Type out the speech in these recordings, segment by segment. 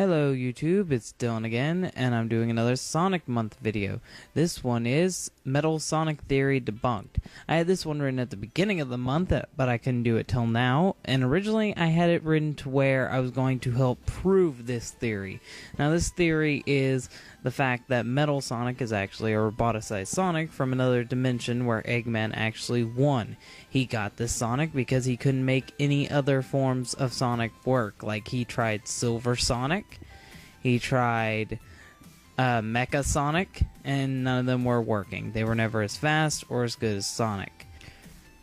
Hello YouTube, it's Dylan again, and I'm doing another Sonic Month video. This one is Metal Sonic Theory Debunked. I had this one written at the beginning of the month, but I couldn't do it till now, and originally I had it written to where I was going to help prove this theory. Now this theory is the fact that Metal Sonic is actually a roboticized Sonic from another dimension where Eggman actually won. He got this Sonic because he couldn't make any other forms of Sonic work, like he tried Silver Sonic, he tried Mecha Sonic, and none of them were working. They were never as fast or as good as Sonic.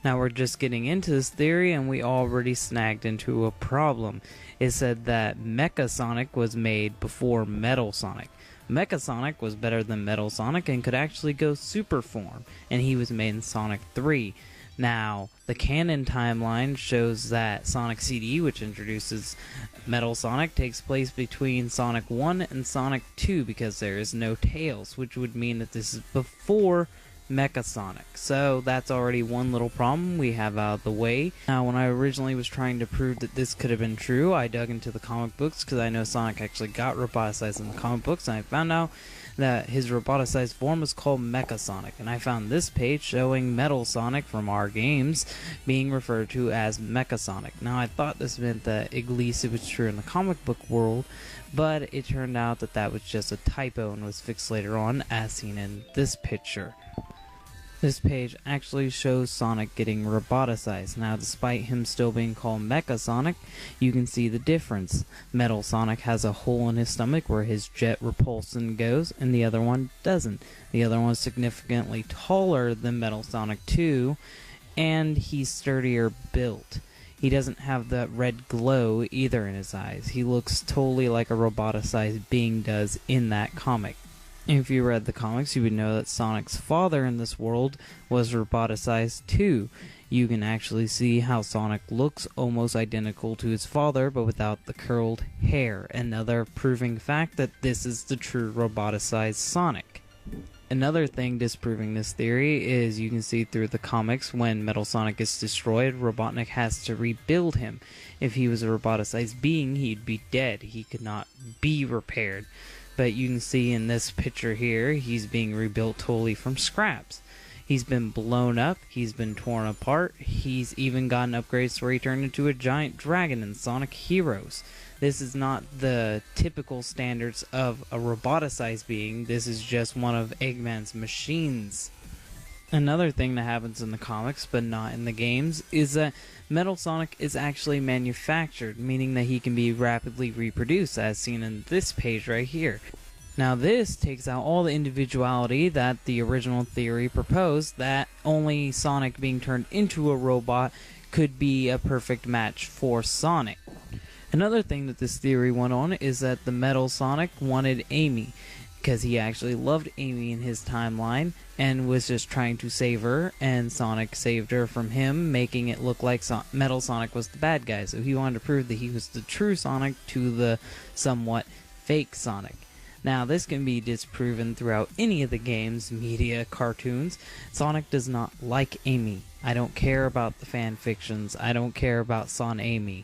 Now we're just getting into this theory and we already snagged into a problem. It said that Mecha Sonic was made before Metal Sonic. Mecha Sonic was better than Metal Sonic and could actually go super form, and he was made in Sonic 3. Now, the Canon timeline shows that Sonic CD, which introduces Metal Sonic, takes place between Sonic 1 and Sonic 2 because there is no Tails, which would mean that this is before Mecha Sonic. So that's already one little problem we have out of the way. Now, when I originally was trying to prove that this could have been true, I dug into the comic books because I know Sonic actually got roboticized in the comic books, and I found out that his roboticized form was called Mecha Sonic, and I found this page showing Metal Sonic from our games being referred to as Mecha Sonic. Now I thought this meant that at least it was true in the comic book world, but it turned out that that was just a typo and was fixed later on, as seen in this picture. This page actually shows Sonic getting roboticized. Now, despite him still being called Mecha Sonic, you can see the difference. Metal Sonic has a hole in his stomach where his jet repulsion goes, and the other one doesn't. The other one is significantly taller than Metal Sonic 2, and he's sturdier built. He doesn't have that red glow either in his eyes. He looks totally like a roboticized being does in that comic. If you read the comics, you would know that Sonic's father in this world was roboticized too. You can actually see how Sonic looks almost identical to his father, but without the curled hair. Another proving fact that this is the true roboticized Sonic. Another thing disproving this theory is you can see through the comics when Metal Sonic is destroyed, Robotnik has to rebuild him. If he was a roboticized being, he'd be dead. He could not be repaired. But you can see in this picture here, he's being rebuilt totally from scraps. He's been blown up, he's been torn apart, he's even gotten upgrades where he turned into a giant dragon in Sonic Heroes. This is not the typical standards of a roboticized being, this is just one of Eggman's machines. Another thing that happens in the comics, but not in the games, is that Metal Sonic is actually manufactured, meaning that he can be rapidly reproduced, as seen in this page right here. Now this takes out all the individuality that the original theory proposed, that only Sonic being turned into a robot could be a perfect match for Sonic. Another thing that this theory went on is that the Metal Sonic wanted Amy, because he actually loved Amy in his timeline and was just trying to save her, and Sonic saved her from him, making it look like Metal Sonic was the bad guy. So he wanted to prove that he was the true Sonic to the somewhat fake Sonic. Now this can be disproven throughout any of the games, media, cartoons. Sonic does not like Amy. I don't care about the fan fictions. I don't care about SonAmy.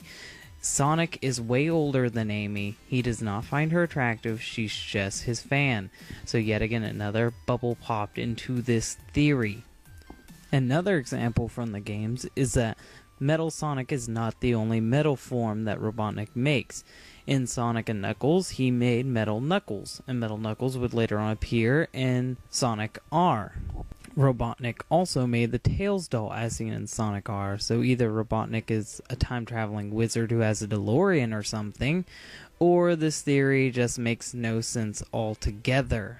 Sonic is way older than Amy. He does not find her attractive, she's just his fan. So yet again, another bubble popped into this theory. Another example from the games is that Metal Sonic is not the only metal form that Robotnik makes. In Sonic and Knuckles, he made Metal Knuckles, and Metal Knuckles would later on appear in Sonic R. Robotnik also made the Tails doll as seen in Sonic R, so either Robotnik is a time-traveling wizard who has a DeLorean or something, or this theory just makes no sense altogether.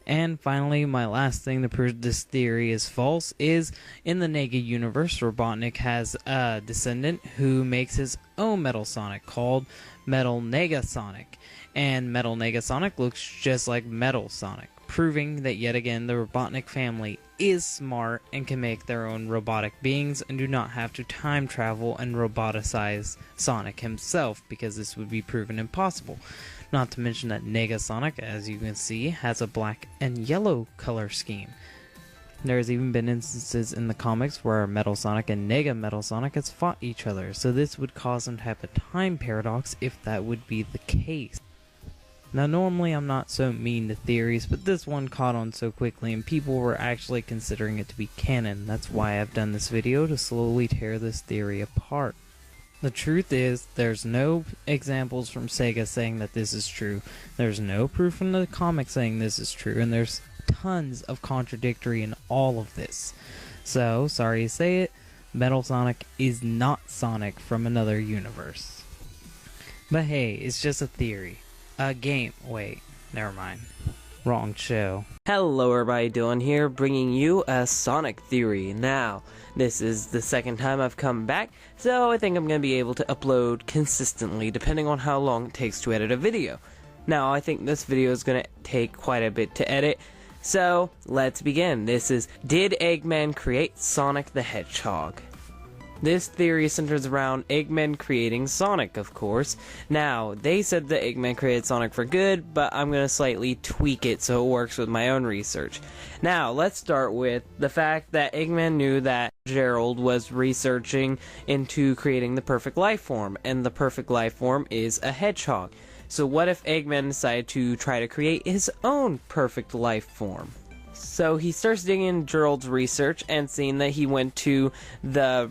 And finally, my last thing to prove this theory is false is, in the NEGA universe, Robotnik has a descendant who makes his own Metal Sonic called Metal Nega Sonic, and Metal Nega Sonic looks just like Metal Sonic, proving that yet again the Robotnik family is smart and can make their own robotic beings and do not have to time travel and roboticize Sonic himself, because this would be proven impossible. Not to mention that Nega Sonic, as you can see, has a black and yellow color scheme. There's even been instances in the comics where Metal Sonic and Nega Metal Sonic has fought each other, so this would cause them to have a time paradox if that would be the case. Now normally I'm not so mean to theories, but this one caught on so quickly and people were actually considering it to be canon. That's why I've done this video, to slowly tear this theory apart. The truth is, there's no examples from SEGA saying that this is true, there's no proof from the comics saying this is true, and there's tons of contradictory in all of this. So, sorry to say it, Metal Sonic is not Sonic from another universe. But hey, it's just a theory. A game. Wait, never mind. Wrong show. Hello everybody, Dylan here, bringing you a Sonic theory. Now, this is the second time I've come back, so I think I'm going to be able to upload consistently depending on how long it takes to edit a video. Now, I think this video is going to take quite a bit to edit, so let's begin. This is, did Eggman create Sonic the Hedgehog? This theory centers around Eggman creating Sonic, of course. Now, they said that Eggman created Sonic for good, but I'm going to slightly tweak it so it works with my own research. Now, let's start with the fact that Eggman knew that Gerald was researching into creating the perfect life form, and the perfect life form is a hedgehog. So what if Eggman decided to try to create his own perfect life form? So he starts digging into Gerald's research and seeing that he went to the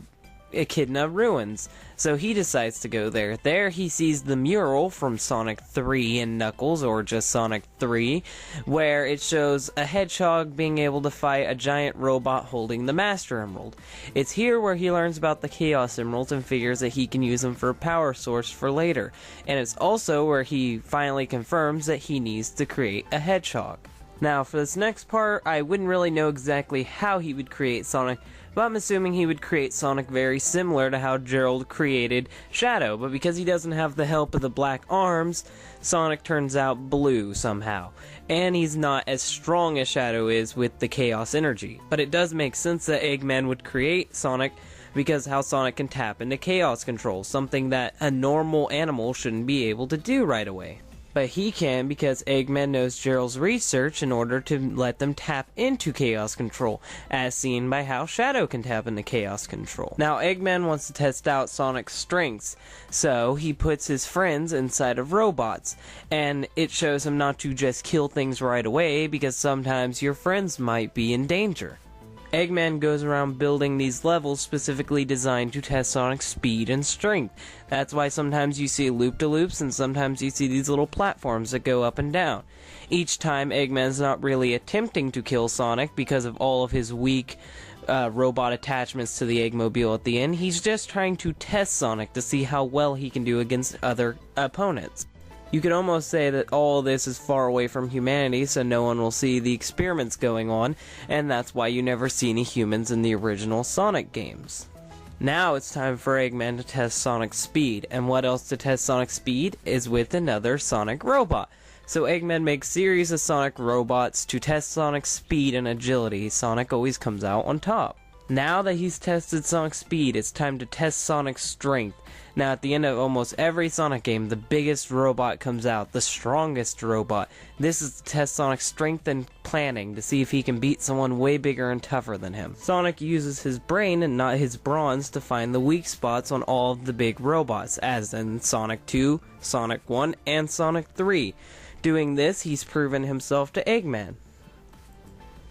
Echidna ruins, so he decides to go there. There he sees the mural from Sonic 3 and Knuckles, or just Sonic 3, where it shows a hedgehog being able to fight a giant robot holding the Master Emerald. It's here where he learns about the Chaos Emeralds and figures that he can use them for a power source for later, and it's also where he finally confirms that he needs to create a hedgehog. Now, for this next part, I wouldn't really know exactly how he would create Sonic, but I'm assuming he would create Sonic very similar to how Gerald created Shadow, but because he doesn't have the help of the black arms, Sonic turns out blue somehow. And he's not as strong as Shadow is with the Chaos Energy. But it does make sense that Eggman would create Sonic because how Sonic can tap into Chaos Control, something that a normal animal shouldn't be able to do right away. But he can because Eggman knows Gerald's research in order to let them tap into Chaos Control, as seen by how Shadow can tap into Chaos Control. Now, Eggman wants to test out Sonic's strengths, so he puts his friends inside of robots, and it shows him not to just kill things right away, because sometimes your friends might be in danger. Eggman goes around building these levels specifically designed to test Sonic's speed and strength. That's why sometimes you see loop-de-loops and sometimes you see these little platforms that go up and down. Each time Eggman's not really attempting to kill Sonic because of all of his weak robot attachments to the Eggmobile at the end. He's just trying to test Sonic to see how well he can do against other opponents. You could almost say that all this is far away from humanity, so no one will see the experiments going on, and that's why you never see any humans in the original Sonic games. Now it's time for Eggman to test Sonic's speed, and what else to test Sonic's speed is with another Sonic robot. So Eggman makes series of Sonic robots to test Sonic's speed and agility. Sonic always comes out on top. Now that he's tested Sonic's speed, it's time to test Sonic's strength. Now at the end of almost every Sonic game, the biggest robot comes out, the strongest robot. This is to test Sonic's strength and planning to see if he can beat someone way bigger and tougher than him. Sonic uses his brain and not his bronze to find the weak spots on all of the big robots, as in Sonic 2, Sonic 1, and Sonic 3. Doing this, he's proven himself to Eggman.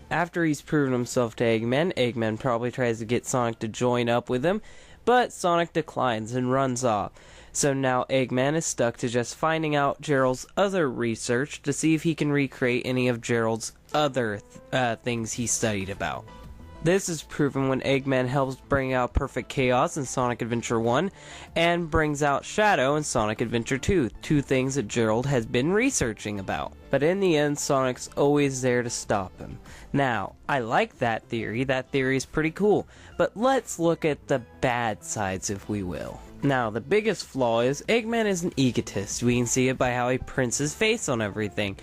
After he's proven himself to Eggman, Eggman probably tries to get Sonic to join up with him, but Sonic declines and runs off. So now Eggman is stuck to just finding out Gerald's other research to see if he can recreate any of Gerald's other things he studied about. This is proven when Eggman helps bring out Perfect Chaos in Sonic Adventure 1 and brings out Shadow in Sonic Adventure 2, two things that Gerald has been researching about. But in the end, Sonic's always there to stop him. Now, I like that theory is pretty cool, but let's look at the bad sides if we will. Now, the biggest flaw is Eggman is an egotist. We can see it by how he prints his face on everything.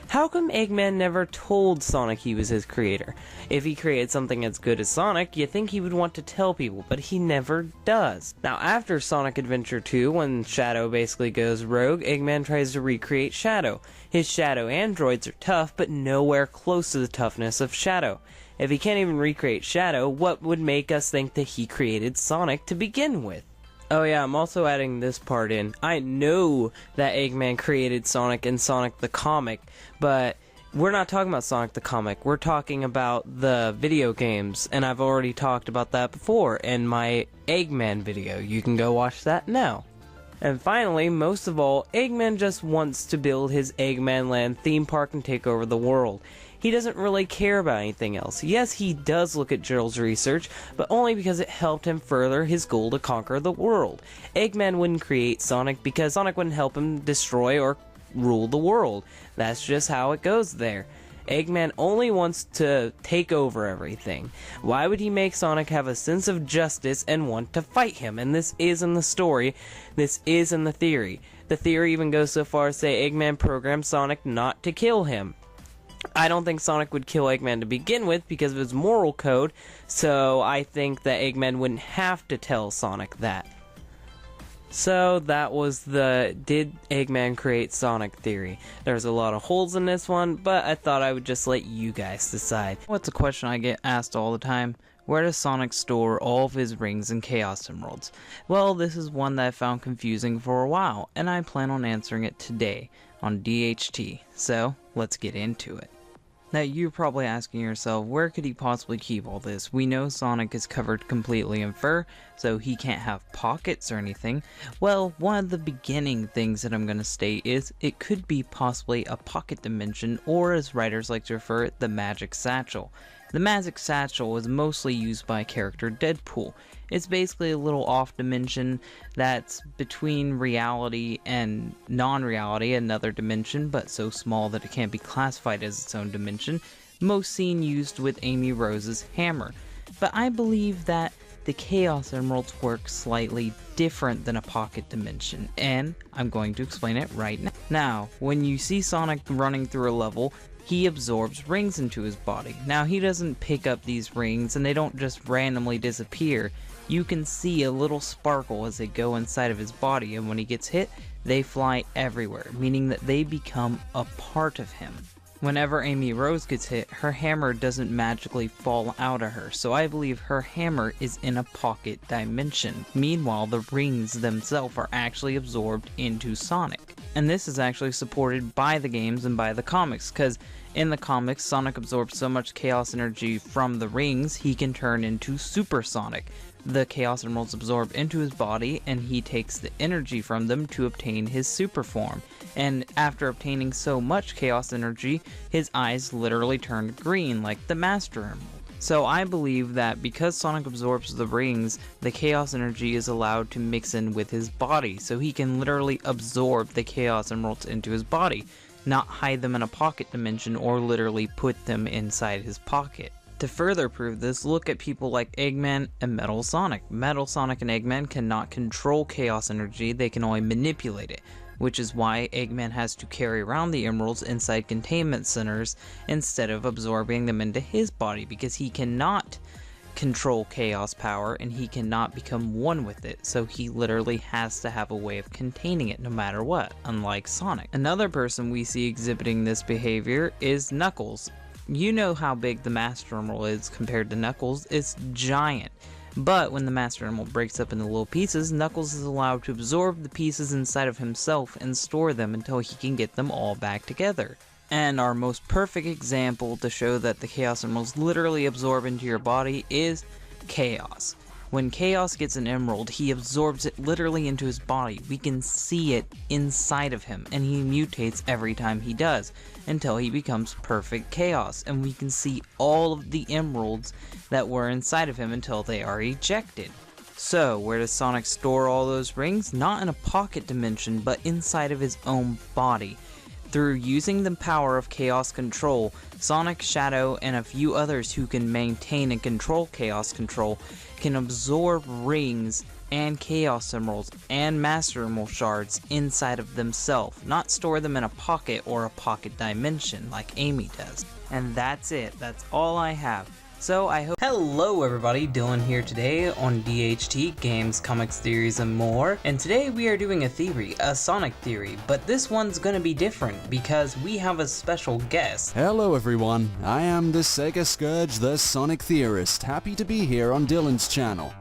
How come Eggman never told Sonic he was his creator? If he created something as good as Sonic, you'd think he would want to tell people, but he never does. Now, after Sonic Adventure 2, when Shadow basically goes rogue, Eggman tries to recreate Shadow. His Shadow androids are tough, but nowhere close to the toughness of Shadow. If he can't even recreate Shadow, what would make us think that he created Sonic to begin with? Oh yeah, I'm also adding this part in. I know that Eggman created Sonic in Sonic the Comic, but we're not talking about Sonic the Comic. We're talking about the video games, and I've already talked about that before in my Eggman video. You can go watch that now. And finally, most of all, Eggman just wants to build his Eggman Land theme park and take over the world. He doesn't really care about anything else. Yes, he does look at Gerald's research, but only because it helped him further his goal to conquer the world. Eggman wouldn't create Sonic because Sonic wouldn't help him destroy or rule the world. That's just how it goes there. Eggman only wants to take over everything. Why would he make Sonic have a sense of justice and want to fight him? And this is in the story. This is in the theory. The theory even goes so far as to say Eggman programmed Sonic not to kill him. I don't think Sonic would kill Eggman to begin with because of his moral code, so I think that Eggman wouldn't have to tell Sonic that. So that was the did Eggman create Sonic theory. There's a lot of holes in this one, but I thought I would just let you guys decide. What's a question I get asked all the time? Where does Sonic store all of his rings and Chaos Emeralds? Well, this is one that I found confusing for a while, and I plan on answering it today on DHT, so let's get into it. Now you're probably asking yourself, where could he possibly keep all this? We know Sonic is covered completely in fur, so he can't have pockets or anything. Well, one of the beginning things that I'm going to state is it could be possibly a pocket dimension, or as writers like to refer it, the magic satchel. The magic satchel is mostly used by character Deadpool. It's basically a little off dimension that's between reality and non-reality, another dimension, but so small that it can't be classified as its own dimension, most seen used with Amy Rose's hammer. But I believe that the Chaos Emeralds work slightly different than a pocket dimension, and I'm going to explain it right now. Now, when you see Sonic running through a level, he absorbs rings into his body. Now, he doesn't pick up these rings, and they don't just randomly disappear. You can see a little sparkle as they go inside of his body, and when he gets hit, they fly everywhere, meaning that they become a part of him. Whenever Amy Rose gets hit, her hammer doesn't magically fall out of her, so I believe her hammer is in a pocket dimension. Meanwhile, the rings themselves are actually absorbed into Sonic. And this is actually supported by the games and by the comics, because in the comics, Sonic absorbs so much chaos energy from the rings, he can turn into Super Sonic. The Chaos Emeralds absorb into his body, and he takes the energy from them to obtain his super form. And after obtaining so much chaos energy, his eyes literally turn green like the Master Emerald. So I believe that because Sonic absorbs the rings, the chaos energy is allowed to mix in with his body, so he can literally absorb the Chaos Emeralds into his body, not hide them in a pocket dimension or literally put them inside his pocket. To further prove this, look at people like Eggman and Metal Sonic. Metal Sonic and Eggman cannot control chaos energy, they can only manipulate it, which is why Eggman has to carry around the emeralds inside containment centers instead of absorbing them into his body, because he cannot control chaos power and he cannot become one with it, so he literally has to have a way of containing it no matter what, unlike Sonic. Another person we see exhibiting this behavior is Knuckles. You know how big the Master Emerald is compared to Knuckles, it's giant. But when the Master Emerald breaks up into little pieces, Knuckles is allowed to absorb the pieces inside of himself and store them until he can get them all back together. And our most perfect example to show that the Chaos Emeralds literally absorb into your body is Chaos. When Chaos gets an emerald, he absorbs it literally into his body. We can see it inside of him, and he mutates every time he does, until he becomes perfect Chaos, and we can see all of the emeralds that were inside of him until they are ejected. So, where does Sonic store all those rings? Not in a pocket dimension, but inside of his own body. Through using the power of Chaos Control, Sonic, Shadow, and a few others who can maintain and control Chaos Control can absorb rings and Chaos Emeralds and Master Emerald Shards inside of themselves, not store them in a pocket or a pocket dimension like Amy does. And that's it, that's all I have. So I hope— Hello everybody, Dylan here today on DHT, Games, Comics, Theories, and more. And today we are doing a theory, a Sonic theory, but this one's gonna be different because we have a special guest. Hello everyone, I am the SEGA Scourge, the Sonic Theorist, happy to be here on Dylan's channel.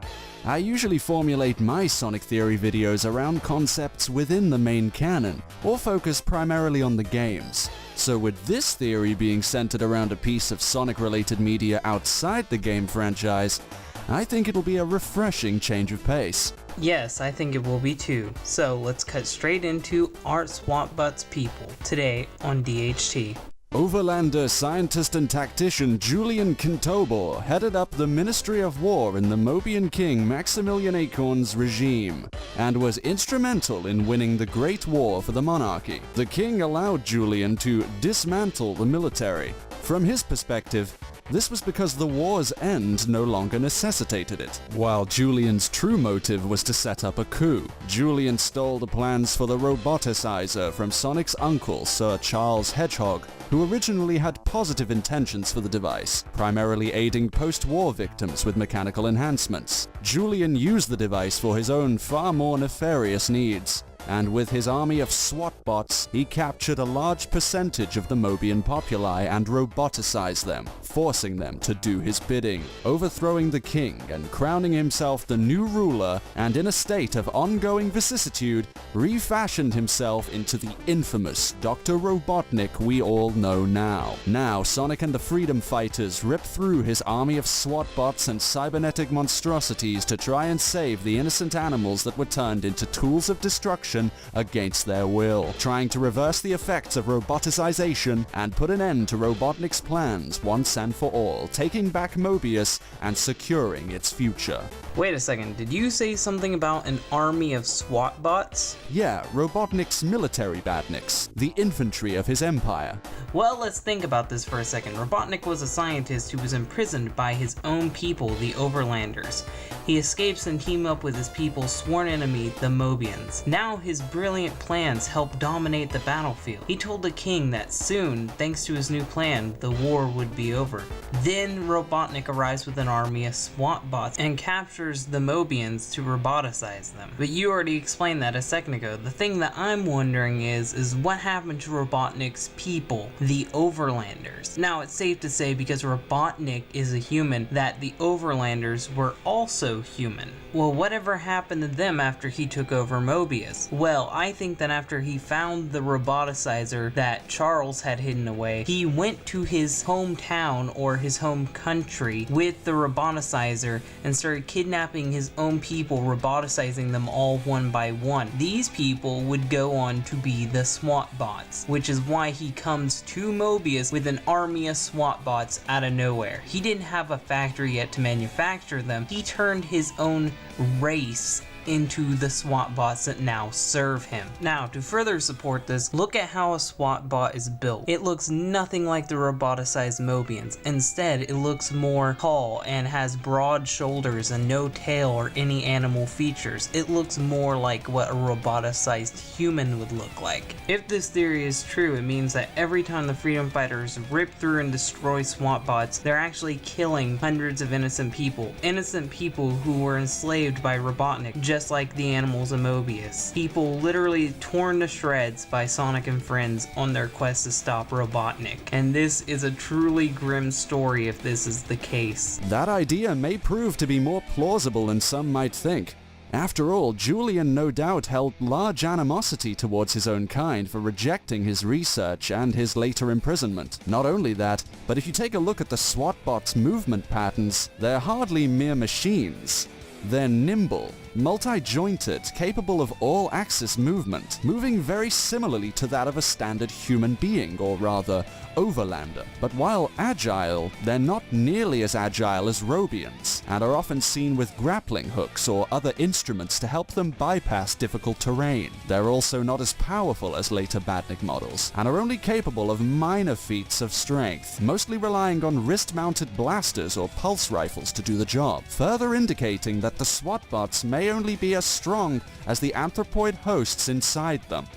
I usually formulate my Sonic theory videos around concepts within the main canon, or focus primarily on the games. So with this theory being centered around a piece of Sonic-related media outside the game franchise, I think it'll be a refreshing change of pace. Yes, I think it will be too. So let's cut straight into Art Swat Butts People today on DHT. Overlander scientist and tactician Julian Kintobor headed up the Ministry of War in the Mobian King Maximilian Acorn's regime, and was instrumental in winning the Great War for the monarchy. The king allowed Julian to dismantle the military. From his perspective, this was because the war's end no longer necessitated it, while Julian's true motive was to set up a coup. Julian stole the plans for the roboticizer from Sonic's uncle, Sir Charles Hedgehog, who originally had positive intentions for the device, primarily aiding post-war victims with mechanical enhancements. Julian used the device for his own far more nefarious needs, and with his army of SWAT bots, he captured a large percentage of the Mobian populi and roboticized them, forcing them to do his bidding, overthrowing the king and crowning himself the new ruler, and in a state of ongoing vicissitude, refashioned himself into the infamous Dr. Robotnik we all know now. Now, Sonic and the Freedom Fighters rip through his army of SWAT bots and cybernetic monstrosities to try and save the innocent animals that were turned into tools of destruction against their will, trying to reverse the effects of roboticization and put an end to Robotnik's plans once and for all, taking back Mobius and securing its future. Wait a second, did you say something about an army of SWAT bots? Yeah, Robotnik's military badniks, the infantry of his empire. Well, let's think about this for a second. Robotnik was a scientist who was imprisoned by his own people, the Overlanders. He escapes and teams up with his people's sworn enemy, the Mobians. Now his brilliant plans help dominate the battlefield. He told the king that soon, thanks to his new plan, the war would be over. Then Robotnik arrives with an army of SWAT bots and captures the Mobians to roboticize them. But you already explained that a second ago. The thing that I'm wondering is what happened to Robotnik's people, the Overlanders? Now it's safe to say, because Robotnik is a human, that the Overlanders were also human. Well, whatever happened to them after he took over Mobius? Well, I think that after he found the roboticizer that Charles had hidden away, he went to his hometown or his home country with the roboticizer and started kidnapping his own people, roboticizing them all one by one. These people would go on to be the SWAT bots, which is why he comes to Mobius with an army of SWAT bots out of nowhere. He didn't have a factory yet to manufacture them. He turned his own race into the SWAT bots that now serve him. Now, to further support this, look at how a SWAT bot is built. It looks nothing like the roboticized Mobians. Instead, it looks more tall and has broad shoulders and no tail or any animal features. It looks more like what a roboticized human would look like. If this theory is true, it means that every time the Freedom Fighters rip through and destroy SWAT bots, they're actually killing hundreds of innocent people. Innocent people who were enslaved by Robotnik, just like the animals of Mobius. People literally torn to shreds by Sonic and friends on their quest to stop Robotnik. And this is a truly grim story if this is the case. That idea may prove to be more plausible than some might think. After all, Julian no doubt held large animosity towards his own kind for rejecting his research and his later imprisonment. Not only that, but if you take a look at the SWAT bots' movement patterns, they're hardly mere machines. They're nimble, multi-jointed, capable of all-axis movement, moving very similarly to that of a standard human being, or rather, Overlander. But while agile, they're not nearly as agile as Robians, and are often seen with grappling hooks or other instruments to help them bypass difficult terrain. They're also not as powerful as later Badnik models, and are only capable of minor feats of strength, mostly relying on wrist-mounted blasters or pulse rifles to do the job, further indicating that that the SWAT bots may only be as strong as the anthropoid hosts inside them.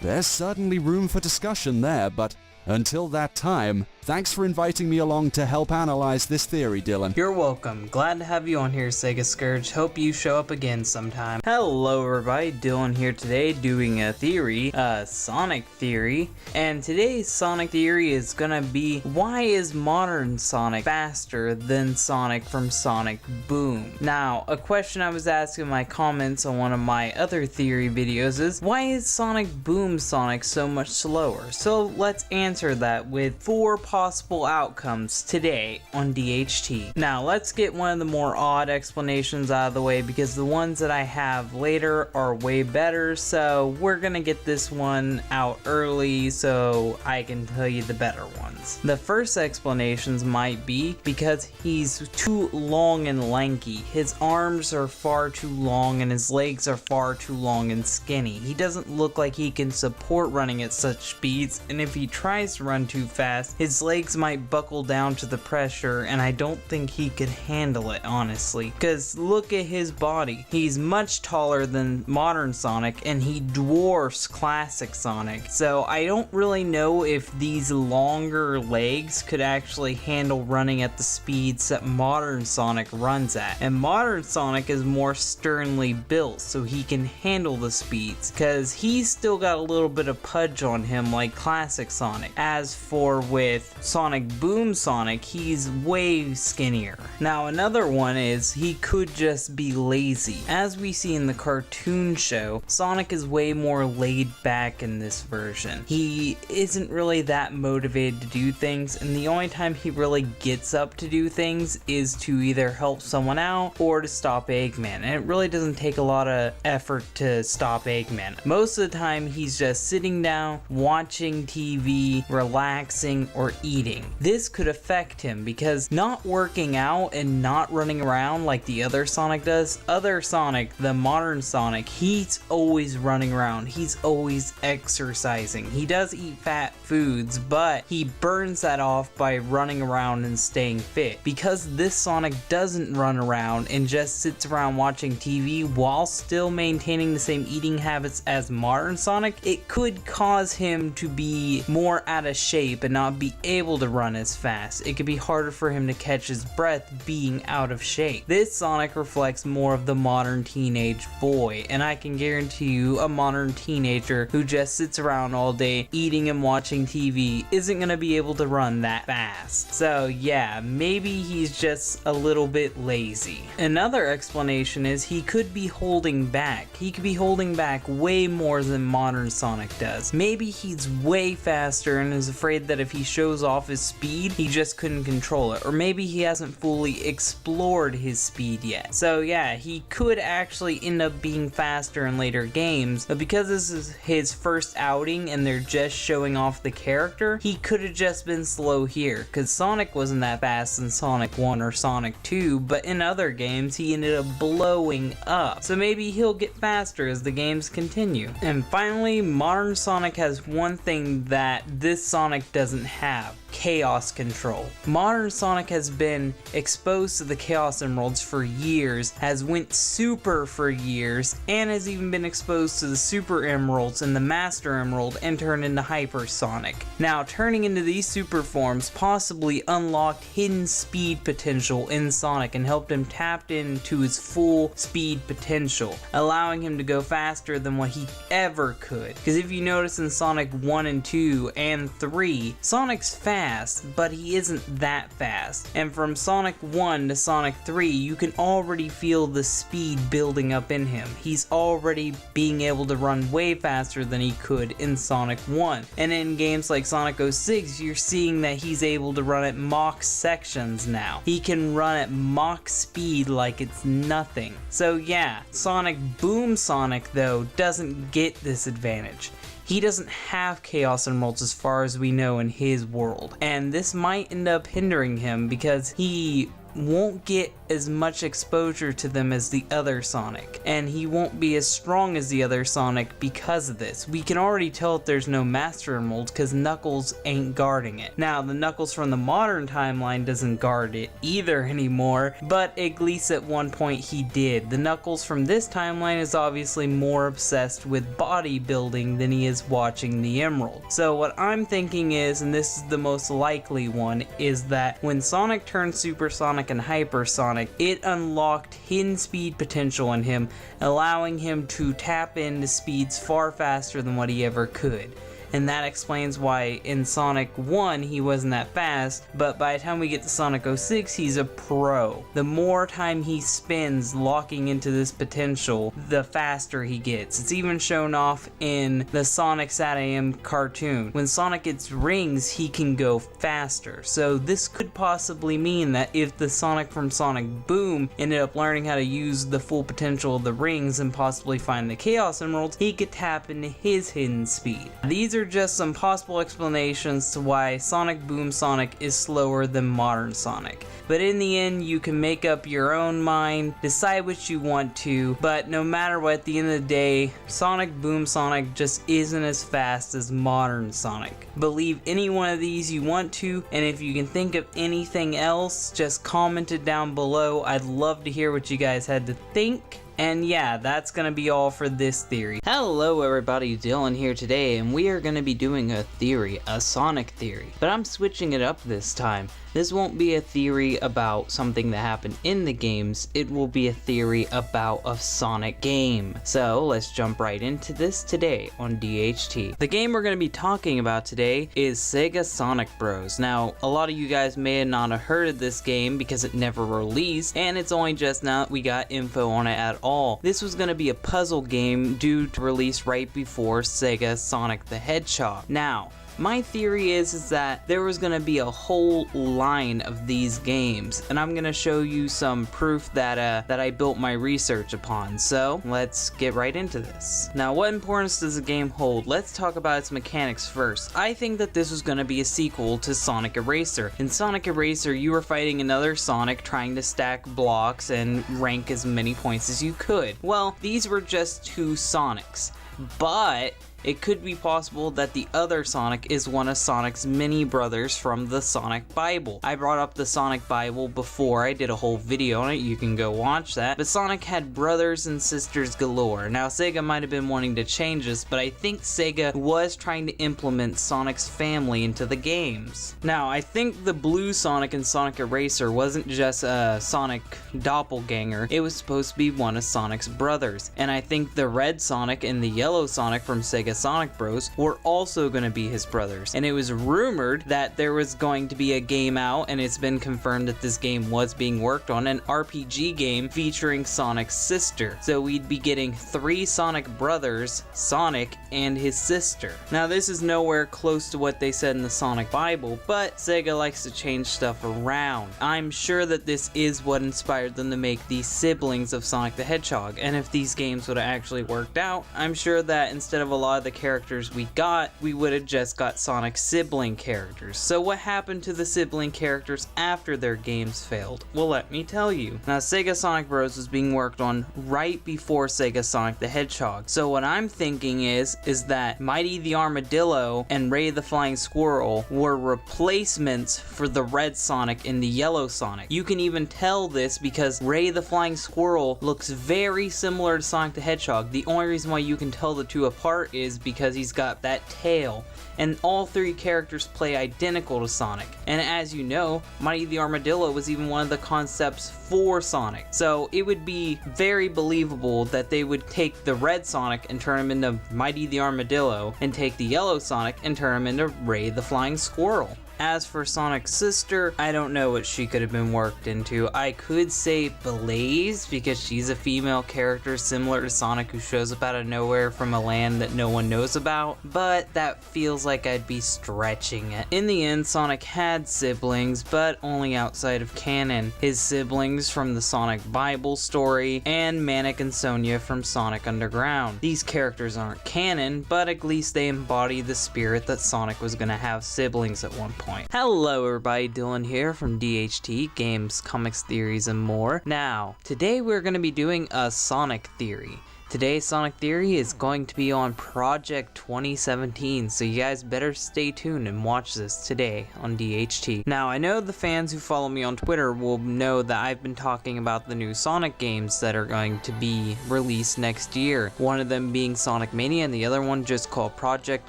There's certainly room for discussion there, but until that time, thanks for inviting me along to help analyze this theory, Dylan. You're welcome. Glad to have you on here, Sega Scourge. Hope you show up again sometime. Hello everybody, Dylan here today doing a theory, Sonic theory. And today's Sonic theory is gonna be, why is modern Sonic faster than Sonic from Sonic Boom? Now, a question I was asking in my comments on one of my other theory videos is, why is Sonic Boom Sonic so much slower? So let's answer that with 4 possible outcomes today on DHT. Now let's get one of the more odd explanations out of the way, because the ones that I have later are way better, so we're gonna get this one out early so I can tell you the better ones. The first explanations might be because he's too long and lanky. His arms are far too long and his legs are far too long and skinny. He doesn't look like he can support running at such speeds, and if he tries to run too fast, his legs might buckle down to the pressure, and I don't think he could handle it, honestly. Because look at his body. He's much taller than modern Sonic, and he dwarfs classic Sonic. So I don't really know if these longer legs could actually handle running at the speeds that modern Sonic runs at. And modern Sonic is more sternly built, so he can handle the speeds, because he's still got a little bit of pudge on him like classic Sonic. As for with Sonic Boom Sonic, he's way skinnier. Now another one is he could just be lazy. As we see in the cartoon show, Sonic is way more laid back in this version. He isn't really that motivated to do things, and the only time he really gets up to do things is to either help someone out or to stop Eggman, and it really doesn't take a lot of effort to stop Eggman. Most of the time he's just sitting down, watching TV, relaxing, or eating. This could affect him because not working out and not running around like the other Sonic does, other Sonic, the modern Sonic, he's always running around, he's always exercising. He does eat fat foods, but he burns that off by running around and staying fit. Because this Sonic doesn't run around and just sits around watching TV while still maintaining the same eating habits as modern Sonic, it could cause him to be more out of shape and not be able to run as fast. It could be harder for him to catch his breath being out of shape. This Sonic reflects more of the modern teenage boy, and I can guarantee you a modern teenager who just sits around all day eating and watching TV isn't gonna be able to run that fast. So yeah, maybe he's just a little bit lazy. Another explanation is he could be holding back. He could be holding back way more than modern Sonic does. Maybe he's way faster and is afraid that if he shows off his speed, he just couldn't control it. Or maybe he hasn't fully explored his speed yet. So yeah, he could actually end up being faster in later games, but because this is his first outing and they're just showing off the character, he could have just been slow here, because Sonic wasn't that fast in Sonic 1 or Sonic 2, but in other games he ended up blowing up. So maybe he'll get faster as the games continue. And finally, modern Sonic has one thing that this Sonic doesn't have: chaos control. Modern Sonic has been exposed to the Chaos Emeralds for years, has went super for years, and has even been exposed to the Super Emeralds and the Master Emerald and turned into Hyper Sonic. Now, turning into these super forms possibly unlocked hidden speed potential in Sonic and helped him tap into his full speed potential, allowing him to go faster than what he ever could. Because if you notice in Sonic 1 and 2 and 3, Sonic's fast, but he isn't that fast. And from Sonic 1 to Sonic 3, you can already feel the speed building up in him. He's already being able to run way faster than he could in Sonic 1. And in games like Sonic 06, you're seeing that he's able to run at Mach sections now. He can run at Mach speed like it's nothing. So yeah, Sonic Boom Sonic though doesn't get this advantage. He doesn't have Chaos Emeralds as far as we know in his world, and this might end up hindering him because he won't get as much exposure to them as the other Sonic, and he won't be as strong as the other Sonic because of this. We can already tell that there's no Master Emerald because Knuckles ain't guarding it. Now, the Knuckles from the modern timeline doesn't guard it either anymore, but at least at one point he did. The Knuckles from this timeline is obviously more obsessed with bodybuilding than he is watching the Emerald. So what I'm thinking is, and this is the most likely one, is that when Sonic turned Supersonic and Hypersonic, it unlocked hidden speed potential in him, allowing him to tap into speeds far faster than what he ever could. And that explains why in Sonic 1 he wasn't that fast, but by the time we get to Sonic 06 he's a pro. The more time he spends locking into this potential, the faster he gets. It's even shown off in the Sonic SatAM cartoon. When Sonic gets rings, he can go faster. So this could possibly mean that if the Sonic from Sonic Boom ended up learning how to use the full potential of the rings and possibly find the Chaos Emeralds, he could tap into his hidden speed. These are just some possible explanations to why Sonic Boom Sonic is slower than modern Sonic. But in the end, you can make up your own mind, decide what you want to, but no matter what, at the end of the day, Sonic Boom Sonic just isn't as fast as modern Sonic. Believe any one of these you want to, and if you can think of anything else, just comment it down below. I'd love to hear what you guys had to think. And yeah, that's gonna be all for this theory. Hello everybody, Dylan here today, and we are gonna be doing a theory, a Sonic theory. But I'm switching it up this time. This won't be a theory about something that happened in the games, it will be a theory about a Sonic game. So let's jump right into this today on DHT. The game we're gonna be talking about today is SEGA Sonic Bros. Now, a lot of you guys may not have heard of this game because it never released, and it's only just now that we got info on it at all. This was going to be a puzzle game due to release right before SEGA Sonic the Hedgehog. Now, my theory is that there was going to be a whole line of these games, and I'm going to show you some proof that I built my research upon. So let's get right into this. Now, what importance does the game hold? Let's talk about its mechanics first. I think that this was going to be a sequel to Sonic Eraser. In Sonic Eraser, you were fighting another Sonic trying to stack blocks and rank as many points as you could. Well, these were just two Sonics, but it could be possible that the other Sonic is one of Sonic's mini brothers from the Sonic Bible. I brought up the Sonic Bible before, I did a whole video on it, you can go watch that. But Sonic had brothers and sisters galore. Now SEGA might have been wanting to change this, but I think SEGA was trying to implement Sonic's family into the games. Now I think the blue Sonic in Sonic Eraser wasn't just a Sonic doppelganger, it was supposed to be one of Sonic's brothers. And I think the red Sonic and the yellow Sonic from SEGA Sonic Bros were also going to be his brothers, and it was rumored that there was going to be a game out, and it's been confirmed that this game was being worked on, an RPG game featuring Sonic's sister. So we'd be getting 3 Sonic brothers, Sonic and his sister. Now this is nowhere close to what they said in the Sonic Bible, but SEGA likes to change stuff around. I'm sure that this is what inspired them to make these siblings of Sonic the Hedgehog, and if these games would have actually worked out, I'm sure that instead of a lot of the characters we would have just got Sonic sibling characters. So what happened to the sibling characters after their games failed? Well, let me tell you. Now SEGA Sonic Bros was being worked on right before SEGA Sonic the Hedgehog. So what I'm thinking is that Mighty the Armadillo and Ray the Flying Squirrel were replacements for the red Sonic and the yellow Sonic. You can even tell this because Ray the Flying Squirrel looks very similar to Sonic the Hedgehog. The only reason why you can tell the two apart is because he's got that tail, and all 3 characters play identical to Sonic. And as you know, Mighty the Armadillo was even one of the concepts for Sonic. So it would be very believable that they would take the red Sonic and turn him into Mighty the Armadillo, and take the yellow Sonic and turn him into Ray the Flying Squirrel. As for Sonic's sister, I don't know what she could have been worked into. I could say Blaze, because she's a female character similar to Sonic who shows up out of nowhere from a land that no one knows about, but that feels like I'd be stretching it. In the end, Sonic had siblings, but only outside of canon. His siblings from the Sonic Bible story, and Manic and Sonia from Sonic Underground. These characters aren't canon, but at least they embody the spirit that Sonic was going to have siblings at one point. point. Hello everybody, Dylan here from DHT, Games, Comics, Theories, and more. Now, today we're going to be doing a Sonic theory. Today's Sonic theory is going to be on Project 2017, so you guys better stay tuned and watch this today on DHT. Now, I know the fans who follow me on Twitter will know that I've been talking about the new Sonic games that are going to be released next year. One of them being Sonic Mania and the other one just called Project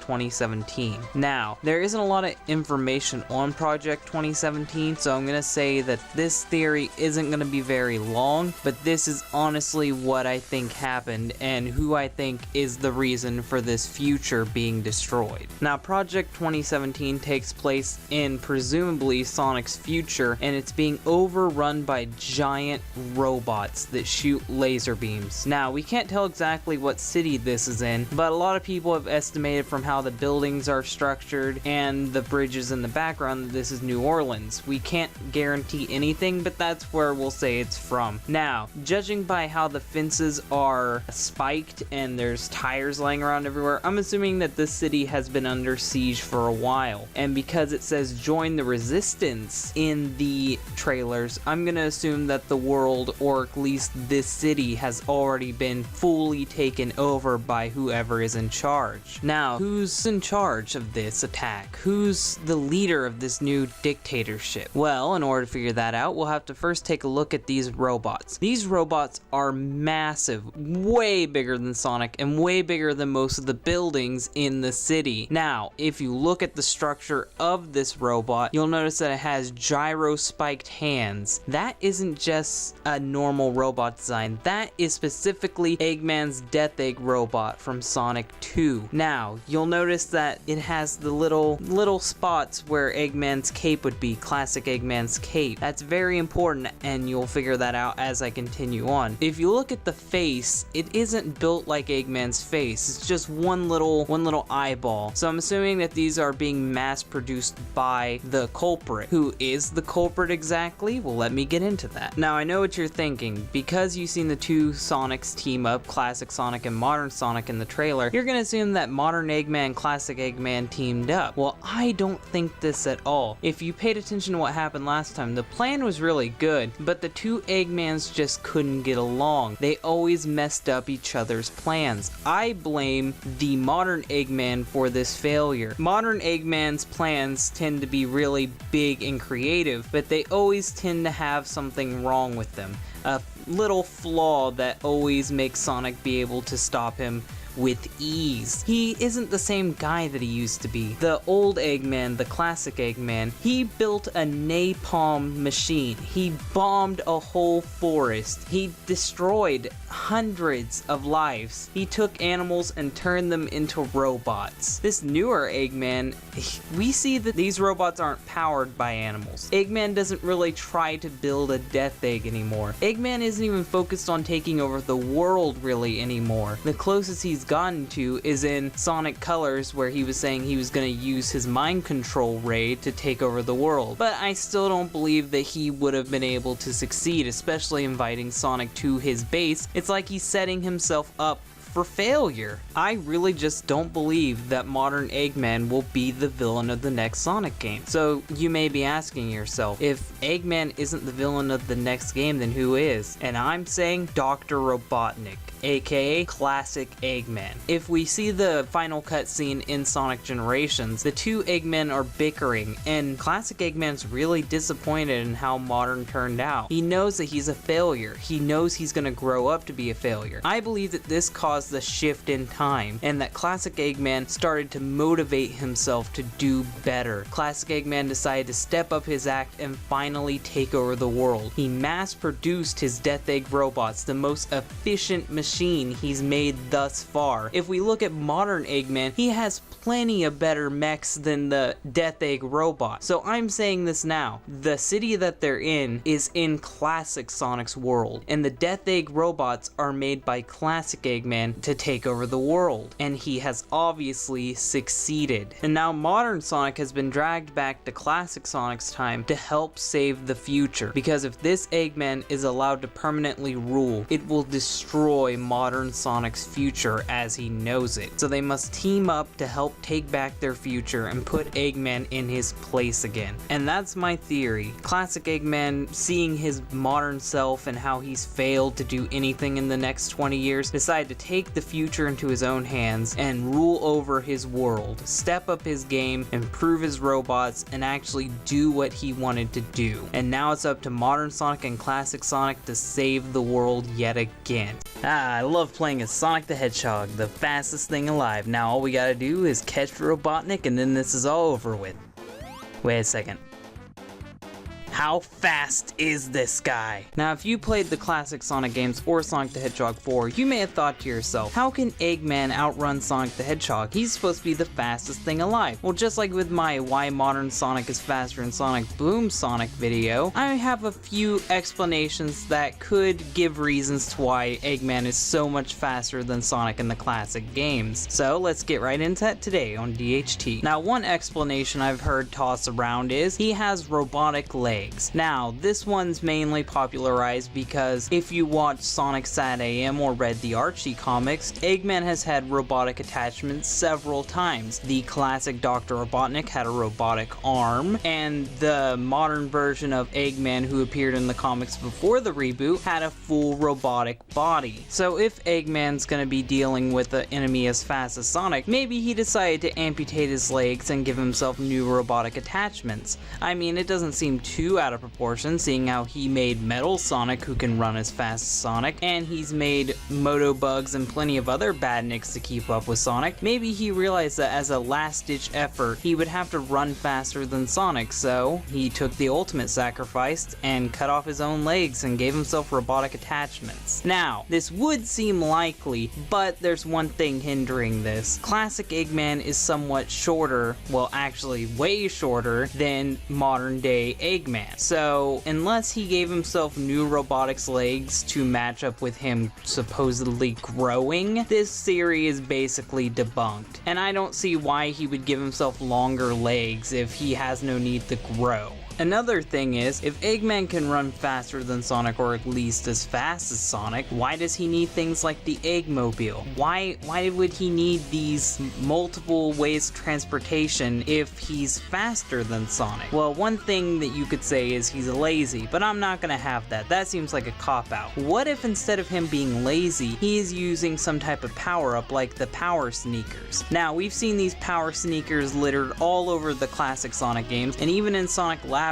2017. Now, there isn't a lot of information on Project 2017, so I'm going to say that this theory isn't going to be very long, but this is honestly what I think happened and who I think is the reason for this future being destroyed. Now, Project 2017 takes place in presumably Sonic's future, and it's being overrun by giant robots that shoot laser beams. Now, we can't tell exactly what city this is in, but a lot of people have estimated from how the buildings are structured and the bridges in the background that this is New Orleans. We can't guarantee anything, but that's where we'll say it's from. Now, judging by how the fences are spiked and there's tires laying around everywhere, I'm assuming that this city has been under siege for a while. And because it says join the resistance in the trailers, I'm gonna assume that the world, or at least this city, has already been fully taken over by whoever is in charge. Now, who's in charge of this attack? Who's the leader of this new dictatorship? Well, in order to figure that out, we'll have to first take a look at these robots. These robots are massive, way bigger than Sonic and way bigger than most of the buildings in the city. Now, if you look at the structure of this robot, you'll notice that it has gyro spiked hands. That isn't just a normal robot design. That is specifically Eggman's Death Egg robot from Sonic 2. Now, you'll notice that it has the little spots where Eggman's cape would be, classic Eggman's cape. That's very important, and you'll figure that out as I continue on. If you look at the face, it isn't built like Eggman's face. It's just one little eyeball. So I'm assuming that these are being mass produced by the culprit. Who is the culprit exactly? Well, let me get into that. Now, I know what you're thinking. Because you've seen the two Sonics team up, classic Sonic and modern Sonic, in the trailer, you're gonna assume that modern Eggman, classic Eggman teamed up. Well, I don't think this at all. If you paid attention to what happened last time, the plan was really good, but the two Eggmans just couldn't get along. They always messed up each other's plans. I blame the modern Eggman for this failure. Modern Eggman's plans tend to be really big and creative, but they always tend to have something wrong with them. A little flaw that always makes Sonic be able to stop him with ease. He isn't the same guy that he used to be. The old Eggman, the classic Eggman, he built a napalm machine. He bombed a whole forest. He destroyed hundreds of lives. He took animals and turned them into robots. This newer Eggman, we see that these robots aren't powered by animals. Eggman doesn't really try to build a Death Egg anymore. Eggman isn't even focused on taking over the world really anymore. The closest he's gotten to is in Sonic Colors, where he was saying he was going to use his mind control ray to take over the world. But I still don't believe that he would have been able to succeed, especially inviting Sonic to his base. It's like he's setting himself up for failure. I really just don't believe that modern Eggman will be the villain of the next Sonic game. So you may be asking yourself, if Eggman isn't the villain of the next game, then who is? And I'm saying Dr. Robotnik, aka Classic Eggman. If we see the final cutscene in Sonic Generations, the two Eggmen are bickering, and Classic Eggman's really disappointed in how modern turned out. He knows that he's a failure. He knows he's gonna grow up to be a failure. I believe that this caused the shift in time, and that Classic Eggman started to motivate himself to do better. Classic Eggman decided to step up his act and finally take over the world. He mass-produced his Death Egg robots, the most efficient machine he's made thus far. If we look at modern Eggman, he has plenty of better mechs than the Death Egg robot. So I'm saying this now. The city that they're in is in classic Sonic's world, and the Death Egg robots are made by Classic Eggman to take over the world, and he has obviously succeeded. And now modern Sonic has been dragged back to classic Sonic's time to help save the future, because if this Eggman is allowed to permanently rule, it will destroy modern Sonic's future as he knows it. So they must team up to help take back their future and put Eggman in his place again. And that's my theory. Classic Eggman, seeing his modern self and how he's failed to do anything in the next 20 years, decided to take the future into his own hands and rule over his world, step up his game, improve his robots, and actually do what he wanted to do. And now it's up to modern Sonic and classic Sonic to save the world yet again. I love playing as Sonic the Hedgehog, the fastest thing alive. Now all we gotta do is catch Robotnik and then this is all over with. Wait a second. How fast is this guy? Now, if you played the classic Sonic games or Sonic the Hedgehog 4, you may have thought to yourself, how can Eggman outrun Sonic the Hedgehog? He's supposed to be the fastest thing alive. Well, just like with my Why Modern Sonic is Faster than Sonic Boom Sonic video, I have a few explanations that could give reasons to why Eggman is so much faster than Sonic in the classic games. So let's get right into that today on DHT. Now, one explanation I've heard tossed around is he has robotic legs. Now, this one's mainly popularized because if you watch Sonic Sat AM or read the Archie comics, Eggman has had robotic attachments several times. The classic Dr. Robotnik had a robotic arm, and the modern version of Eggman who appeared in the comics before the reboot had a full robotic body. So if Eggman's gonna be dealing with an enemy as fast as Sonic, maybe he decided to amputate his legs and give himself new robotic attachments. I mean, it doesn't seem too out of proportion, seeing how he made Metal Sonic who can run as fast as Sonic, and he's made Motobugs and plenty of other badniks to keep up with Sonic. Maybe he realized that as a last-ditch effort, he would have to run faster than Sonic, so he took the ultimate sacrifice and cut off his own legs and gave himself robotic attachments. Now, this would seem likely, but there's one thing hindering this. Classic Eggman is somewhat shorter, well actually way shorter, than modern day Eggman. So, unless he gave himself new robotics legs to match up with him supposedly growing, this theory is basically debunked. And I don't see why he would give himself longer legs if he has no need to grow. Another thing is, if Eggman can run faster than Sonic, or at least as fast as Sonic, why does he need things like the Eggmobile? Why would he need these multiple ways of transportation if he's faster than Sonic? Well, one thing that you could say is he's lazy, but I'm not gonna have that. That seems like a cop-out. What if instead of him being lazy, he is using some type of power-up like the Power Sneakers? Now, we've seen these Power Sneakers littered all over the classic Sonic games, and even in Sonic Labyrinth,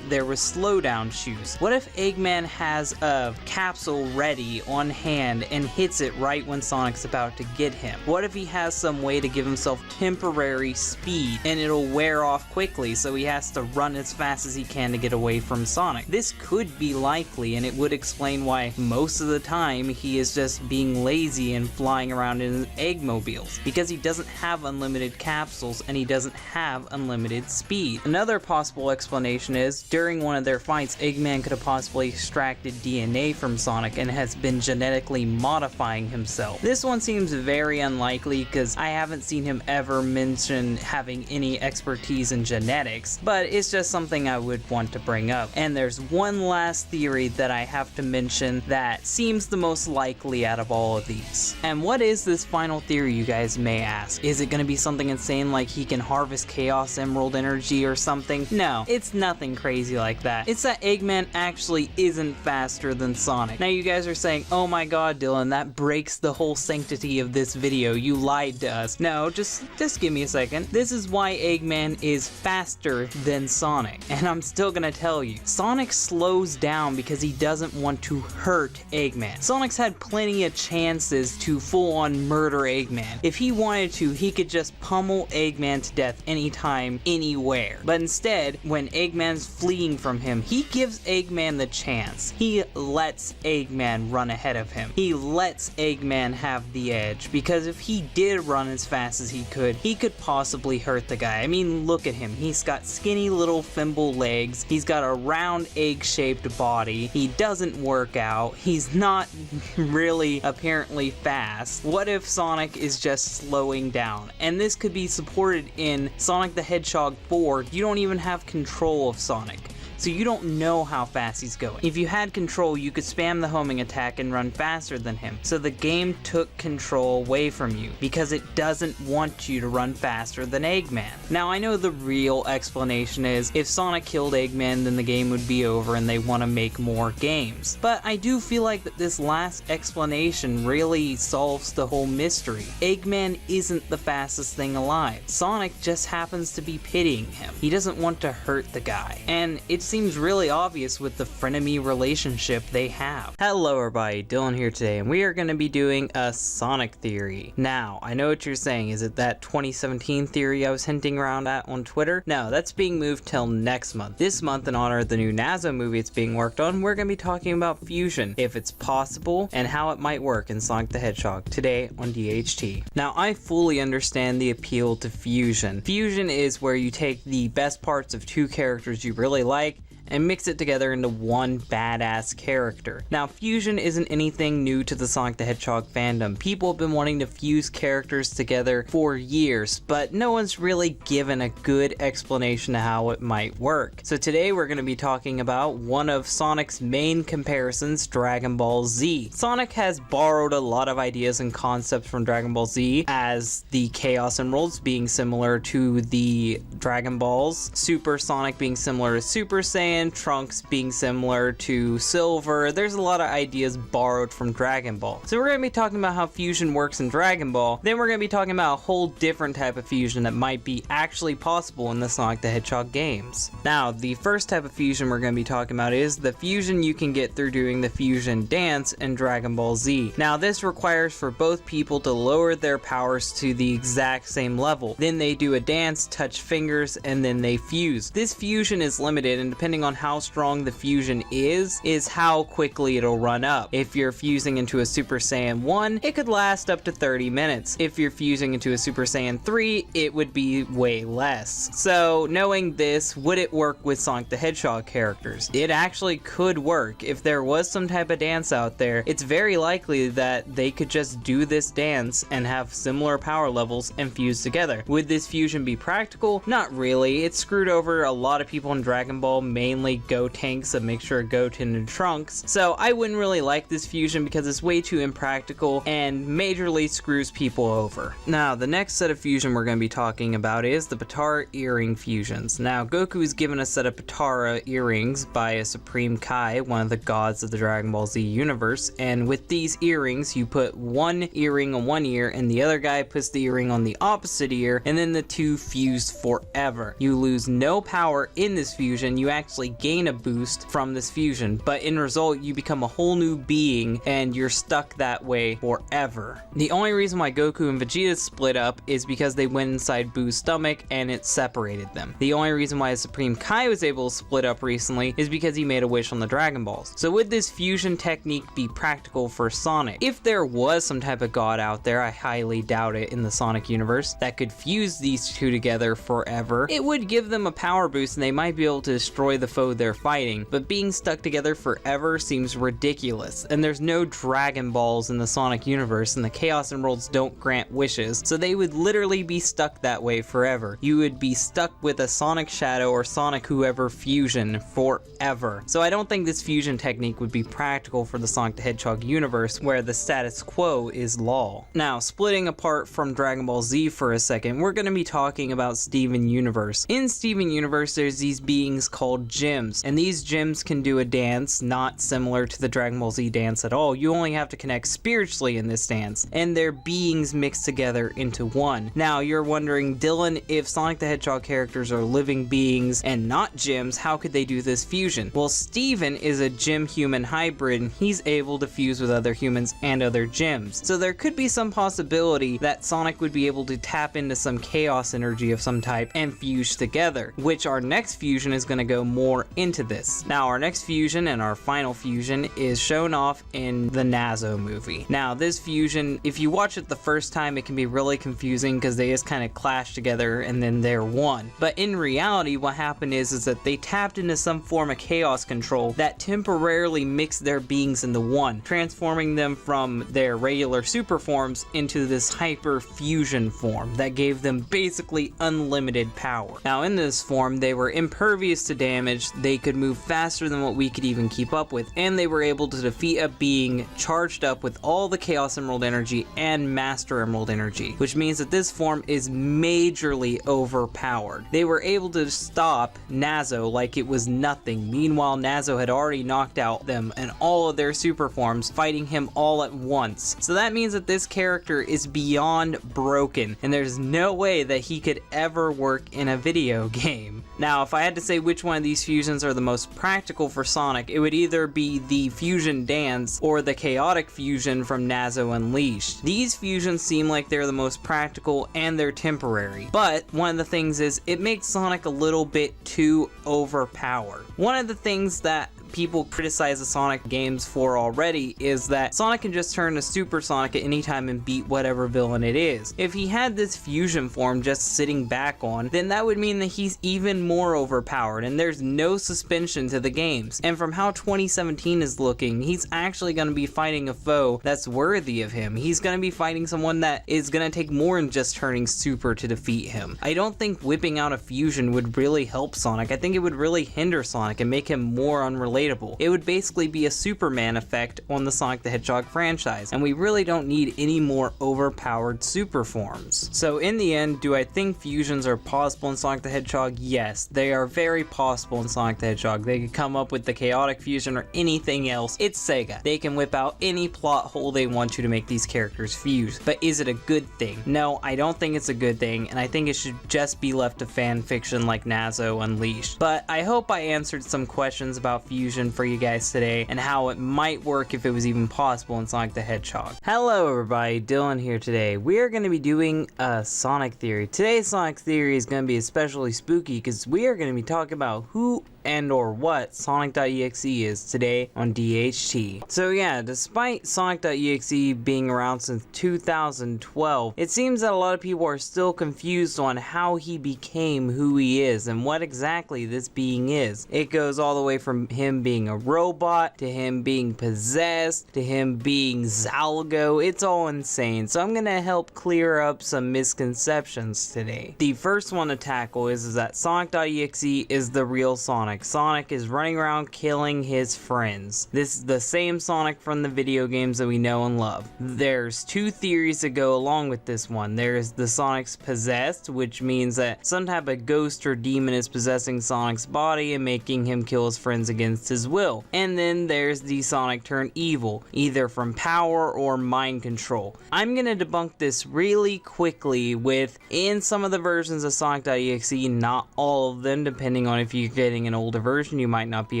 there was slowdown shoes. What if Eggman has a capsule ready on hand and hits it right when Sonic's about to get him? What if he has some way to give himself temporary speed and it'll wear off quickly, so he has to run as fast as he can to get away from Sonic? This could be likely, and it would explain why most of the time he is just being lazy and flying around in his Eggmobiles, because he doesn't have unlimited capsules and he doesn't have unlimited speed. Another possible explanation is, during one of their fights, Eggman could have possibly extracted DNA from Sonic and has been genetically modifying himself. This one seems very unlikely because I haven't seen him ever mention having any expertise in genetics, but it's just something I would want to bring up. And there's one last theory that I have to mention that seems the most likely out of all of these. And what is this final theory, you guys may ask? Is it going to be something insane like he can harvest Chaos Emerald energy or something? No, it's nothing crazy like that. It's that Eggman actually isn't faster than Sonic. Now you guys are saying, oh my god, Dylan, that breaks the whole sanctity of this video. You lied to us. No, just give me a second. This is why Eggman is faster than Sonic. And I'm still gonna tell you. Sonic slows down because he doesn't want to hurt Eggman. Sonic's had plenty of chances to full-on murder Eggman. If he wanted to, he could just pummel Eggman to death anytime, anywhere. But instead, when Eggman's fleeing from him, he gives Eggman the chance. He lets Eggman run ahead of him. He lets Eggman have the edge, because if he did run as fast as he could possibly hurt the guy. I mean, look at him. He's got skinny little thimble legs. He's got a round egg-shaped body. He doesn't work out. He's not really apparently fast. What if Sonic is just slowing down? And this could be supported in Sonic the Hedgehog 4. You don't even have control of Sonic. so you don't know how fast he's going. If you had control, you could spam the homing attack and run faster than him, so the game took control away from you, because it doesn't want you to run faster than Eggman. Now, I know the real explanation is, if Sonic killed Eggman, then the game would be over and they want to make more games. But I do feel like that this last explanation really solves the whole mystery. Eggman isn't the fastest thing alive. Sonic just happens to be pitying him. He doesn't want to hurt the guy. And it seems really obvious with the frenemy relationship they have. Hello everybody, Dylan here today, and we are going to be doing a Sonic theory. Now, I know what you're saying, is it that 2017 theory I was hinting around at on Twitter? No, that's being moved till next month. This month, in honor of the new NASA movie it's being worked on, we're going to be talking about fusion, if it's possible, and how it might work in Sonic the Hedgehog, today on DHT. Now, I fully understand the appeal to fusion. Fusion is where you take the best parts of two characters you really like and mix it together into one badass character. Now, fusion isn't anything new to the Sonic the Hedgehog fandom. People have been wanting to fuse characters together for years, but no one's really given a good explanation to how it might work. So today we're going to be talking about one of Sonic's main comparisons, Dragon Ball Z. Sonic has borrowed a lot of ideas and concepts from Dragon Ball Z, as the Chaos Emeralds being similar to the Dragon Balls, Super Sonic being similar to Super Saiyan, Trunks being similar to Silver. There's a lot of ideas borrowed from Dragon Ball. So we're going to be talking about how fusion works in Dragon Ball. Then we're going to be talking about a whole different type of fusion that might be actually possible in the Sonic the Hedgehog games. Now, the first type of fusion we're going to be talking about is the fusion you can get through doing the fusion dance in Dragon Ball Z. Now, this requires for both people to lower their powers to the exact same level. Then they do a dance, touch fingers, and then they fuse. This fusion is limited, and depending on how strong the fusion is how quickly it'll run up. If you're fusing into a Super Saiyan 1, it could last up to 30 minutes. If you're fusing into a Super Saiyan 3, it would be way less. So, knowing this, would it work with Sonic the Hedgehog characters? It actually could work. If there was some type of dance out there, it's very likely that they could just do this dance and have similar power levels and fuse together. Would this fusion be practical? Not really. It screwed over a lot of people in Dragon Ball, mainly Gotenks, a mixture of Goten and Trunks. So I wouldn't really like this fusion because it's way too impractical and majorly screws people over. Now, the next set of fusion we're going to be talking about is the Potara earring fusions. Now, Goku is given a set of Potara earrings by a Supreme Kai, one of the gods of the Dragon Ball Z universe, and with these earrings you put one earring on one ear and the other guy puts the earring on the opposite ear, and then the two fuse forever. You lose no power in this fusion, you actually gain a boost from this fusion, but in result you become a whole new being and you're stuck that way forever. The only reason why Goku and Vegeta split up is because they went inside Boo's stomach and it separated them. The only reason why Supreme Kai was able to split up recently is because he made a wish on the Dragon Balls. So would this fusion technique be practical for Sonic? If there was some type of god out there, I highly doubt it in the Sonic universe, that could fuse these two together forever, it would give them a power boost and they might be able to destroy the foe they're fighting, but being stuck together forever seems ridiculous, and there's no Dragon Balls in the Sonic universe and the Chaos Emeralds don't grant wishes, so they would literally be stuck that way forever. You would be stuck with a Sonic Shadow or Sonic whoever fusion forever. So I don't think this fusion technique would be practical for the Sonic the Hedgehog universe where the status quo is law. Now, splitting apart from Dragon Ball Z for a second, we're going to be talking about Steven Universe. In Steven Universe, there's these beings called gems, and these gems can do a dance not similar to the Dragon Ball Z dance at all. You only have to connect spiritually in this dance, and their beings mixed together into one. Now, you're wondering, Dylan, if Sonic the Hedgehog characters are living beings and not gems, how could they do this fusion? Well, Steven is a gem-human hybrid, and he's able to fuse with other humans and other gems. So there could be some possibility that Sonic would be able to tap into some chaos energy of some type and fuse together, which our next fusion is going to go more into this. Now, our next fusion and our final fusion is shown off in the Nazo movie. Now, this fusion, if you watch it the first time, it can be really confusing because they just kind of clash together and then they're one. But in reality, what happened is that they tapped into some form of chaos control that temporarily mixed their beings into one, transforming them from their regular super forms into this hyper fusion form that gave them basically unlimited power. Now, in this form, they were impervious to damage, damage, they could move faster than what we could even keep up with, and they were able to defeat a being charged up with all the Chaos Emerald energy and Master Emerald energy, which means that this form is majorly overpowered. They were able to stop Nazo like it was nothing. Meanwhile, Nazo had already knocked out them and all of their super forms, fighting him all at once. So that means that this character is beyond broken, and there's no way that he could ever work in a video game. Now, if I had to say which one of these fusions are the most practical for Sonic, it would either be the Fusion Dance or the Chaotic Fusion from Nazo Unleashed. These fusions seem like they're the most practical and they're temporary, but one of the things is it makes Sonic a little bit too overpowered. One of the things that people criticize the Sonic games for already is that Sonic can just turn to Super Sonic at any time and beat whatever villain it is. If he had this fusion form just sitting back on, then that would mean that he's even more overpowered and there's no suspension to the games. And from how 2017 is looking, he's actually going to be fighting a foe that's worthy of him. He's going to be fighting someone that is going to take more than just turning Super to defeat him. I don't think whipping out a fusion would really help Sonic. I think it would really hinder Sonic and make him more unrelatable. It would basically be a Superman effect on the Sonic the Hedgehog franchise, and we really don't need any more overpowered super forms. So in the end, do I think fusions are possible in Sonic the Hedgehog? Yes, they are very possible in Sonic the Hedgehog. They could come up with the chaotic fusion or anything else. It's SEGA. They can whip out any plot hole they want to make these characters fuse. But is it a good thing? No, I don't think it's a good thing, and I think it should just be left to fan fiction like Nazo Unleashed. But I hope I answered some questions about fusion for you guys today and how it might work if it was even possible in Sonic the Hedgehog. Hello everybody, Dylan here today. We are going to be doing a Sonic Theory. Today's Sonic Theory is going to be especially spooky because we are going to be talking about who and or what Sonic.EXE is today on DHT. So yeah, despite Sonic.EXE being around since 2012, it seems that a lot of people are still confused on how he became who he is and what exactly this being is. It goes all the way from him being a robot, to him being possessed, to him being Zalgo. It's all insane, so I'm gonna help clear up some misconceptions today. The first one to tackle is that Sonic.EXE is the real Sonic. Sonic is running around killing his friends. This is the same Sonic from the video games that we know and love. There's two theories that go along with this one. There's the Sonic's possessed, which means that some type of ghost or demon is possessing Sonic's body and making him kill his friends against his will. And then there's the Sonic turned evil, either from power or mind control. I'm gonna debunk this really quickly with, in some of the versions of Sonic.EXE, not all of them, depending on if you're getting an older version, you might not be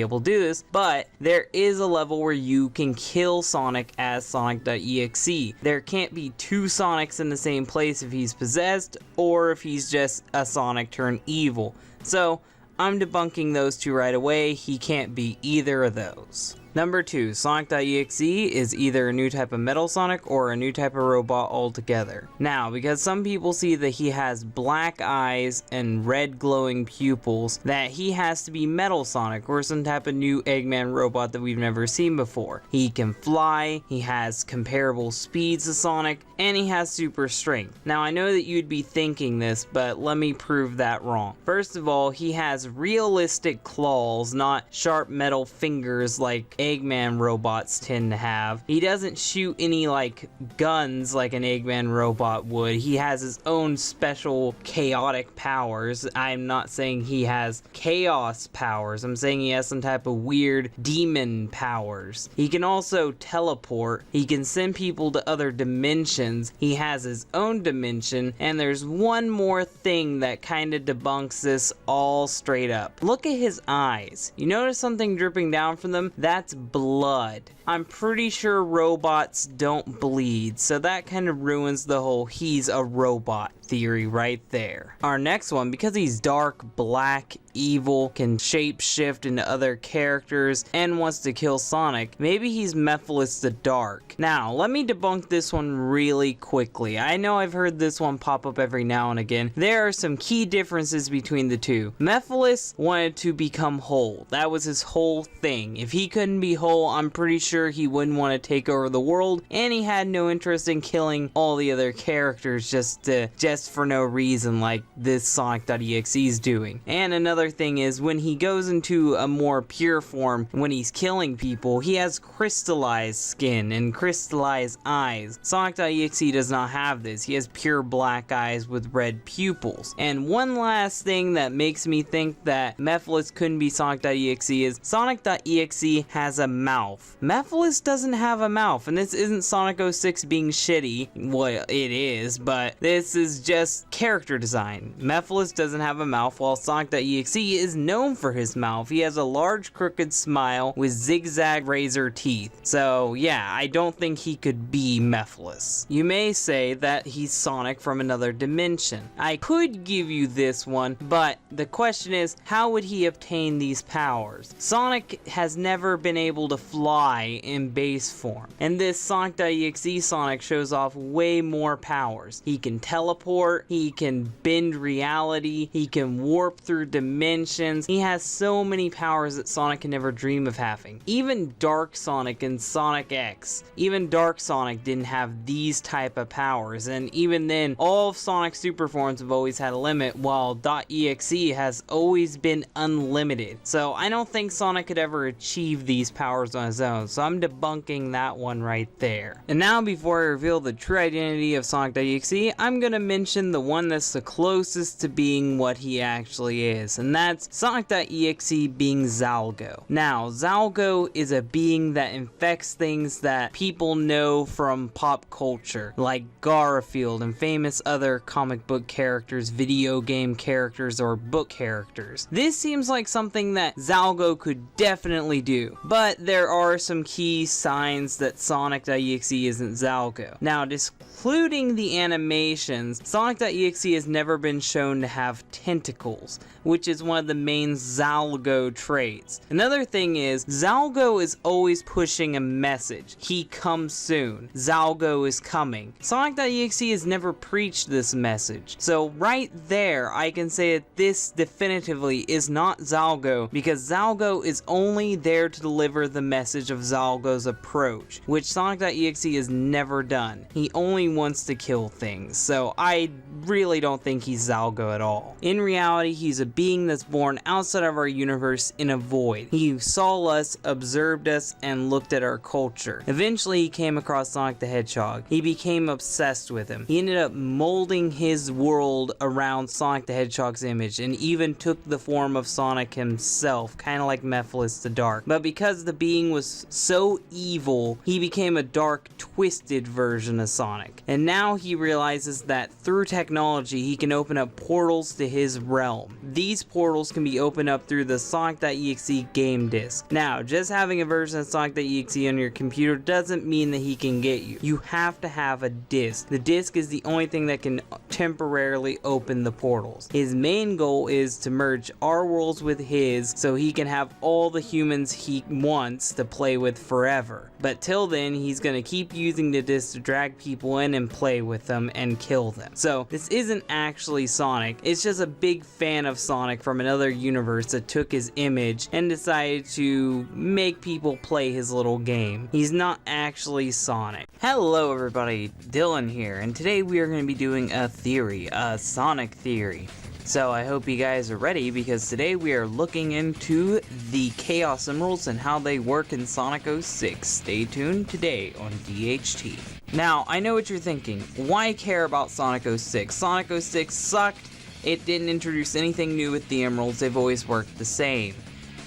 able to do this, but there is a level where you can kill Sonic as Sonic.EXE. There can't be two Sonics in the same place if he's possessed or if he's just a Sonic turned evil. So I'm debunking those two right away. He can't be either of those. Number 2, Sonic.EXE is either a new type of Metal Sonic or a new type of robot altogether. Now, because some people see that he has black eyes and red glowing pupils, that he has to be Metal Sonic or some type of new Eggman robot that we've never seen before. He can fly, he has comparable speeds to Sonic, and he has super strength. Now, I know that you'd be thinking this, but let me prove that wrong. First of all, he has realistic claws, not sharp metal fingers like Eggman robots tend to have. He doesn't shoot any like guns like an Eggman robot would. He has his own special chaotic powers. I'm not saying he has chaos powers. I'm saying he has some type of weird demon powers. He can also teleport. He can send people to other dimensions. He has his own dimension. And there's one more thing that kind of debunks this all straight up. Look at his eyes. You notice something dripping down from them? That's blood. I'm pretty sure robots don't bleed, so that kind of ruins the whole he's a robot theory right there. Our next one, because he's dark, black, evil, can shapeshift into other characters, and wants to kill Sonic, maybe he's Mephiles the Dark. Now, let me debunk this one really quickly. I know I've heard this one pop up every now and again. There are some key differences between the two. Mephiles wanted to become whole. That was his whole thing. If he couldn't be whole, I'm pretty sure he wouldn't want to take over the world, and he had no interest in killing all the other characters just to just for no reason like this Sonic.exe is doing. And another thing is, when he goes into a more pure form, when he's killing people, he has crystallized skin and crystallized eyes. Sonic.exe does not have this. He has pure black eyes with red pupils. And one last thing that makes me think that Mephiles couldn't be Sonic.exe is Sonic.exe has a mouth. Mephiles doesn't have a mouth, and this isn't Sonic 06 being shitty. Well, it is, but this is just character design. Mephiles doesn't have a mouth, while Sonic.exe is known for his mouth. He has a large crooked smile with zigzag razor teeth. So yeah, I don't think he could be Mephiles. You may say that he's Sonic from another dimension. I could give you this one, but the question is, how would he obtain these powers? Sonic has never been able to fly in base form, and this Sonic.exe Sonic shows off way more powers. He can teleport, he can bend reality, he can warp through dimensions. He has so many powers that Sonic can never dream of having. Even Dark Sonic and Sonic.EXE, even Dark Sonic didn't have these type of powers, and even then, all of Sonic's super forms have always had a limit, while .exe has always been unlimited. So I don't think Sonic could ever achieve these powers on his own, so I'm debunking that one right there. And now, before I reveal the true identity of Sonic.exe, I'm gonna mention the one that's the closest to being what he actually is, and that's Sonic.exe being Zalgo. Now, Zalgo is a being that infects things that people know from pop culture, like Garfield and famous other comic book characters, video game characters, or book characters. This seems like something that Zalgo could definitely do, but there are some key signs that Sonic.exe isn't Zalgo. Now, excluding the animations, Sonic.exe has never been shown to have tentacles, which is one of the main Zalgo traits. Another thing is, Zalgo is always pushing a message. He comes soon. Zalgo is coming. Sonic.exe has never preached this message. So right there, I can say that this definitively is not Zalgo, because Zalgo is only there to deliver the message of Zalgo's approach, which Sonic.exe has never done. He only wants to kill things, so I really don't think he's Zalgo at all. In reality, he's a being that's born outside of our universe in a void. He saw us, observed us, and looked at our culture. Eventually, he came across Sonic the Hedgehog. He became obsessed with him. He ended up molding his world around Sonic the Hedgehog's image, and even took the form of Sonic himself, kind of like Mephiles the Dark. But because the being was so evil, he became a dark, twisted version of Sonic. And now he realizes that through technology, he can open up portals to his realm. These portals can be opened up through the Sonic.exe game disc. Now, just having a version of Sonic.exe on your computer doesn't mean that he can get you. You have to have a disc. The disc is the only thing that can temporarily open the portals. His main goal is to merge our worlds with his, so he can have all the humans he wants to play with forever. But till then, he's gonna keep using the disc to drag people in and play with them and kill them. So this isn't actually Sonic, it's just a big fan of Sonic from another universe that took his image and decided to make people play his little game. He's not actually Sonic. Hello everybody, Dylan here, and today we are going to be doing a theory, a Sonic theory. So I hope you guys are ready, because today we are looking into the Chaos Emeralds and how they work in Sonic 06. Stay tuned today on DHT. Now, I know what you're thinking. Why care about Sonic 06? Sonic 06 sucked. It didn't introduce anything new with the Emeralds. They've always worked the same.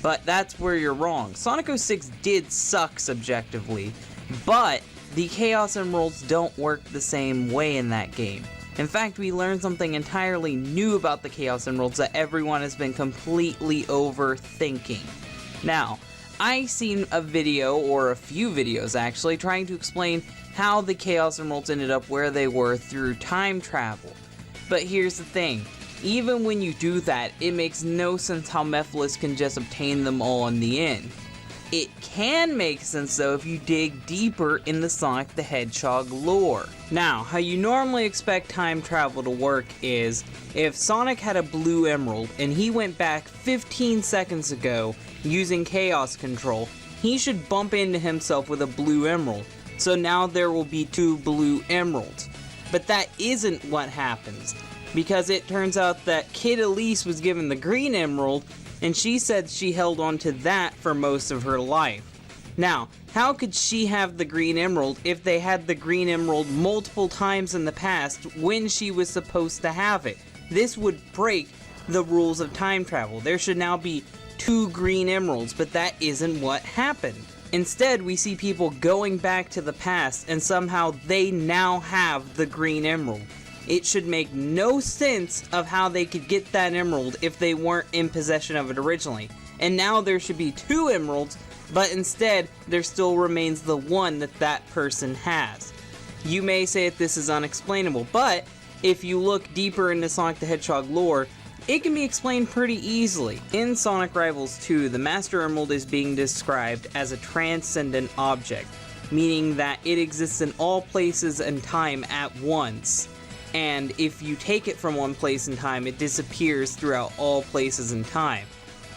But that's where you're wrong. Sonic 06 did suck subjectively, but the Chaos Emeralds don't work the same way in that game. In fact, we learned something entirely new about the Chaos Emeralds that everyone has been completely overthinking. Now, I seen a video, or a few videos actually, trying to explain how the Chaos Emeralds ended up where they were through time travel. But here's the thing, even when you do that, it makes no sense how Mephiles can just obtain them all in the end. It can make sense though if you dig deeper in the Sonic the Hedgehog lore. Now, how you normally expect time travel to work is, if Sonic had a blue emerald and he went back 15 seconds ago using Chaos Control, he should bump into himself with a blue emerald. So now there will be 2 blue emeralds. But that isn't what happens, because it turns out that Kid Elise was given the green emerald, and she said she held on to that for most of her life. Now, how could she have the green emerald if they had the green emerald multiple times in the past when she was supposed to have it? This would break the rules of time travel. There should now be 2 green emeralds, but that isn't what happened. Instead, we see people going back to the past, and somehow they now have the green emerald. It should make no sense of how they could get that emerald if they weren't in possession of it originally. And now there should be 2 emeralds, but instead there still remains the one that that person has. You may say that this is unexplainable, but if you look deeper into Sonic the Hedgehog lore, it can be explained pretty easily. In Sonic Rivals 2, the Master Emerald is being described as a transcendent object, meaning that it exists in all places and time at once. And if you take it from one place in time, it disappears throughout all places and time.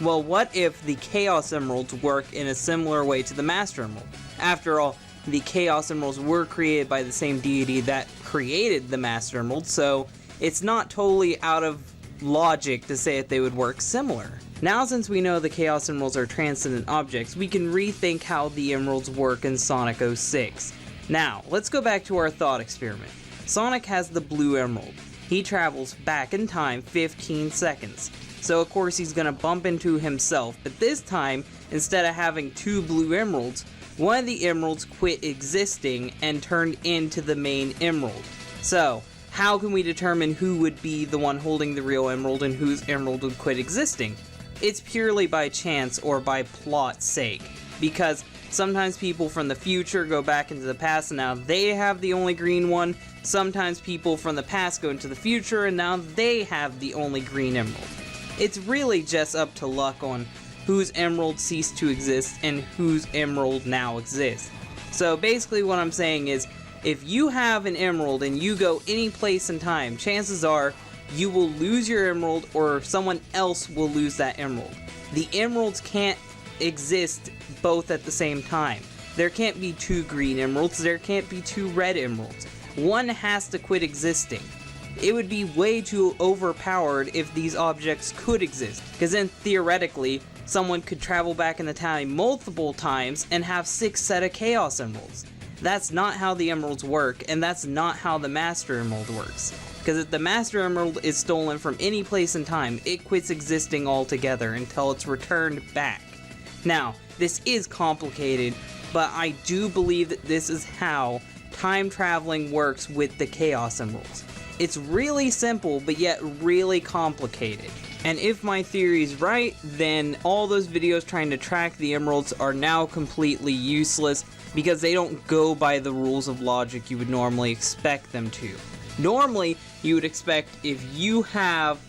Well, what if the Chaos Emeralds work in a similar way to the Master Emerald? After all, the Chaos Emeralds were created by the same deity that created the Master Emerald, so it's not totally out of logic to say that they would work similar. Now, since we know the Chaos Emeralds are transcendent objects, we can rethink how the emeralds work in Sonic 06. Now, let's go back to our thought experiment. Sonic has the blue emerald. He travels back in time 15 seconds. So of course he's gonna bump into himself, but this time, instead of having 2 blue emeralds, one of the emeralds quit existing and turned into the main emerald. So, how can we determine who would be the one holding the real emerald and whose emerald would quit existing? It's purely by chance or by plot's sake, because sometimes people from the future go back into the past and now they have the only green one. Sometimes people from the past go into the future and now they have the only green emerald. It's really just up to luck on whose emerald ceased to exist and whose emerald now exists. So basically what I'm saying is, if you have an emerald and you go any place in time, chances are you will lose your emerald or someone else will lose that emerald. The emeralds can't exist both at the same time. There can't be 2 green emeralds, there can't be 2 red emeralds. One has to quit existing. It would be way too overpowered if these objects could exist, because then theoretically someone could travel back in the time multiple times and have 6 set of Chaos Emeralds. That's not how the emeralds work, and that's not how the Master Emerald works. Because if the Master Emerald is stolen from any place in time, it quits existing altogether until it's returned back. Now, this is complicated, but I do believe that this is how time traveling works with the Chaos Emeralds. It's really simple, but yet really complicated. And if my theory is right, then all those videos trying to track the emeralds are now completely useless, because they don't go by the rules of logic you would normally expect them to. Normally, you would expect if you have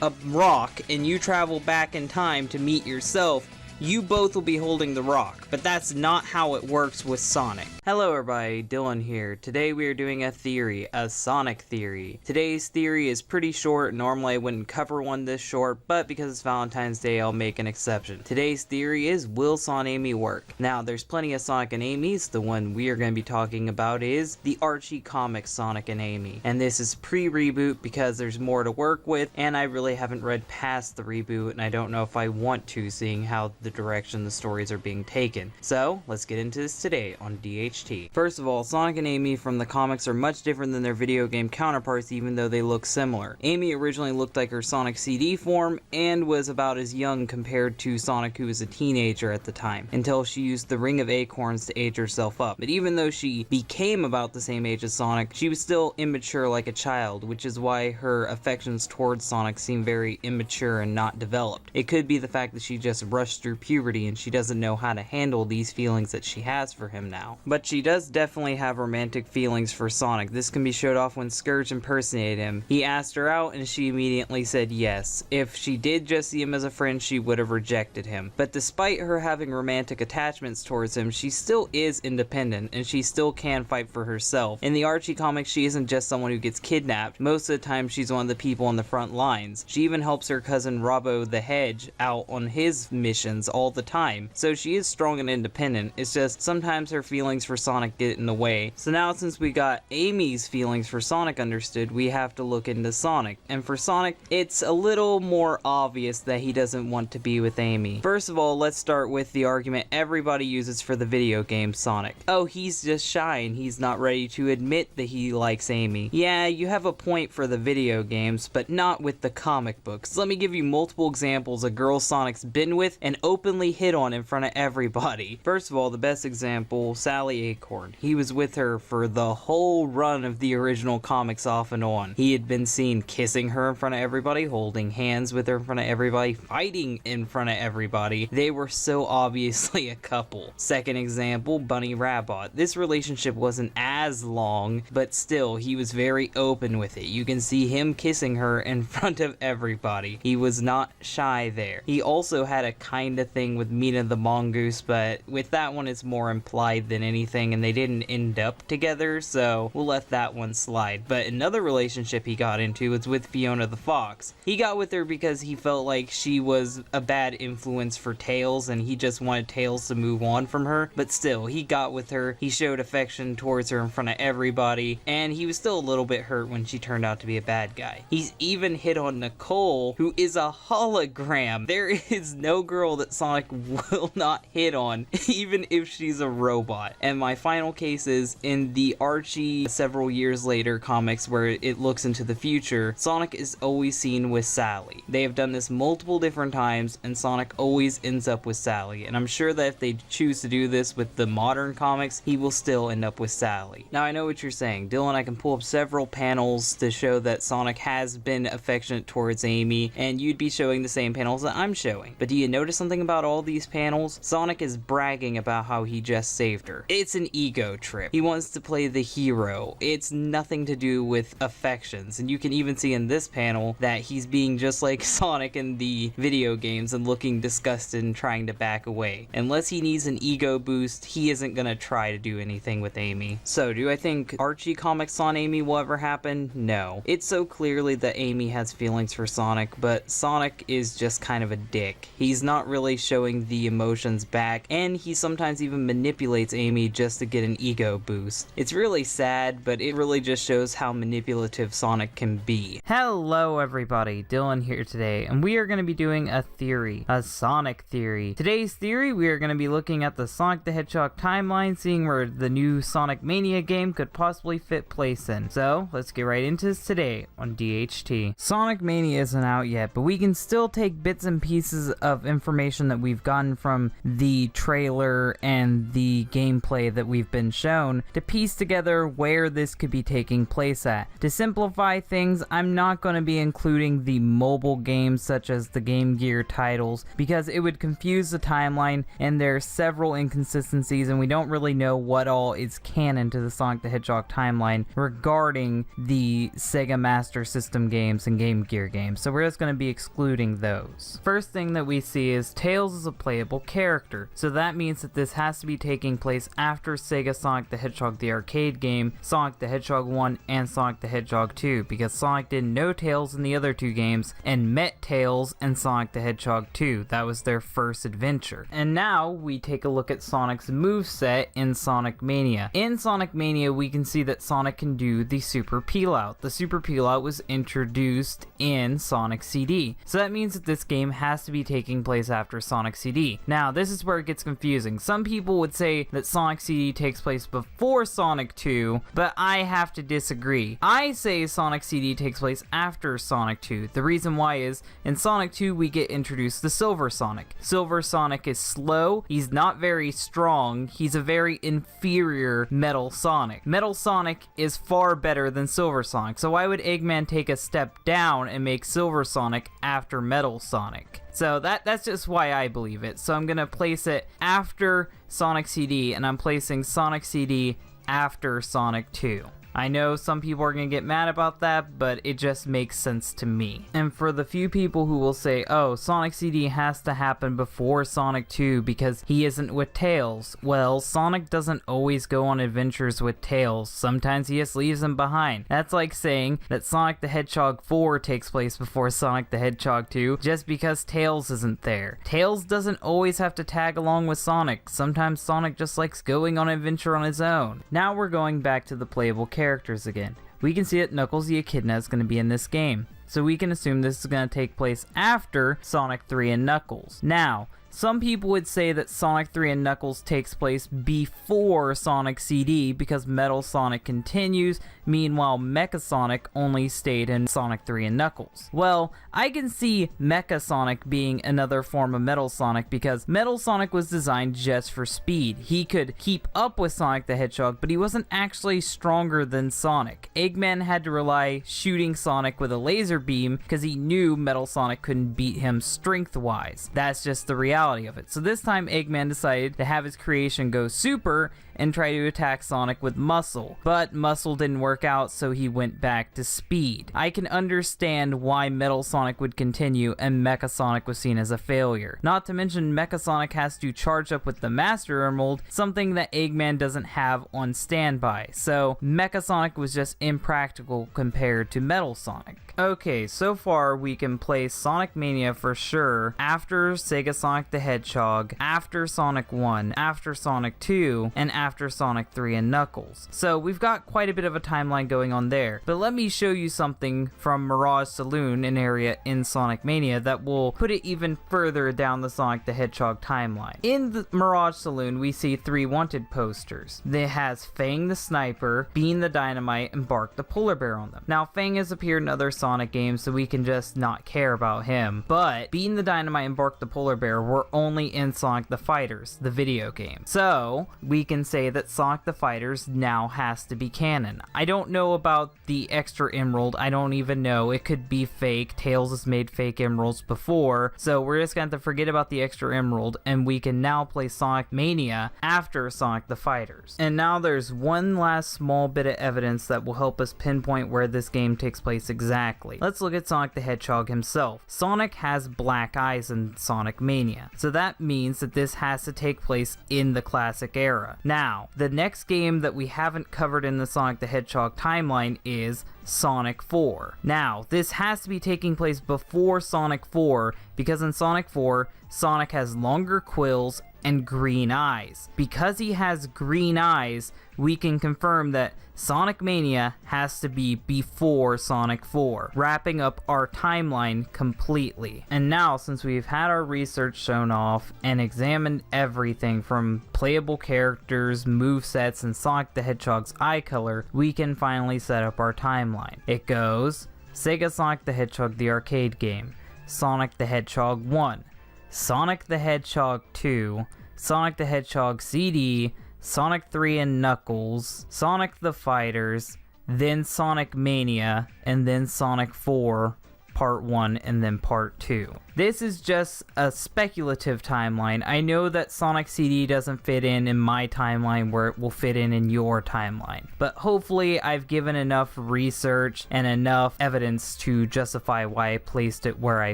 a rock and you travel back in time to meet yourself, you both will be holding the rock, but that's not how it works with Sonic. Hello everybody, Dylan here. Today we are doing a theory, a Sonic theory. Today's theory is pretty short. Normally I wouldn't cover one this short, but because it's Valentine's Day, I'll make an exception. Today's theory is, will SonAmy work? Now, there's plenty of Sonic and Amy's. The one we are going to be talking about is the Archie comic Sonic and Amy. And this is pre-reboot because there's more to work with, and I really haven't read past the reboot, and I don't know if I want to, seeing how the direction the stories are being taken. So, let's get into this today on DHT. First of all, Sonic and Amy from the comics are much different than their video game counterparts, even though they look similar. Amy originally looked like her Sonic CD form and was about as young compared to Sonic, who was a teenager at the time, until she used the Ring of Acorns to age herself up. But even though she became about the same age as Sonic, she was still immature like a child, which is why her affections towards Sonic seem very immature and not developed. It could be the fact that she just rushed through puberty and she doesn't know how to handle these feelings that she has for him now. But she does definitely have romantic feelings for Sonic. This can be showed off when Scourge impersonated him. He asked her out and she immediately said yes. If she did just see him as a friend, she would have rejected him. But despite her having romantic attachments towards him, she still is independent and she still can fight for herself. In the Archie comics, she isn't just someone who gets kidnapped. Most of the time, she's one of the people on the front lines. She even helps her cousin Robbo the Hedge out on his missions all the time. So she is strong and independent. It's just sometimes her feelings for Sonic get in the way. So now since we got Amy's feelings for Sonic understood, we have to look into Sonic. And for Sonic, it's a little more obvious that he doesn't want to be with Amy. First of all, let's start with the argument everybody uses for the video game Sonic. Oh, he's just shy and he's not ready to admit that he likes Amy. Yeah, you have a point for the video games, but not with the comic books. Let me give you multiple examples of girls Sonic's been with and openly hit on in front of everybody. First of all, the best example, Sally Acorn. He was with her for the whole run of the original comics off and on. He had been seen kissing her in front of everybody, holding hands with her in front of everybody, fighting in front of everybody. They were so obviously a couple. Second example, Bunny Rabbit. This relationship wasn't as long, but still, he was very open with it. You can see him kissing her in front of everybody. He was not shy there. He also had a kind of thing with Mina the Mongoose, but with that one it's more implied than anything, and they didn't end up together, so we'll let that one slide. But another relationship he got into was with Fiona the Fox. He got with her because he felt like she was a bad influence for Tails, and he just wanted Tails to move on from her, but still, he got with her, he showed affection towards her in front of everybody, and he was still a little bit hurt when she turned out to be a bad guy. He's even hit on Nicole, who is a hologram. There is no girl that Sonic will not hit on, even if she's a robot. And my final case is in the Archie several years later comics where it looks into the future, Sonic is always seen with Sally. They have done this multiple different times, and Sonic always ends up with Sally, and I'm sure that if they choose to do this with the modern comics, he will still end up with Sally. Now I know what you're saying, Dylan, I can pull up several panels to show that Sonic has been affectionate towards Amy, and you'd be showing the same panels that I'm showing. But do you notice something about all these panels? Sonic is bragging about how he just saved her. It's an ego trip. He wants to play the hero. It's nothing to do with affections, and you can even see in this panel that he's being just like Sonic in the video games and looking disgusted and trying to back away. Unless he needs an ego boost, he isn't gonna try to do anything with Amy. So do I think Archie comics on Amy will ever happen? No. It's so clearly that Amy has feelings for Sonic, but Sonic is just kind of a dick. He's not really showing the emotions back, and he sometimes even manipulates Amy just to get an ego boost. It's really sad, but it really just shows how manipulative Sonic can be. Hello everybody, Dylan here today, and we are going to be doing a theory, a Sonic theory. Today's theory, we are going to be looking at the Sonic the Hedgehog timeline, seeing where the new Sonic Mania game could possibly fit place in. So, let's get right into this today on DHT. Sonic Mania isn't out yet, but we can still take bits and pieces of information that we've gotten from the trailer and the gameplay that we've been shown to piece together where this could be taking place at. To simplify things, I'm not going to be including the mobile games such as the Game Gear titles because it would confuse the timeline, and there are several inconsistencies, and we don't really know what all is canon to the Sonic the Hedgehog timeline regarding the SEGA Master System games and Game Gear games, so we're just going to be excluding those. First thing that we see is Tails is a playable character, so that means that this has to be taking place after SEGA Sonic the Hedgehog the arcade game, Sonic the Hedgehog 1 and Sonic the Hedgehog 2, because Sonic didn't know Tails in the other two games and met Tails in Sonic the Hedgehog 2. That was their first adventure. And now we take a look at Sonic's moveset in Sonic Mania. In Sonic Mania, we can see that Sonic can do the Super Peel Out. The Super Peel Out was introduced in Sonic CD, so that means that this game has to be taking place after Sonic CD. Now, this is where it gets confusing. Some people would say that Sonic CD takes place before Sonic 2, but I have to disagree. I say Sonic CD takes place after Sonic 2. The reason why is, in Sonic 2 we get introduced to Silver Sonic. Silver Sonic is slow, he's not very strong, he's a very inferior Metal Sonic. Metal Sonic is far better than Silver Sonic, so why would Eggman take a step down and make Silver Sonic after Metal Sonic? So that's just why I believe it. So I'm gonna place it after Sonic CD, and I'm placing Sonic CD after Sonic 2. I know some people are going to get mad about that, but it just makes sense to me. And for the few people who will say, oh, Sonic CD has to happen before Sonic 2 because he isn't with Tails, well, Sonic doesn't always go on adventures with Tails. Sometimes he just leaves him behind. That's like saying that Sonic the Hedgehog 4 takes place before Sonic the Hedgehog 2 just because Tails isn't there. Tails doesn't always have to tag along with Sonic. Sometimes Sonic just likes going on an adventure on his own. Now we're going back to the playable characters again. We can see that Knuckles the Echidna is going to be in this game, so we can assume this is going to take place after Sonic 3 and Knuckles. Now, some people would say that Sonic 3 and Knuckles takes place before Sonic CD because Metal Sonic continues, meanwhile Mecha Sonic only stayed in Sonic 3 and Knuckles. Well, I can see Mecha Sonic being another form of Metal Sonic because Metal Sonic was designed just for speed. He could keep up with Sonic the Hedgehog, but he wasn't actually stronger than Sonic. Eggman had to rely shooting Sonic with a laser beam because he knew Metal Sonic couldn't beat him strength-wise. That's just the reality of it. So this time Eggman decided to have his creation go super and try to attack Sonic with muscle, but muscle didn't work out, so he went back to speed. I can understand why Metal Sonic would continue and Mecha Sonic was seen as a failure. Not to mention Mecha Sonic has to charge up with the Master Emerald, something that Eggman doesn't have on standby, so Mecha Sonic was just impractical compared to Metal Sonic. Okay, so far we can play Sonic Mania for sure after Sega Sonic the Hedgehog, after Sonic 1, after Sonic 2, and after Sonic 3 and Knuckles. So we've got quite a bit of a timeline going on there. But let me show you something from Mirage Saloon, an area in Sonic Mania, that will put it even further down the Sonic the Hedgehog timeline. In the Mirage Saloon, we see 3 wanted posters. It has Fang the Sniper, Bean the Dynamite, and Bark the Polar Bear on them. Now, Fang has appeared in other Sonic games, so we can just not care about him. But Bean the Dynamite and Bark the Polar Bear were only in Sonic the Fighters, the video game. So we can say that Sonic the Fighters now has to be canon. I don't know about the extra emerald. I don't even know. It could be fake. Tails has made fake emeralds before, so we're just going to have to forget about the extra emerald, and we can now play Sonic Mania after Sonic the Fighters. And now there's one last small bit of evidence that will help us pinpoint where this game takes place exactly. Let's look at Sonic the Hedgehog himself. Sonic has black eyes in Sonic Mania, so that means that this has to take place in the classic era. Now, the next game that we haven't covered in the Sonic the Hedgehog timeline is Sonic 4. Now, this has to be taking place before Sonic 4 because in Sonic 4, Sonic has longer quills and green eyes. Because he has green eyes, we can confirm that Sonic Mania has to be before Sonic 4, wrapping up our timeline completely. And now, since we've had our research shown off and examined everything from playable characters, movesets, and Sonic the Hedgehog's eye color, we can finally set up our timeline. It goes Sega Sonic the Hedgehog the arcade game, Sonic the Hedgehog 1, Sonic the Hedgehog 2, Sonic the Hedgehog CD, Sonic 3 and Knuckles, Sonic the Fighters, then Sonic Mania, and then Sonic 4 Part 1 and then Part 2. This is just a speculative timeline. I know that Sonic CD doesn't fit in my timeline where it will fit in your timeline. But hopefully I've given enough research and enough evidence to justify why I placed it where I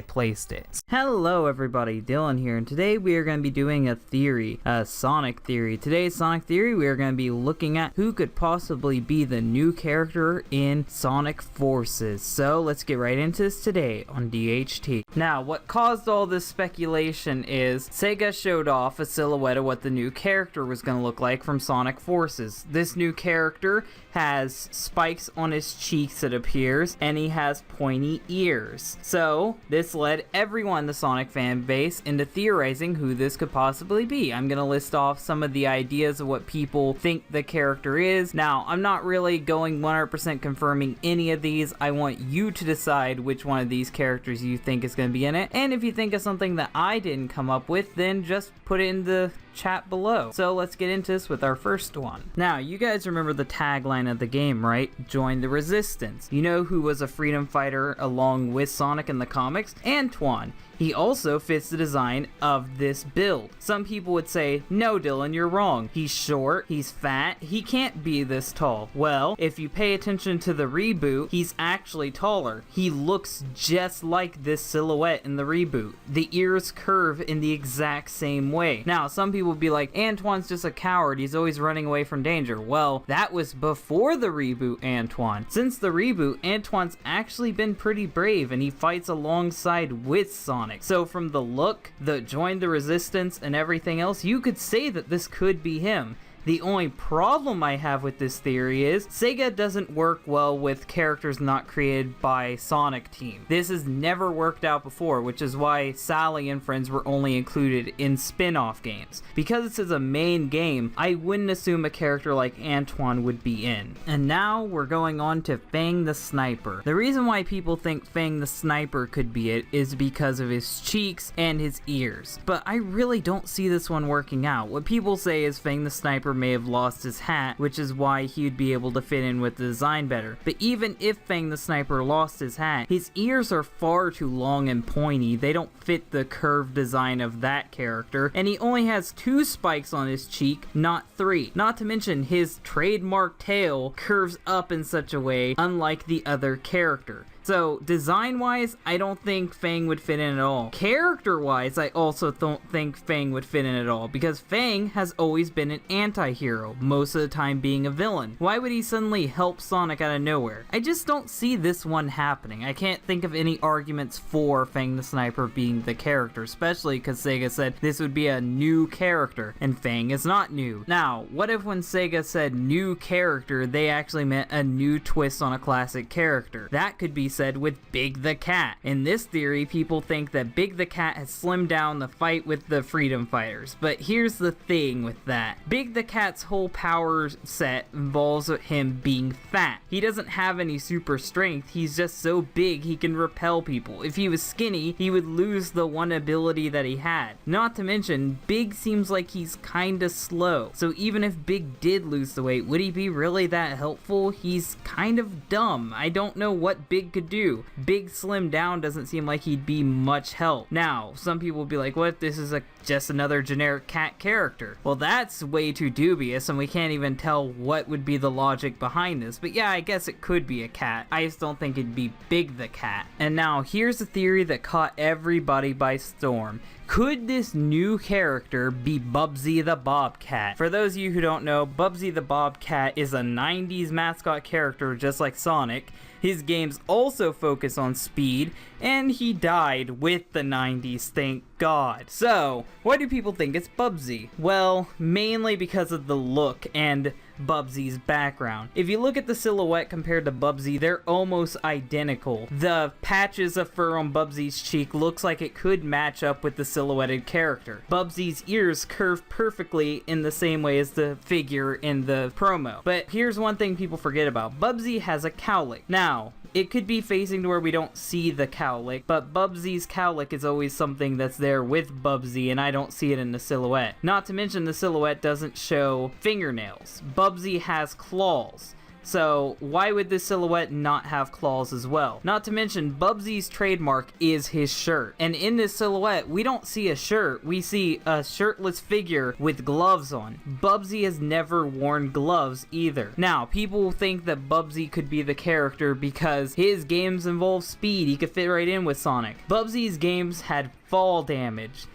placed it. Hello everybody, Dylan here, and today we are going to be doing a theory, a Sonic theory. Today's Sonic theory, we are going to be looking at who could possibly be the new character in Sonic Forces. So let's get right into this today on DHT. Now, what caused all this speculation is Sega showed off a silhouette of what the new character was going to look like from Sonic Forces. This new character has spikes on his cheeks, it appears, and he has pointy ears. So this led everyone in the Sonic fan base into theorizing who this could possibly be. I'm going to list off some of the ideas of what people think the character is. Now, I'm not really going 100% confirming any of these. I want you to decide which one of these characters you think is going to be in it. And if you think of something that I didn't come up with, then just put it in the chat below. So let's get into this with our first one. Now, you guys remember the tagline of the game, right? Join the resistance. You know who was a freedom fighter along with Sonic in the comics? Antoine. He also fits the design of this build. Some people would say, no Dylan, you're wrong. He's short, he's fat, he can't be this tall. Well, if you pay attention to the reboot, he's actually taller. He looks just like this silhouette in the reboot. The ears curve in the exact same way. Now, some people would be like, Antoine's just a coward, he's always running away from danger. Well, that was before the reboot, Antoine. Since the reboot, Antoine's actually been pretty brave, and he fights alongside with Sonic. So from the look, the join the resistance, and everything else, you could say that this could be him. The only problem I have with this theory is SEGA doesn't work well with characters not created by Sonic Team. This has never worked out before, which is why Sally and friends were only included in spin-off games. Because this is a main game, I wouldn't assume a character like Antoine would be in. And now we're going on to Fang the Sniper. The reason why people think Fang the Sniper could be it is because of his cheeks and his ears. But I really don't see this one working out. What people say is Fang the Sniper may have lost his hat, which is why he would be able to fit in with the design better. But even if Fang the Sniper lost his hat, his ears are far too long and pointy. They don't fit the curved design of that character, and he only has 2 spikes on his cheek, not 3. Not to mention his trademark tail curves up in such a way unlike the other character. So, design-wise, I don't think Fang would fit in at all. Character-wise, I also don't think Fang would fit in at all, because Fang has always been an anti-hero, most of the time being a villain. Why would he suddenly help Sonic out of nowhere? I just don't see this one happening. I can't think of any arguments for Fang the Sniper being the character, especially because SEGA said this would be a new character, and Fang is not new. Now, what if when SEGA said new character, they actually meant a new twist on a classic character? That could be said with Big the Cat. In this theory, people think that Big the Cat has slimmed down the fight with the Freedom Fighters, but here's the thing with that. Big the Cat's whole power set involves him being fat. He doesn't have any super strength, he's just so big he can repel people. If he was skinny, he would lose the one ability that he had. Not to mention, Big seems like he's kinda slow, so even if Big did lose the weight, would he be really that helpful? He's kind of dumb. I don't know what Big could do. Big slim down doesn't seem like he'd be much help. Now, some people will be like, what if this is just another generic cat character? Well, that's way too dubious, and we can't even tell what would be the logic behind this. But yeah, I guess it could be a cat. I just don't think it'd be Big the Cat. And now, here's a theory that caught everybody by storm. Could this new character be Bubsy the Bobcat? For those of you who don't know, Bubsy the Bobcat is a 90s mascot character just like Sonic. His games also focus on speed, and he died with the 90s, thank God. So, why do people think it's Bubsy? Well, mainly because of the look and Bubsy's background. If you look at the silhouette compared to Bubsy, they're almost identical. The patches of fur on Bubsy's cheek looks like it could match up with the silhouetted character. Bubsy's ears curve perfectly in the same way as the figure in the promo. But here's one thing people forget about. Bubsy has a cowlick. Now, it could be facing to where we don't see the cowlick, but Bubsy's cowlick is always something that's there with Bubsy, and I don't see it in the silhouette. Not to mention the silhouette doesn't show fingernails. Bubsy has claws. So why would this silhouette not have claws as well? Not to mention Bubsy's trademark is his shirt. And in this silhouette, we don't see a shirt. We see a shirtless figure with gloves on. Bubsy has never worn gloves either. Now, people think that Bubsy could be the character because his games involve speed. He could fit right in with Sonic. Bubsy's games had fall damage.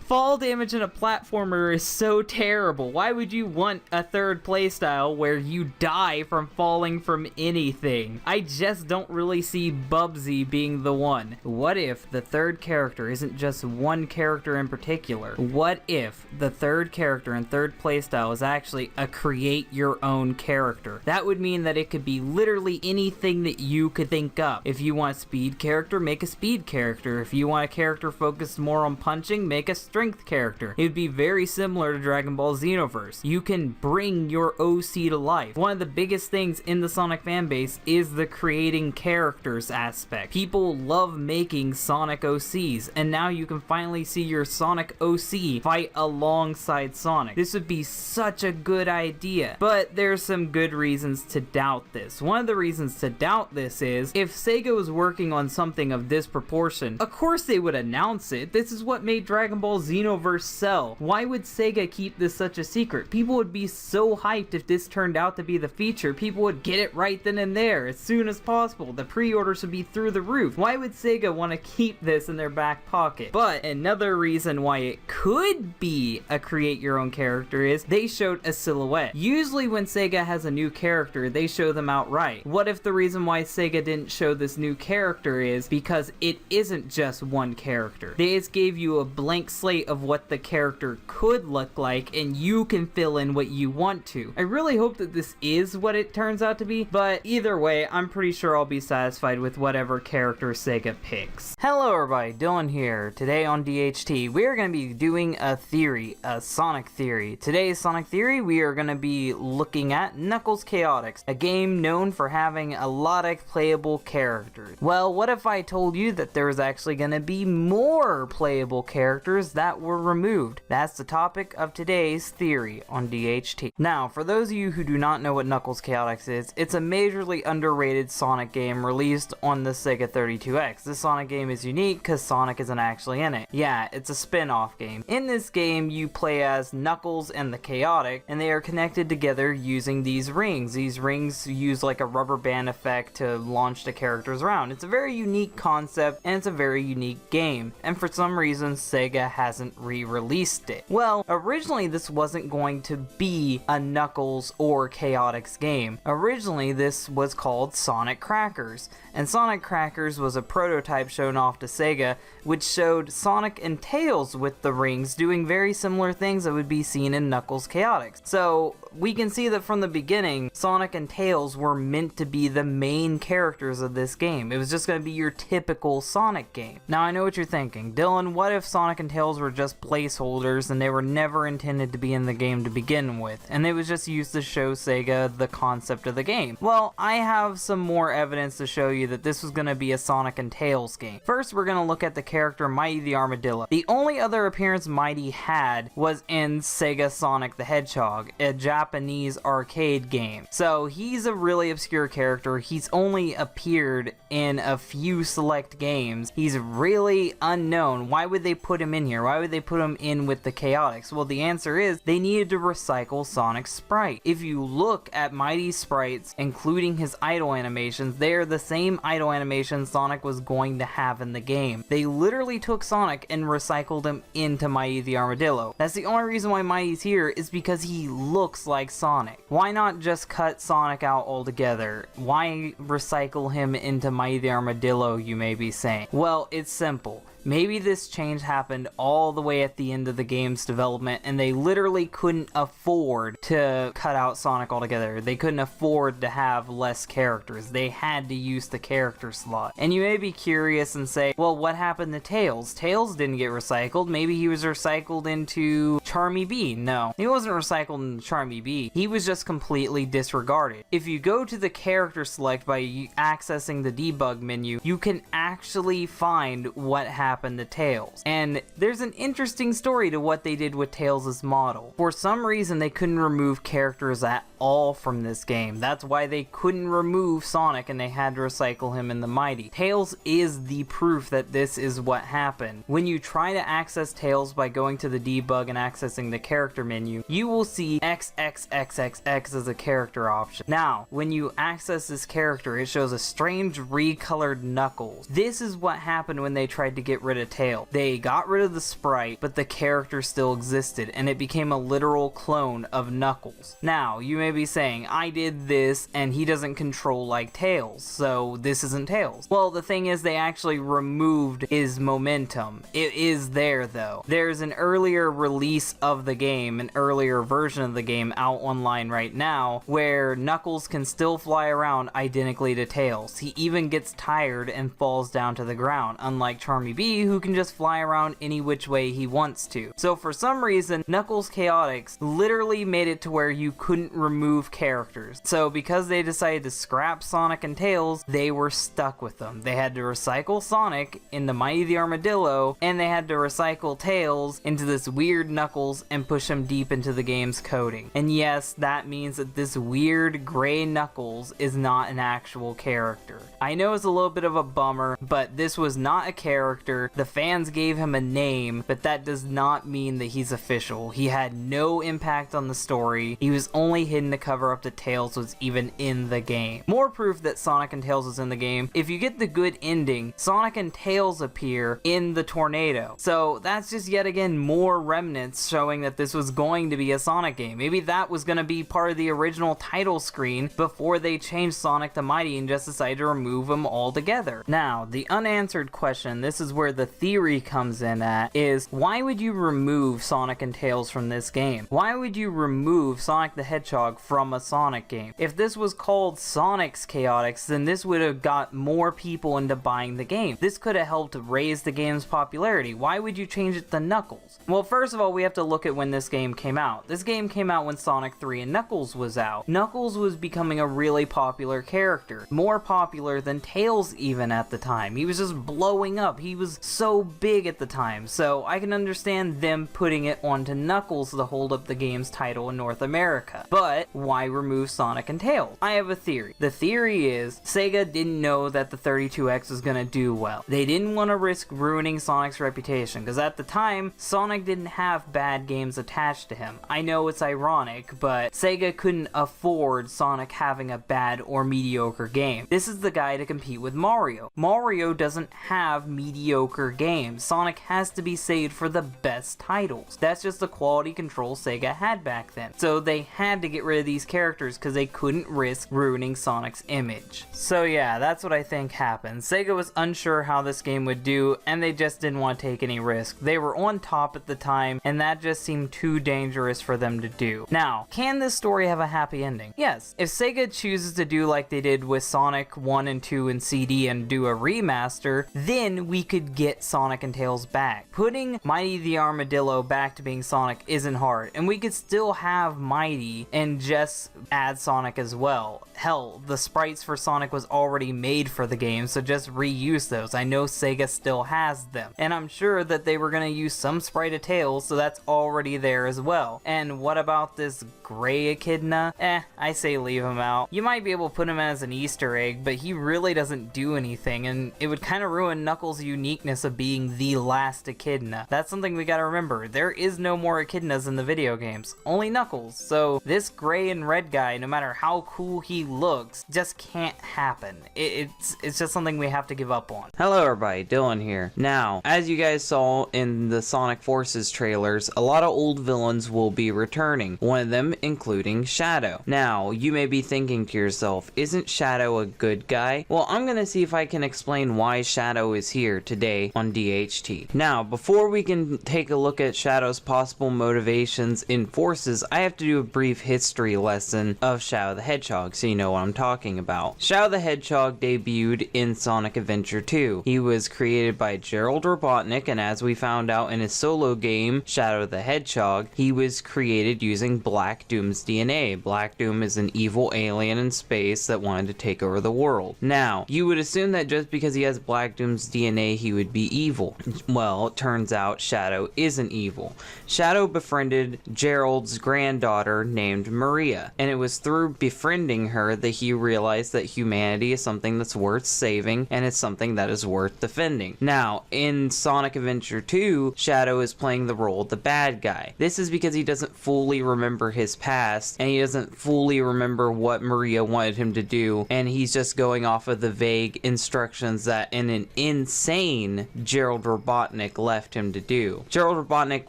Fall damage in a platformer is so terrible. Why would you want a third playstyle where you die from falling from anything? I just don't really see Bubsy being the one. What if the third character isn't just one character in particular? What if the third character and third playstyle is actually a create your own character? That would mean that it could be literally anything that you could think up. If you want a speed character, make a speed character. If you want a character focused more on punching, make a strength character. It would be very similar to Dragon Ball Xenoverse. You can bring your OC to life. One of the biggest things in the Sonic fanbase is the creating characters aspect. People love making Sonic OCs, and now you can finally see your Sonic OC fight alongside Sonic. This would be such a good idea, but there's some good reasons to doubt this. One of the reasons to doubt this is, if SEGA was working on something of this proportion, of course they would announce announce it. This is what made Dragon Ball Xenoverse sell. Why would Sega keep this such a secret? People would be so hyped if this turned out to be the feature. People would get it right then and there as soon as possible. The pre-orders would be through the roof. Why would Sega want to keep this in their back pocket? But another reason why it could be a create your own character is they showed a silhouette. Usually when Sega has a new character, they show them outright. What if the reason why Sega didn't show this new character is because it isn't just one character? They just gave you a blank slate of what the character could look like, and you can fill in what you want to. I really hope that this is what it turns out to be, but either way, I'm pretty sure I'll be satisfied with whatever character Sega picks. Hello everybody, Dylan here. Today on DHT, we are going to be doing a theory, a Sonic theory. Today's Sonic theory, we are going to be looking at Knuckles Chaotix, a game known for having a lot of playable characters. Well, what if I told you that there was actually going to be more playable characters that were removed? That's the topic of today's theory on DHT. Now, for those of you who do not know what Knuckles Chaotix is, it's a majorly underrated Sonic game released on the SEGA 32X. This Sonic game is unique because Sonic isn't actually in it. Yeah, it's a spin-off game. In this game, you play as Knuckles and the Chaotix, and they are connected together using these rings. These rings use like a rubber band effect to launch the characters around. It's a very unique concept, and it's a very unique game, and for some reason, Sega hasn't re-released it. Well, originally this wasn't going to be a Knuckles or Chaotix game. Originally, this was called Sonic Crackers, and Sonic Crackers was a prototype shown off to Sega, which showed Sonic and Tails with the rings doing very similar things that would be seen in Knuckles Chaotix. So we can see that from the beginning, Sonic and Tails were meant to be the main characters of this game. It was just going to be your typical Sonic game. Now I know what you're thinking, Dylan, what if Sonic and Tails were just placeholders and they were never intended to be in the game to begin with, and it was just used to show Sega the concept of the game? Well, I have some more evidence to show you that this was going to be a Sonic and Tails game. First, we're going to look at the character Mighty the Armadillo. The only other appearance Mighty had was in SEGA Sonic the Hedgehog, a Japanese arcade game. So he's a really obscure character. He's only appeared in a few select games. He's really unknown. Why would they put him in here? Why would they put him in with the Chaotix? Well, the answer is they needed to recycle Sonic's sprite. If you look at Mighty's sprites, including his idle animations, they are the same idle animations Sonic was going to have in the game. They literally took Sonic and recycled him into Mighty the Armadillo. That's the only reason why Mighty's here, is because he looks like Sonic. Why not just cut Sonic out altogether? Why recycle him into Mighty the Armadillo, you may be saying? Well, it's simple. Maybe this change happened all the way at the end of the game's development, and they literally couldn't afford to cut out Sonic altogether. They couldn't afford to have less characters. They had to use the character slot. And you may be curious and say, well, what happened to Tails? Tails didn't get recycled. Maybe he was recycled into Charmy Bee. No, he wasn't recycled into Charmy Bee. He was just completely disregarded. If you go to the character select by accessing the debug menu, you can actually find what happened to Tails. And there's an interesting story to what they did with Tails' model. For some reason, they couldn't remove characters at all from this game. That's why they couldn't remove Sonic and they had to recycle him in the Mighty. Tails is the proof that this is what happened. When you try to access Tails by going to the debug and accessing the character menu, you will see XXXXX as a character option. Now, when you access this character, it shows a strange recolored Knuckles. This is what happened when they tried to get rid of Tails. They got rid of the sprite, but the character still existed, and it became a literal clone of Knuckles. Now, you may be saying, I did this, and he doesn't control like Tails, so this isn't Tails. Well, the thing is, they actually removed his momentum. It is there, though. There's an earlier release of the game, an earlier version of the game out online right now, where Knuckles can still fly around identically to Tails. He even gets tired and falls down to the ground, unlike Charmy Bee, who can just fly around any which way he wants to. So for some reason, Knuckles Chaotix literally made it to where you couldn't remove characters. So because they decided to scrap Sonic and Tails, they were stuck with them. They had to recycle Sonic into Mighty the Armadillo, and they had to recycle Tails into this weird Knuckles Knuckles and push him deep into the game's coding. And yes, that means that this weird gray Knuckles is not an actual character. I know it's a little bit of a bummer, but this was not a character. The fans gave him a name, but that does not mean that he's official. He had no impact on the story. He was only hidden to cover up that Tails was even in the game. More proof that Sonic and Tails was in the game: if you get the good ending, Sonic and Tails appear in the tornado. So that's just yet again more remnants showing that this was going to be a Sonic game. Maybe that was going to be part of the original title screen before they changed Sonic to Mighty and just decided to remove him altogether. Now, the unanswered question, this is where the theory comes in at, is why would you remove Sonic and Tails from this game? Why would you remove Sonic the Hedgehog from a Sonic game? If this was called Sonic's Chaotix, then this would have got more people into buying the game. This could have helped raise the game's popularity. Why would you change it to Knuckles? Well, first of all, we have to look at when this game came out. This game came out when Sonic 3 and Knuckles was out. Knuckles was becoming a really popular character, more popular than Tails even at the time. He was just blowing up. He was so big at the time, so I can understand them putting it onto Knuckles to hold up the game's title in North America. But why remove Sonic and Tails? I have a theory. The theory is SEGA didn't know that the 32X was gonna do well. They didn't want to risk ruining Sonic's reputation, because at the time, Sonic didn't have bad games attached to him. I know it's ironic, but SEGA couldn't afford Sonic having a bad or mediocre game. This is the guy to compete with Mario. Mario doesn't have mediocre games. Sonic has to be saved for the best titles. That's just the quality control SEGA had back then. So they had to get rid of these characters because they couldn't risk ruining Sonic's image. So yeah, that's what I think happened. SEGA was unsure how this game would do, and they just didn't want to take any risk. They were on top at the time, and that just seemed too dangerous for them to do. Now, can this story have a happy ending? Yes. If SEGA chooses to do like they did with Sonic 1 and 2 and CD and do a remaster, then we could get Sonic and Tails back. Putting Mighty the Armadillo back to being Sonic isn't hard, and we could still have Mighty and just add Sonic as well. Hell, the sprites for Sonic was already made for the game, so just reuse those. I know SEGA still has them, and I'm sure that they were going to use some sprite of Tails, so that's already there as well. And what about this gray echidna? I say leave him out. You might be able to put him as an Easter egg, but he really doesn't do anything, and it would kind of ruin Knuckles' uniqueness of being the last echidna. That's something we gotta remember. There is no more echidnas in the video games, only Knuckles. So this gray and red guy, no matter how cool he looks, just can't happen. It's just something we have to give up on. Hello everybody, Dylan here. Now, as you guys saw in the Sonic Forces trailers, a lot of old villains will be returning, one of them including Shadow. Now, you may be thinking to yourself, isn't Shadow a good guy? Well, I'm gonna see if I can explain why Shadow is here today on DHT. Now, before we can take a look at Shadow's possible motivations in Forces, I have to do a brief history lesson of Shadow the Hedgehog so you know what I'm talking about. Shadow the Hedgehog debuted in Sonic Adventure 2. He was created by Gerald Robotnik, and as we found out in his solo game, Shadow the Hedgehog, he was created using Black Doom's DNA. Black Doom is an evil alien in space that wanted to take over the world. Now, you would assume that just because he has Black Doom's DNA, he would be evil. Well, it turns out Shadow isn't evil. Shadow befriended Gerald's granddaughter named Maria, and it was through befriending her that he realized that humanity is something that's worth saving, and it's something that is worth defending. Now, in Sonic Adventure 2, Shadow is playing the role of the bad guy. This is because he doesn't fully remember his past, and he doesn't fully remember what Maria wanted him to do, and he's just going off of the vague instructions that an insane Gerald Robotnik left him to do. Gerald Robotnik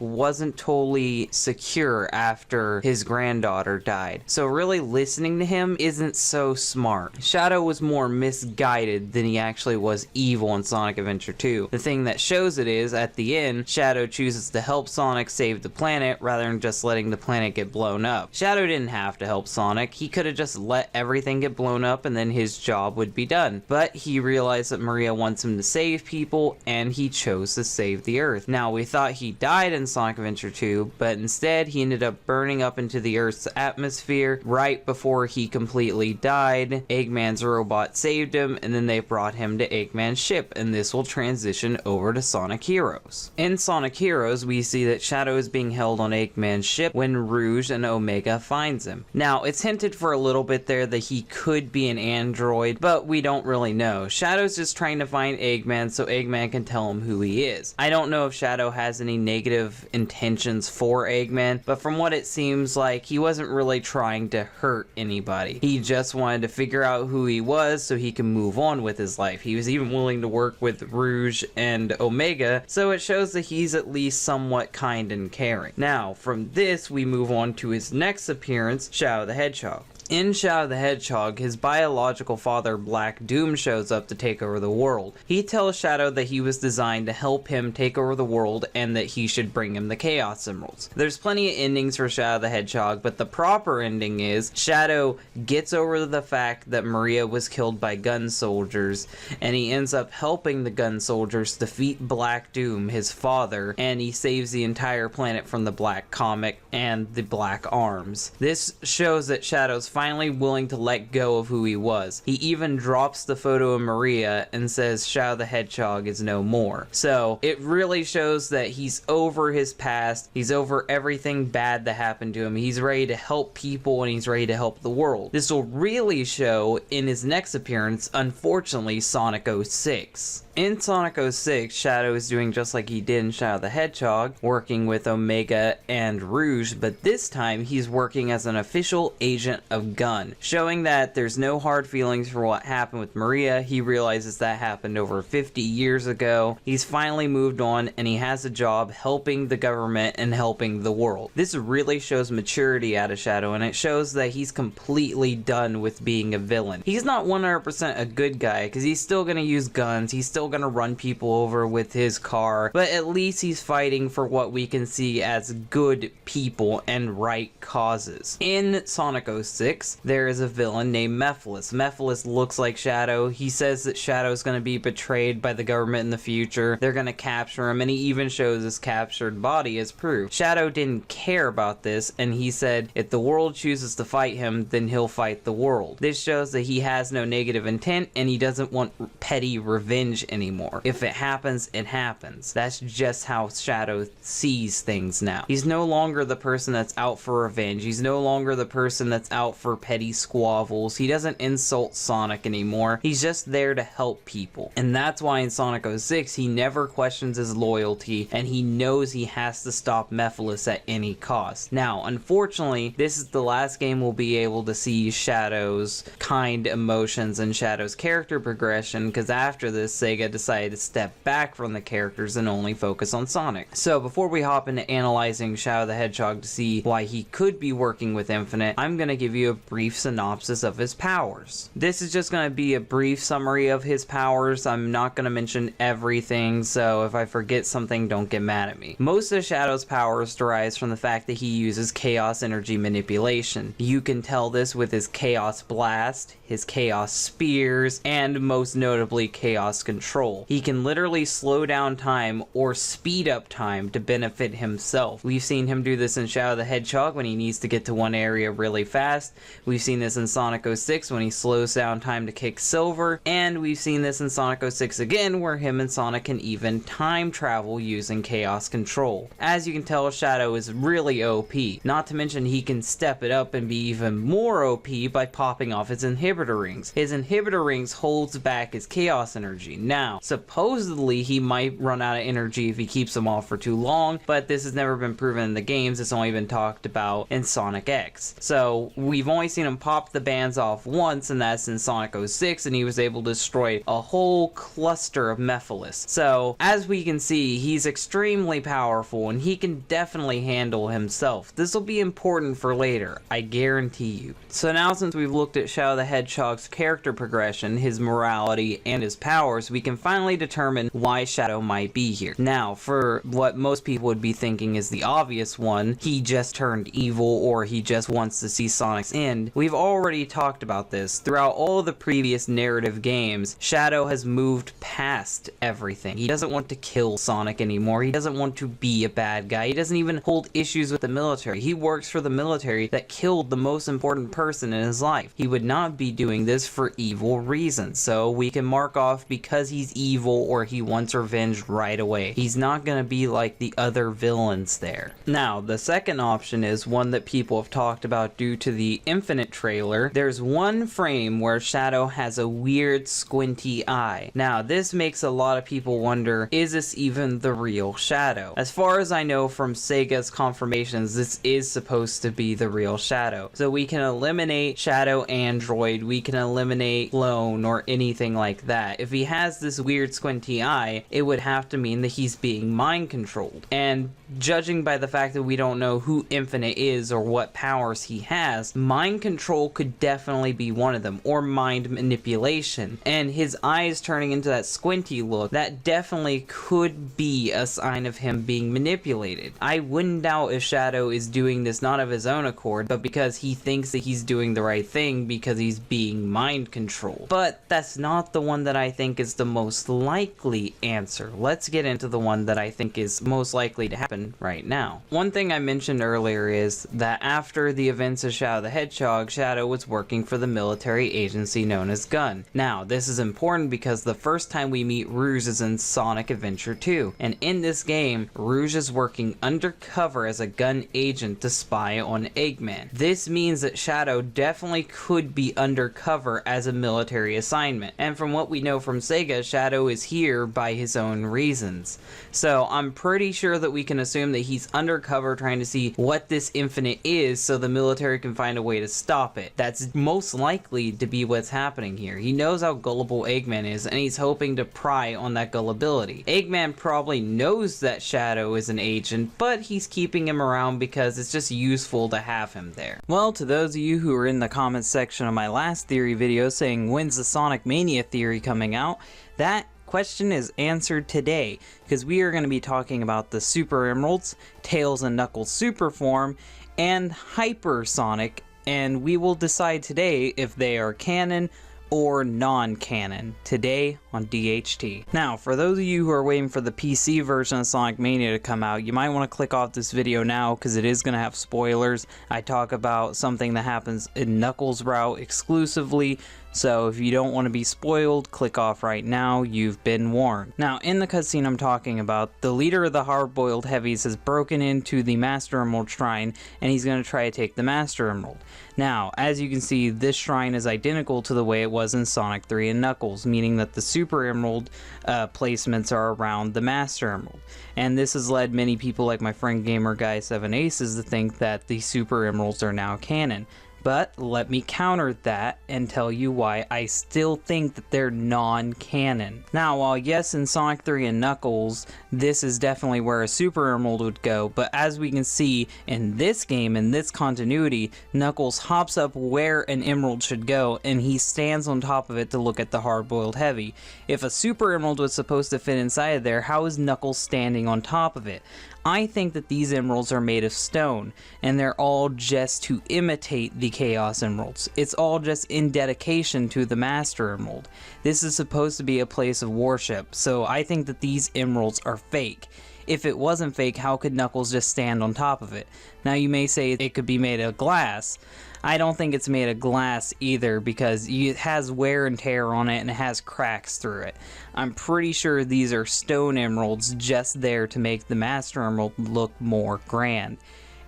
wasn't totally secure after his granddaughter died, so really listening to him isn't so smart. Shadow was more misguided than he actually was evil in Sonic Adventure 2. The thing that shows it is, at the end, Shadow chooses to help Sonic save the planet rather than just letting the planet get blown up. Shadow didn't have to help Sonic. He could have just let everything get blown up and then his job would be done. But he realized that Maria wants him to save people, and he chose to save the Earth. Now, we thought he died in Sonic Adventure 2, but instead he ended up burning up into the Earth's atmosphere right before he completely died. Eggman's robot saved him, and then they brought him to Eggman's ship, and this will transition over to Sonic Heroes. In Sonic Heroes, we see that Shadow Shadow is being held on Eggman's ship when Rouge and Omega finds him. Now, it's hinted for a little bit there that he could be an android, but we don't really know. Shadow's just trying to find Eggman so Eggman can tell him who he is. I don't know if Shadow has any negative intentions for Eggman, but from what it seems like, he wasn't really trying to hurt anybody. He just wanted to figure out who he was so he can move on with his life. He was even willing to work with Rouge and Omega, so it shows that he's at least somewhat kind and caring. Now, from this, we move on to his next appearance, Shadow the Hedgehog. In Shadow the Hedgehog, his biological father Black Doom shows up to take over the world. He tells Shadow that he was designed to help him take over the world and that he should bring him the Chaos Emeralds. There's plenty of endings for Shadow the Hedgehog, but the proper ending is Shadow gets over the fact that Maria was killed by gun soldiers, and he ends up helping the gun soldiers defeat Black Doom, his father, and he saves the entire planet from the Black Comet and the Black Arms. This shows that Shadow's finally willing to let go of who he was. He even drops the photo of Maria and says Shadow the Hedgehog is no more. So it really shows that he's over his past, he's over everything bad that happened to him, he's ready to help people and he's ready to help the world. This will really show in his next appearance, unfortunately, Sonic.EXE. In Sonic.EXE, Shadow is doing just like he did in Shadow the Hedgehog, working with Omega and Rouge, but this time he's working as an official agent of Gun, showing that there's no hard feelings for what happened with Maria. He realizes that happened over 50 years ago. He's finally moved on and he has a job helping the government and helping the world. This really shows maturity out of Shadow, and it shows that he's completely done with being a villain. He's not 100% a good guy because he's still going to use guns, he's still going to run people over with his car, but at least he's fighting for what we can see as good people and right causes. In Sonic.EXE, there is a villain named Mephiles. Mephiles looks like Shadow. He says that Shadow is going to be betrayed by the government in the future. They're going to capture him, and he even shows his captured body as proof. Shadow didn't care about this, and he said if the world chooses to fight him, then he'll fight the world. This shows that he has no negative intent, and he doesn't want petty revenge anymore. If it happens, it happens. That's just how Shadow sees things now. He's no longer the person that's out for revenge. He's no longer the person that's out for petty squabbles. He doesn't insult Sonic anymore. He's just there to help people. And that's why in Sonic.EXE, he never questions his loyalty, and he knows he has to stop Mephiles at any cost. Now, unfortunately, this is the last game we'll be able to see Shadow's kind emotions and Shadow's character progression, because after this, SEGA decided to step back from the characters and only focus on Sonic. So before we hop into analyzing Shadow the Hedgehog to see why he could be working with Infinite, I'm going to give you a brief synopsis of his powers. This is just going to be a brief summary of his powers. I'm not going to mention everything, so if I forget something, don't get mad at me. Most of Shadow's powers derives from the fact that he uses chaos energy manipulation. You can tell this with his Chaos Blast, his Chaos Spears, and most notably Chaos Control. He can literally slow down time or speed up time to benefit himself. We've seen him do this in Shadow the Hedgehog when he needs to get to one area really fast. We've seen this in Sonic.EXE when he slows down time to kick Silver, and we've seen this in Sonic.EXE again where him and Sonic can even time travel using Chaos Control. As you can tell, Shadow is really OP. Not to mention he can step it up and be even more OP by popping off his inhibitor rings. His inhibitor rings holds back his chaos energy. Now, supposedly he might run out of energy if he keeps them off for too long, but this has never been proven in the games. It's only been talked about in Sonic.EXE. So we've only seen him pop the bands off once, and that's in Sonic.06, and he was able to destroy a whole cluster of Mephiles. So as we can see, he's extremely powerful and he can definitely handle himself. This will be important for later, I guarantee you. So now, since we've looked at Shadow the Hedgehog's character progression, his morality, and his powers, we can finally determine why Shadow might be here. Now, for what most people would be thinking is the obvious one, he just turned evil, or he just wants to see Sonic's end. We've already talked about this. Throughout all the previous narrative games, Shadow has moved past everything. He doesn't want to kill Sonic anymore. He doesn't want to be a bad guy. He doesn't even hold issues with the military. He works for the military that killed the most important person in his life. He would not be doing this for evil reasons. So we can mark off because he's evil or he wants revenge right away. He's not gonna be like the other villains there. Now, the second option is one that people have talked about due to the Infinite trailer. There's one frame where Shadow has a weird squinty eye. Now, this makes a lot of people wonder, is this even the real Shadow? As far as I know from SEGA's confirmations, this is supposed to be the real Shadow. So we can eliminate Shadow Android, we can eliminate Clone or anything like that. If he has this weird squinty eye, it would have to mean that he's being mind controlled. And judging by the fact that we don't know who Infinite is or what powers he has, mind control could definitely be one of them, or mind manipulation. And his eyes turning into that squinty look, that definitely could be a sign of him being manipulated. I wouldn't doubt if Shadow is doing this not of his own accord, but because he thinks that he's doing the right thing because he's being mind controlled. But that's not the one that I think is the most likely answer. Let's get into the one that I think is most likely to happen right now. One thing I mentioned earlier is that after the events of Shadow the Hedgehog, Shadow was working for the military agency known as Gun. Now, this is important because the first time we meet Rouge is in Sonic Adventure 2, and in this game, Rouge is working undercover as a Gun agent to spy on Eggman. This means that Shadow definitely could be undercover as a military assignment, and from what we know from SEGA, Shadow is here by his own reasons. So I'm pretty sure that we can assume that he's undercover trying to see what this Infinite is so the military can find a way to stop it. That's most likely to be what's happening here. He knows how gullible Eggman is, and he's hoping to pry on that gullibility. Eggman probably knows that Shadow is an agent, but he's keeping him around because it's just useful to have him there. Well, to those of you who are in the comments section of my last theory video saying when's the Sonic Mania theory coming out, that question is answered today, because we are going to be talking about the Super Emeralds, Tails and Knuckles Super Form, and Hyper Sonic, and we will decide today if they are canon or non-canon today on DHT. Now, for those of you who are waiting for the PC version of Sonic Mania to come out, you might want to click off this video now because it is going to have spoilers. I talk about something that happens in Knuckles' route exclusively, so if you don't want to be spoiled, click off right now, you've been warned. Now, in the cutscene I'm talking about, the leader of the hard-boiled heavies has broken into the Master Emerald Shrine, and he's going to try to take the Master Emerald. Now, as you can see, this shrine is identical to the way it was in Sonic 3 and Knuckles, meaning that the Super Emerald placements are around the Master Emerald. And this has led many people like my friend GamerGuy7Aces to think that the Super Emeralds are now canon. But let me counter that and tell you why I still think that they're non-canon. Now, while yes, in Sonic 3 and Knuckles, this is definitely where a Super Emerald would go, but as we can see in this game, in this continuity, Knuckles hops up where an Emerald should go, and he stands on top of it to look at the hard-boiled heavy. If a Super Emerald was supposed to fit inside of there, how is Knuckles standing on top of it? I think that these emeralds are made of stone, and they're all just to imitate the Chaos Emeralds. It's all just in dedication to the Master Emerald. This is supposed to be a place of worship, so I think that these emeralds are fake. If it wasn't fake, how could Knuckles just stand on top of it? Now you may say it could be made of glass. I don't think it's made of glass either, because it has wear and tear on it and it has cracks through it. I'm pretty sure these are stone emeralds just there to make the Master Emerald look more grand.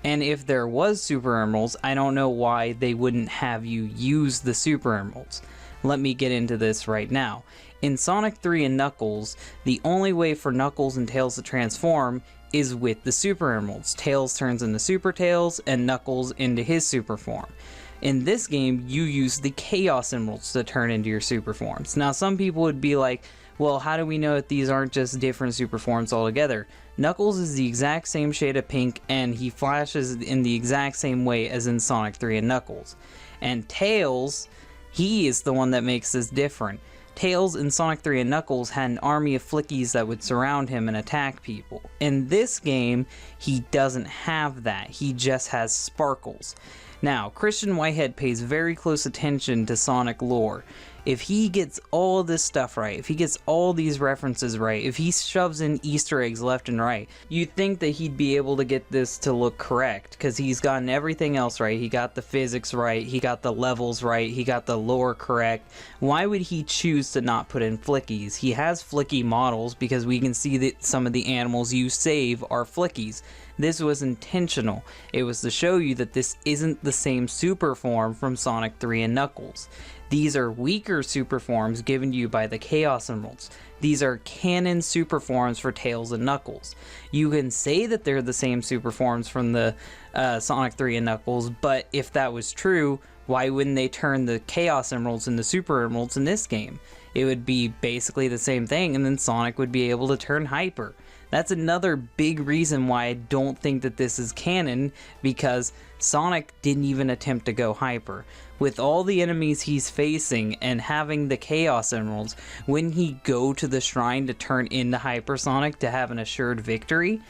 And if there was Super Emeralds, I don't know why they wouldn't have you use the Super Emeralds. Let me get into this right now. In Sonic 3 and Knuckles, the only way for Knuckles and Tails to transform is with the Super Emeralds. Tails turns into Super Tails and Knuckles into his super form. In this game, you use the Chaos Emeralds to turn into your super forms. Now, some people would be like, well, how do we know that these aren't just different super forms altogether? Knuckles is the exact same shade of pink, and he flashes in the exact same way as in Sonic 3 and Knuckles. And Tails, he is the one that makes this different. Tails in Sonic 3 and Knuckles had an army of flickies that would surround him and attack people. In this game, he doesn't have that. He just has sparkles. Now, Christian Whitehead pays very close attention to Sonic lore. If he gets all this stuff right, if he gets all these references right, if he shoves in Easter eggs left and right, you'd think that he'd be able to get this to look correct, because he's gotten everything else right. He got the physics right, he got the levels right, he got the lore correct. Why would he choose to not put in flickies? He has flicky models because we can see that some of the animals you save are flickies. This was intentional. It was to show you that this isn't the same super form from Sonic 3 and Knuckles. These are weaker super forms given to you by the Chaos Emeralds. These are canon super forms for Tails and Knuckles. You can say that they're the same super forms from the Sonic 3 and Knuckles, but if that was true, why wouldn't they turn the Chaos Emeralds into Super Emeralds in this game? It would be basically the same thing, and then Sonic would be able to turn Hyper. That's another big reason why I don't think that this is canon, because Sonic didn't even attempt to go Hyper. With all the enemies he's facing and having the Chaos Emeralds, wouldn't he go to the shrine to turn into Hypersonic to have an assured victory?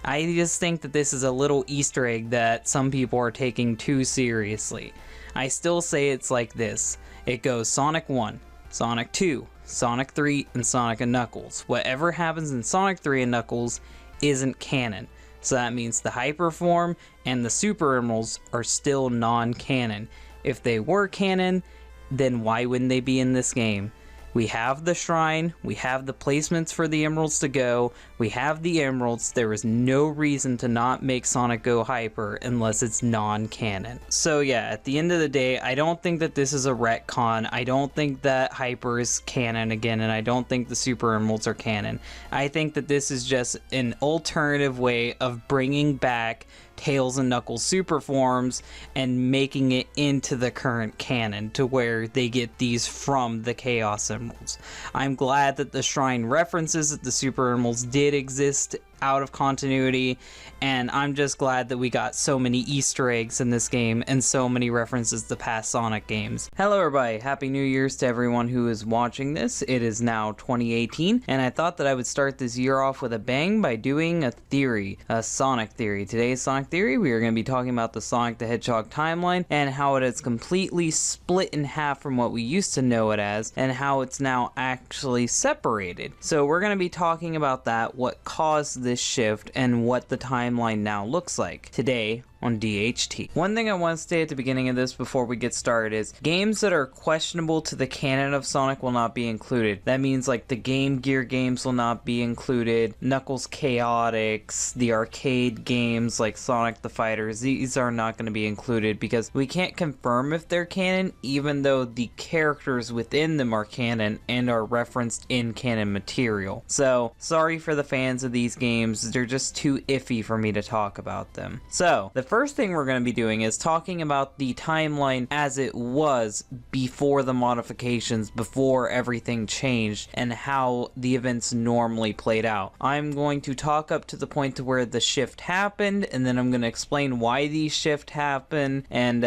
I just think that this is a little Easter egg that some people are taking too seriously. I still say it's like this. It goes Sonic 1, Sonic 2, Sonic 3, and Sonic and Knuckles. Whatever happens in Sonic 3 and Knuckles isn't canon. So that means the Hyper form and the Super Emeralds are still non-canon. If they were canon, then why wouldn't they be in this game? We have the shrine, we have the placements for the emeralds to go, we have the emeralds. There is no reason to not make Sonic go Hyper unless it's non-canon. So yeah, at the end of the day, I don't think that this is a retcon. I don't think that Hyper is canon again, and I don't think the Super Emeralds are canon. I think that this is just an alternative way of bringing back Tails and Knuckles super forms and making it into the current canon to where they get these from the Chaos Emeralds. I'm glad that the shrine references that the Super Emeralds did exist out of continuity, and I'm just glad that we got so many Easter eggs in this game and so many references to past Sonic games. Hello everybody, Happy New Year's to everyone who is watching this. It is now 2018, and I thought that I would start this year off with a bang by doing a theory, a Sonic theory. Today's Sonic theory, we are going to be talking about the Sonic the Hedgehog timeline and how it is completely split in half from what we used to know it as, and how it's now actually separated. So we're going to be talking about that, what caused this shift, and what the timeline now looks like today on DHT. One thing I want to say at the beginning of this before we get started is games that are questionable to the canon of Sonic will not be included. That means like the Game Gear games will not be included, Knuckles Chaotix, the arcade games like Sonic the Fighters, these are not going to be included because we can't confirm if they're canon even though the characters within them are canon and are referenced in canon material. So sorry for the fans of these games, they're just too iffy for me to talk about them. So the first thing we're going to be doing is talking about the timeline as it was before the modifications, before everything changed, and how the events normally played out. I'm going to talk up to the point to where the shift happened, and then I'm going to explain why these shifts happen, and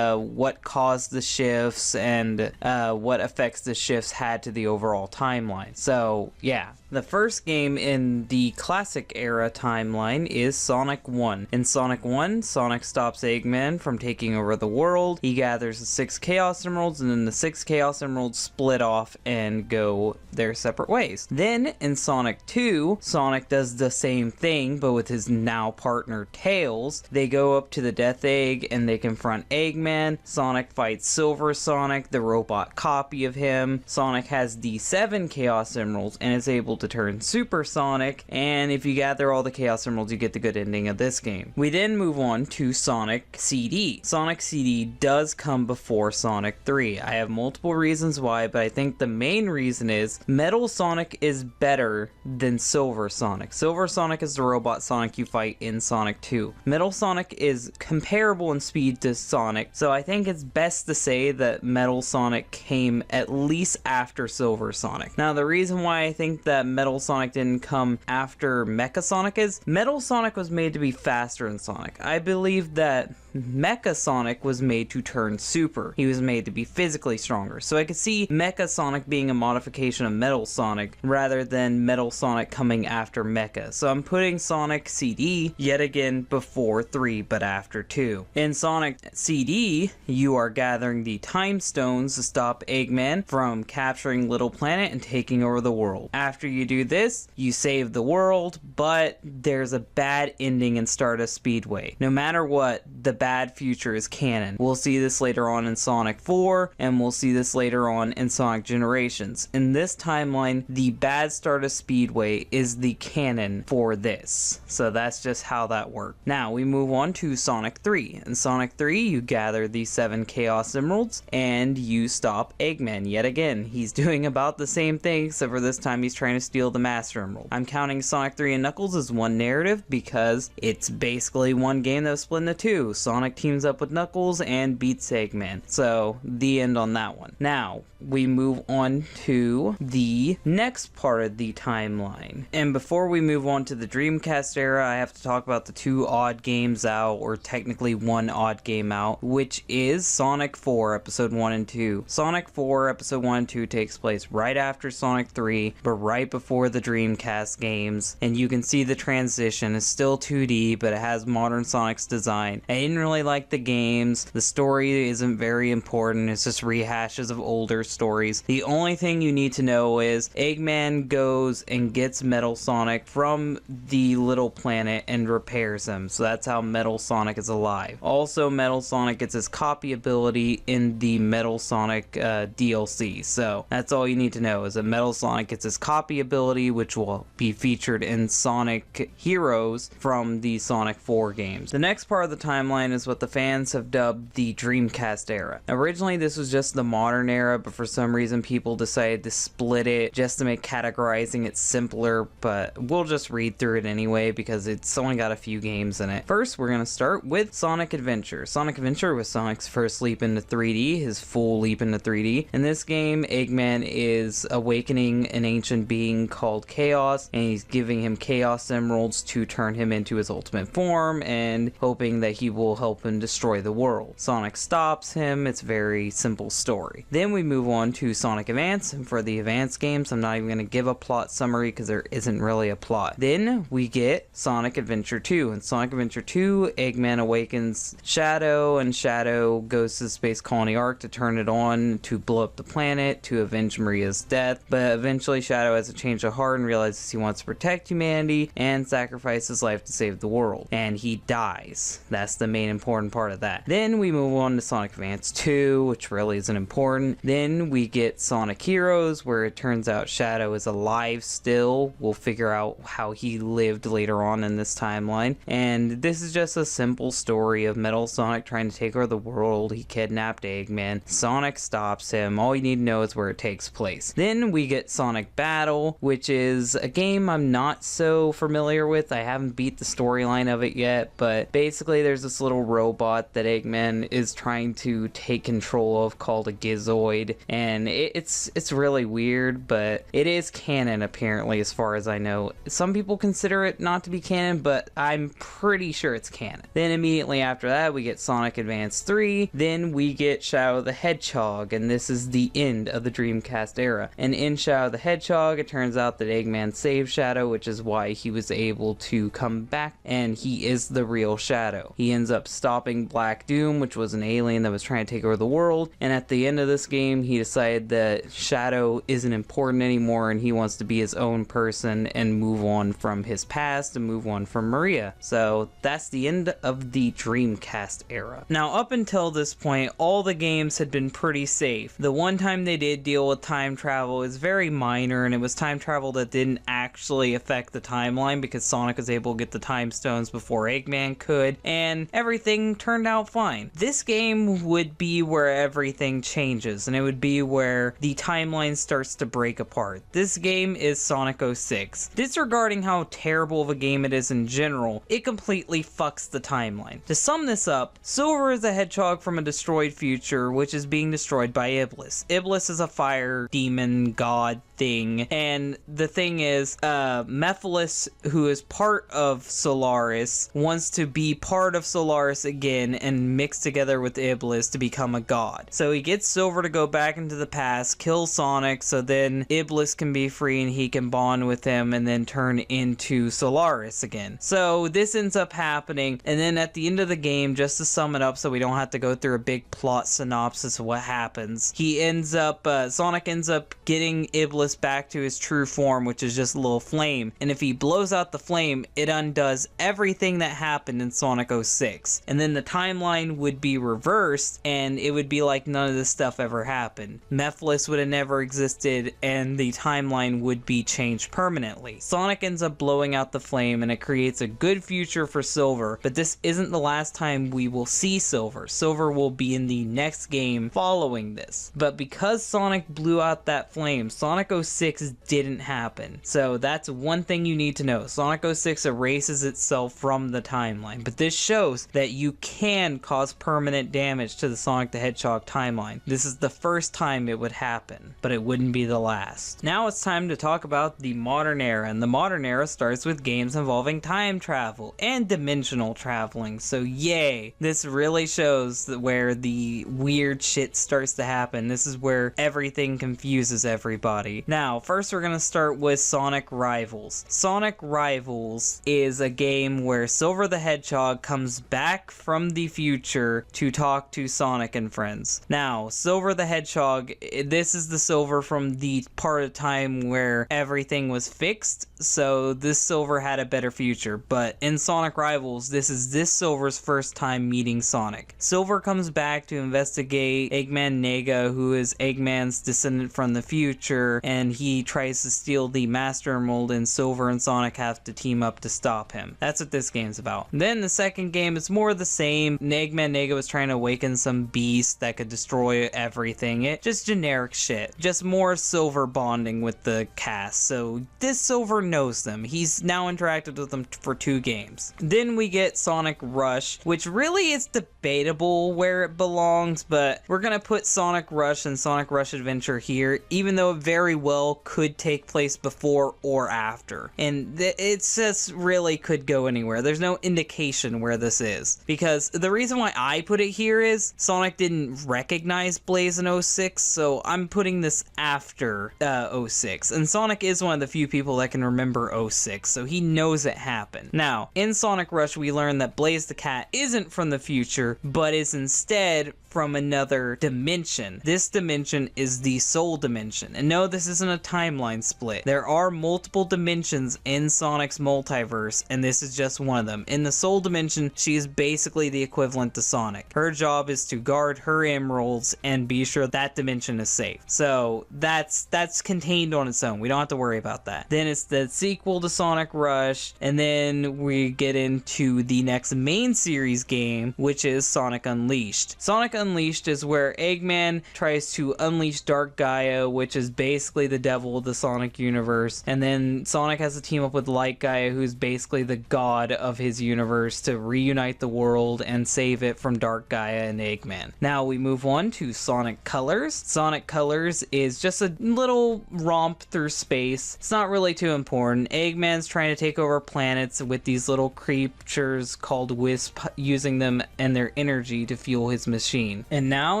what caused the shifts, and what effects the shifts had to the overall timeline. So yeah, the first game in the classic era timeline is Sonic 1. In Sonic 1, Sonic stops Eggman from taking over the world. He gathers the 6 Chaos Emeralds, and then the 6 Chaos Emeralds split off and go their separate ways. Then in Sonic 2, Sonic does the same thing, but with his now partner Tails. They go up to the Death Egg and they confront Eggman. Sonic fights Silver Sonic, the robot copy of him. Sonic has the 7 Chaos Emeralds and is able to turn Super Sonic, and if you gather all the Chaos Emeralds, you get the good ending of this game. We then move on to Sonic CD. Sonic CD does come before Sonic 3. I have multiple reasons why, but I think the main reason is Metal Sonic is better than Silver Sonic. Silver Sonic is the robot Sonic you fight in Sonic 2. Metal Sonic is comparable in speed to Sonic, so I think it's best to say that Metal Sonic came at least after Silver Sonic. Now the reason why I think that Metal Sonic didn't come after Mecha Sonic is, Metal Sonic was made to be faster than Sonic. I believe that Mecha Sonic was made to turn super. He was made to be physically stronger. So I could see Mecha Sonic being a modification of Metal Sonic rather than Metal Sonic coming after Mecha. So I'm putting Sonic CD yet again before 3 but after 2. In Sonic CD, you are gathering the Time Stones to stop Eggman from capturing Little Planet and taking over the world. After you do this, you save the world, but there's a bad ending in Stardust Speedway. No matter what, the bad future is canon. We'll see this later on in Sonic 4, and we'll see this later on in Sonic Generations. In this timeline, the bad Stardust Speedway is the canon for this. So that's just how that worked. Now we move on to Sonic 3. In Sonic 3, you gather the 7 Chaos Emeralds, and you stop Eggman yet again. He's doing about the same thing, except for this time he's trying to steal the Master Emerald. I'm counting Sonic 3 and Knuckles as one narrative because it's basically one game that was split into two. Sonic teams up with Knuckles and beats Eggman. So, the end on that one. Now, we move on to the next part of the timeline. And before we move on to the Dreamcast era, I have to talk about the 2 odd games out, or technically 1 odd game out, which is Sonic 4 Episode 1 and 2. Sonic 4 Episode 1 and 2 takes place right after Sonic 3, but right before the Dreamcast games, and you can see the transition. It's still 2D, but it has modern Sonic's design. I didn't really like the games. The story isn't very important. It's just rehashes of older stories. The only thing you need to know is Eggman goes and gets Metal Sonic from the Little Planet and repairs him. So that's how Metal Sonic is alive. Also, Metal Sonic gets his copy ability in the Metal Sonic DLC. So that's all you need to know, is that Metal Sonic gets his copy ability, which will be featured in Sonic Heroes from the Sonic 4 games. The next part of the timeline is what the fans have dubbed the Dreamcast era. Originally, this was just the modern era, but for some reason people decided to split it just to make categorizing it simpler, but we'll just read through it anyway because it's only got a few games in it. First, we're going to start with Sonic Adventure. Sonic Adventure was Sonic's first leap into 3D, his full leap into 3D. In this game, Eggman is awakening an ancient being called Chaos, and he's giving him Chaos Emeralds to turn him into his ultimate form, and hoping that he will help him destroy the world. Sonic stops him. It's a very simple story. Then we move on to Sonic Advance, and for the Advance games, I'm not even going to give a plot summary because there isn't really a plot. Then we get Sonic Adventure 2. In Sonic Adventure 2, Eggman awakens Shadow, and Shadow goes to the space colony Ark to turn it on to blow up the planet to avenge Maria's death, but eventually Shadow has a change of heart and realizes he wants to protect humanity and sacrifice his life to save the world, and he dies. That's the main important part of that. Then we move on to Sonic Advance 2, which really isn't important. Then we get Sonic Heroes, where it turns out Shadow is alive still. We'll figure out how he lived later on in this timeline. And this is just a simple story of Metal Sonic trying to take over the world. He kidnapped Eggman. Sonic stops him. All you need to know is where it takes place. Then we get Sonic Battle, which is a game I'm not so familiar with. I haven't beat the storyline of it yet, but basically there's this little robot that Eggman is trying to take control of called a Gizoid, and it's really weird, but it is canon apparently as far as I know. Some people consider it not to be canon, but I'm pretty sure it's canon. Then immediately after that we get Sonic Advance 3, then we get Shadow the Hedgehog, and this is the end of the Dreamcast era. And in Shadow the Hedgehog, it turns out that Eggman saved Shadow, which is why he was able to come back, and he is the real Shadow. He ends up stopping Black Doom, which was an alien that was trying to take over the world, and at the end of this game he decided that Shadow isn't important anymore and he wants to be his own person and move on from his past and move on from Maria. So that's the end of the Dreamcast era. Now up until this point, all the games had been pretty safe. The one time they did deal with time travel is very minor, and it was time travel that didn't actually affect the timeline because Sonic was able to get the time stones before Eggman could, and everything turned out fine. This game would be where everything changes, and it would be where the timeline starts to break apart. This game is Sonic 06. Disregarding how terrible of a game it is in general, it completely fucks the timeline. To sum this up, Silver is a hedgehog from a destroyed future which is being destroyed by Iblis. Iblis is a fire demon god thing, and the thing is, Mephiles, who is part of Solaris, wants to be part of Solaris again and mix together with Iblis to become a god. So he gets Silver to go back into the past, kill Sonic, so then Iblis can be free and he can bond with him and then turn into Solaris again. So this ends up happening, and then at the end of the game, just to sum it up so we don't have to go through a big plot synopsis of what happens, Sonic ends up getting Iblis back to his true form, which is just a little flame, and if he blows out the flame, it undoes everything that happened in Sonic 06, and then the timeline would be reversed, and it would be like none of this stuff ever happened. Mephiles would have never existed, and the timeline would be changed permanently. Sonic ends up blowing out the flame, and it creates a good future for Silver, but this isn't the last time we will see Silver. Silver will be in the next game following this, but because Sonic blew out that flame, Sonic 06 didn't happen. So that's one thing you need to know. Sonic 06 erases itself from the timeline, but this shows that you can cause permanent damage to the Sonic the Hedgehog timeline. This is the first time it would happen, but it wouldn't be the last. Now it's time to talk about the modern era, and the modern era starts with games involving time travel and dimensional traveling, so yay! This really shows where the weird shit starts to happen. This is where everything confuses everybody. Now, first we're gonna start with Sonic Rivals. Sonic Rivals is a game where Silver the Hedgehog comes back from the future to talk to Sonic and friends. Now, Silver the Hedgehog, this is the Silver from the part of time where everything was fixed, so this Silver had a better future, but in Sonic Rivals, this is this Silver's first time meeting Sonic. Silver comes back to investigate Eggman Nega, who is Eggman's descendant from the future, and he tries to steal the Master Emerald, and Silver and Sonic have to team up to stop him. That's what this game's about. Then the second game is more the same. Eggman Nega was trying to awaken some beast that could destroy everything. Just generic shit. Just more Silver bonding with the cast. So this Silver knows them. He's now interacted with them for 2 games. Then we get Sonic Rush, which really is debatable where it belongs, but we're gonna put Sonic Rush and Sonic Rush Adventure here, even though it very well could take place before or after. And it just really could go anywhere. There's no indication where this is. Because the reason why I put it here is Sonic didn't recognize Blaze in 06, so I'm putting this after 06. And Sonic is one of the few people that can remember 06, so he knows it happened. Now, in Sonic Rush, we learn that Blaze the Cat isn't from the future, but is instead from another dimension. This dimension is the Soul Dimension. And no, this isn't a timeline split. There are multiple dimensions in Sonic's multiverse, and this is just one of them. In the Soul Dimension, she is basically the equivalent to Sonic. Her job is to guard her emeralds and be sure that dimension is safe. So that's contained on its own. We don't have to worry about that. Then it's the sequel to Sonic Rush, and then we get into the next main series game, which is Sonic Unleashed. Sonic Unleashed is where Eggman tries to unleash Dark Gaia, which is basically the devil of the Sonic universe, and then Sonic has to team up with Light Gaia, who's basically the god of his universe, to reunite the world and save it from Dark Gaia and Eggman. Now we move on to Sonic Colors. Sonic Colors is just a little romp through space. It's not really too important. Eggman's trying to take over planets with these little creatures called Wisp, using them and their energy to fuel his machine. And now,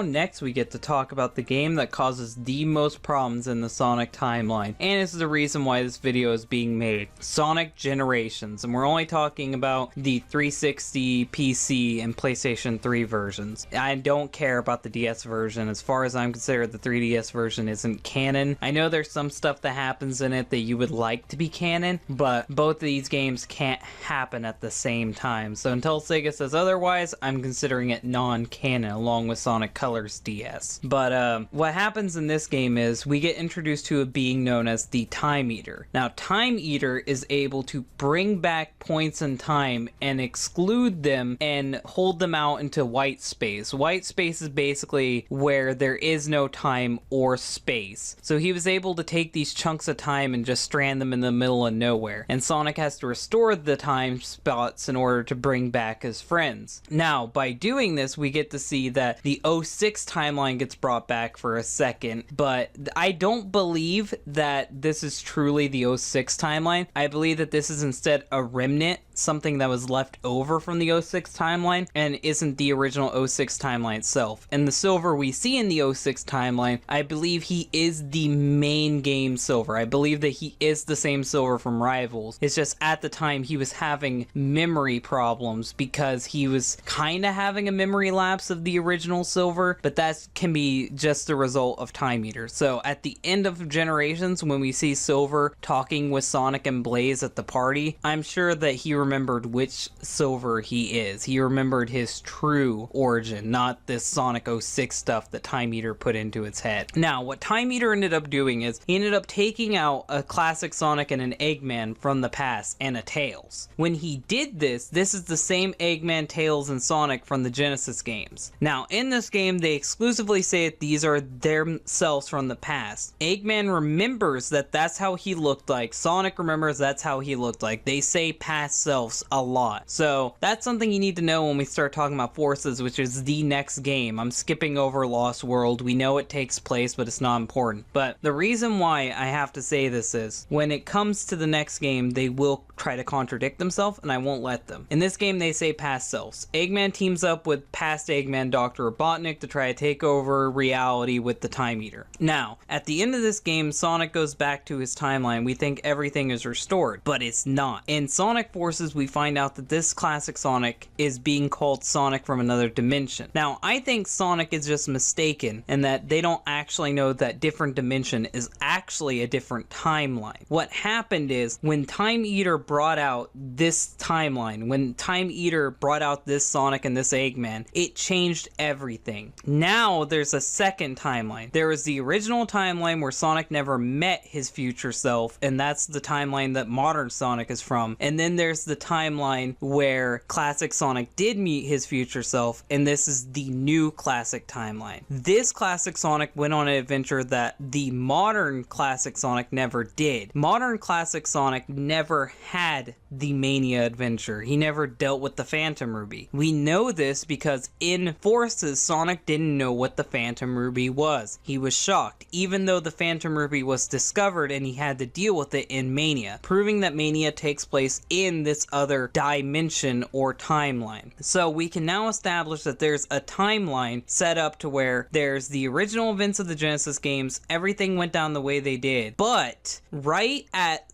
next we get to talk about the game that causes the most problems in the Sonic timeline, and is the reason why this video is being made. Sonic Generations, and we're only talking about the 360, PC, and PlayStation 3 versions. I don't care about the DS version. As far as I'm concerned, the 3DS version isn't canon. I know there's some stuff that happens in it that you would like to be canon, but both of these games can't happen at the same time. So until SEGA says otherwise, I'm considering it non-canon, along with Sonic Colors DS. But what happens in this game is we get introduced to a being known as the Time Eater. Now, Time Eater is able to bring back points in time and exclude them and hold them out into white space. White space is basically where there is no time or space. So he was able to take these chunks of time and just strand them in the middle of nowhere. And Sonic has to restore the time spots in order to bring back his friends. Now, by doing this, we get to see that that the 06 timeline gets brought back for a second, but I don't believe that this is truly the 06 timeline. I believe that this is instead a remnant, something that was left over from the 06 timeline and isn't the original 06 timeline itself. And the Silver we see in the 06 timeline, I believe he is the main game Silver. I believe that he is the same Silver from Rivals. It's just at the time he was having memory problems because he was kind of having a memory lapse of the original Silver, but that can be just a result of Time Eater. So at the end of Generations, when we see Silver talking with Sonic and Blaze at the party, I'm sure that he remembered which Silver he is. He remembered his true origin, not this Sonic 06 stuff that Time Eater put into its head. Now, what Time Eater ended up doing is he ended up taking out a classic Sonic and an Eggman from the past and a Tails. When he did this, this is the same Eggman, Tails, and Sonic from the Genesis games. Now, in this game, they exclusively say that these are themselves from the past. Eggman remembers that that's how he looked like. Sonic remembers that's how he looked like. They say past selves a lot. So that's something you need to know when we start talking about Forces, which is the next game. I'm skipping over Lost World. We know it takes place, but it's not important. But the reason why I have to say this is, when it comes to the next game, they will try to contradict themselves, and I won't let them. In this game, they say past selves. Eggman teams up with past Eggman Dr. Robotnik to try to take over reality with the Time Eater. Now, at the end of this game, Sonic goes back to his timeline. We think everything is restored, but it's not. In Sonic Forces, we find out that this classic Sonic is being called Sonic from another dimension. Now, I think Sonic is just mistaken and that they don't actually know that different dimension is actually a different timeline. What happened is, when Time Eater brought out this timeline, when Time Eater brought out this Sonic and this Eggman, it changed everything. Now there's a second timeline. There was the original timeline where Sonic never met his future self, and that's the timeline that modern Sonic is from. And then there's the timeline where classic Sonic did meet his future self, and this is the new classic timeline. This classic Sonic went on an adventure that the modern classic Sonic never did. Modern classic Sonic never had the Mania adventure. He never dealt with the Phantom Ruby. We know this because in Forces, Sonic didn't know what the Phantom Ruby was. He was shocked, even though the Phantom Ruby was discovered and he had to deal with it in Mania, proving that Mania takes place in this other dimension or timeline. So we can now establish that there's a timeline set up to where there's the original events of the Genesis games, everything went down the way they did, but right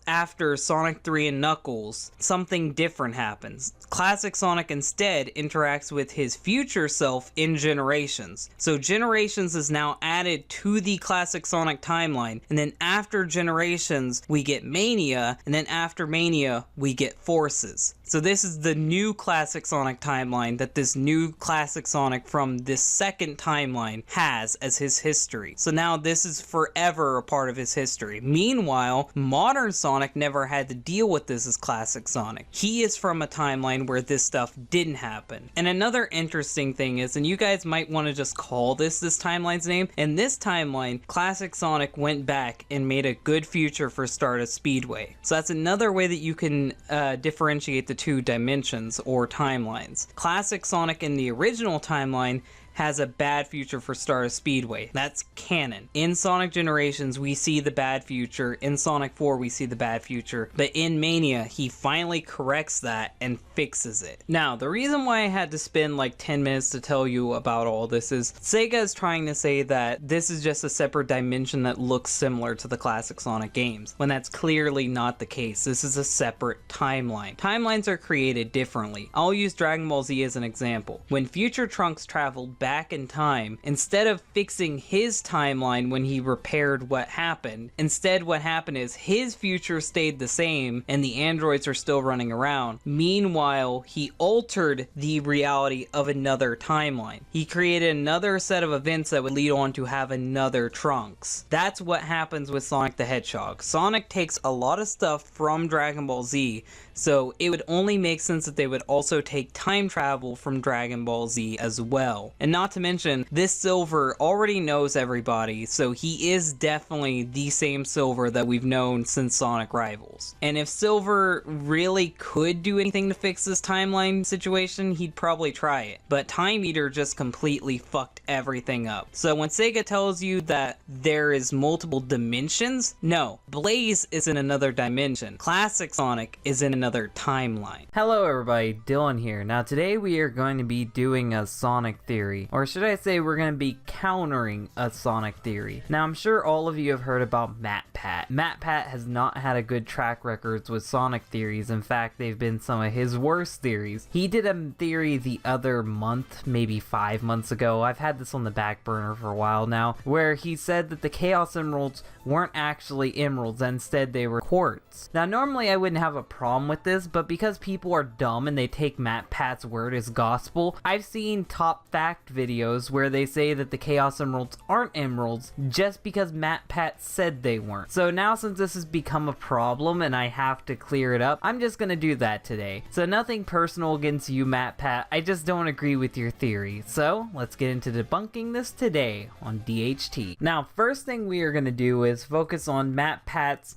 after Sonic 3 and Knuckles, something different happens. Classic Sonic instead interacts with his future self in Generations. So Generations is now added to the classic Sonic timeline, and then after Generations we get Mania, and then after Mania we get Forces. So this is the new classic Sonic timeline that this new classic Sonic from this second timeline has as his history. So now this is forever a part of his history. Meanwhile, modern Sonic never had to deal with this as classic Sonic. He is from a timeline where this stuff didn't happen. And another interesting thing is, and you guys might want to just call this timeline's name, in this timeline, classic Sonic went back and made a good future for Stardust Speedway. So that's another way that you can differentiate the two dimensions or timelines. Classic Sonic in the original timeline has a bad future for Stardust Speedway. That's canon. In Sonic Generations, we see the bad future. In Sonic 4, we see the bad future. But in Mania, he finally corrects that and fixes it. Now, the reason why I had to spend like 10 minutes to tell you about all this is SEGA is trying to say that this is just a separate dimension that looks similar to the classic Sonic games, when that's clearly not the case. This is a separate timeline. Timelines are created differently. I'll use Dragon Ball Z as an example. When Future Trunks traveled back in time, instead of fixing his timeline when he repaired what happened, instead what happened is his future stayed the same and the androids are still running around. Meanwhile, he altered the reality of another timeline. He created another set of events that would lead on to have another Trunks. That's what happens with Sonic the Hedgehog. Sonic takes a lot of stuff from Dragon Ball Z so it would only make sense that they would also take time travel from Dragon Ball Z as well. And not to mention, this Silver already knows everybody, so he is definitely the same Silver that we've known since Sonic Rivals. And if Silver really could do anything to fix this timeline situation, he'd probably try it. But Time Eater just completely fucked everything up. So when Sega tells you that there is multiple dimensions, no, Blaze is in another dimension. Classic Sonic is in another timeline. Hello everybody, Dylan here. Now today we are going to be doing a Sonic theory, or should I say we're going to be countering a Sonic theory. Now I'm sure all of you have heard about Matpat. Matpat has not had a good track record with Sonic theories. In fact, they've been some of his worst theories. He did a theory the other month, maybe 5 months ago. I've had this on the back burner for a while now, where he said that the Chaos Emeralds weren't actually emeralds, instead they were quartz. Now normally I wouldn't have a problem with this, but because people are dumb and they take Matpat's word as gospel, I've seen top fact videos where they say that the Chaos Emeralds aren't emeralds just because Matpat said they weren't. So now since this has become a problem and I have to clear it up, I'm just gonna do that today. So nothing personal against you, Matpat, I just don't agree with your theory. So let's get into debunking this today on DHT. Now first thing we are gonna do is focus on Matpat's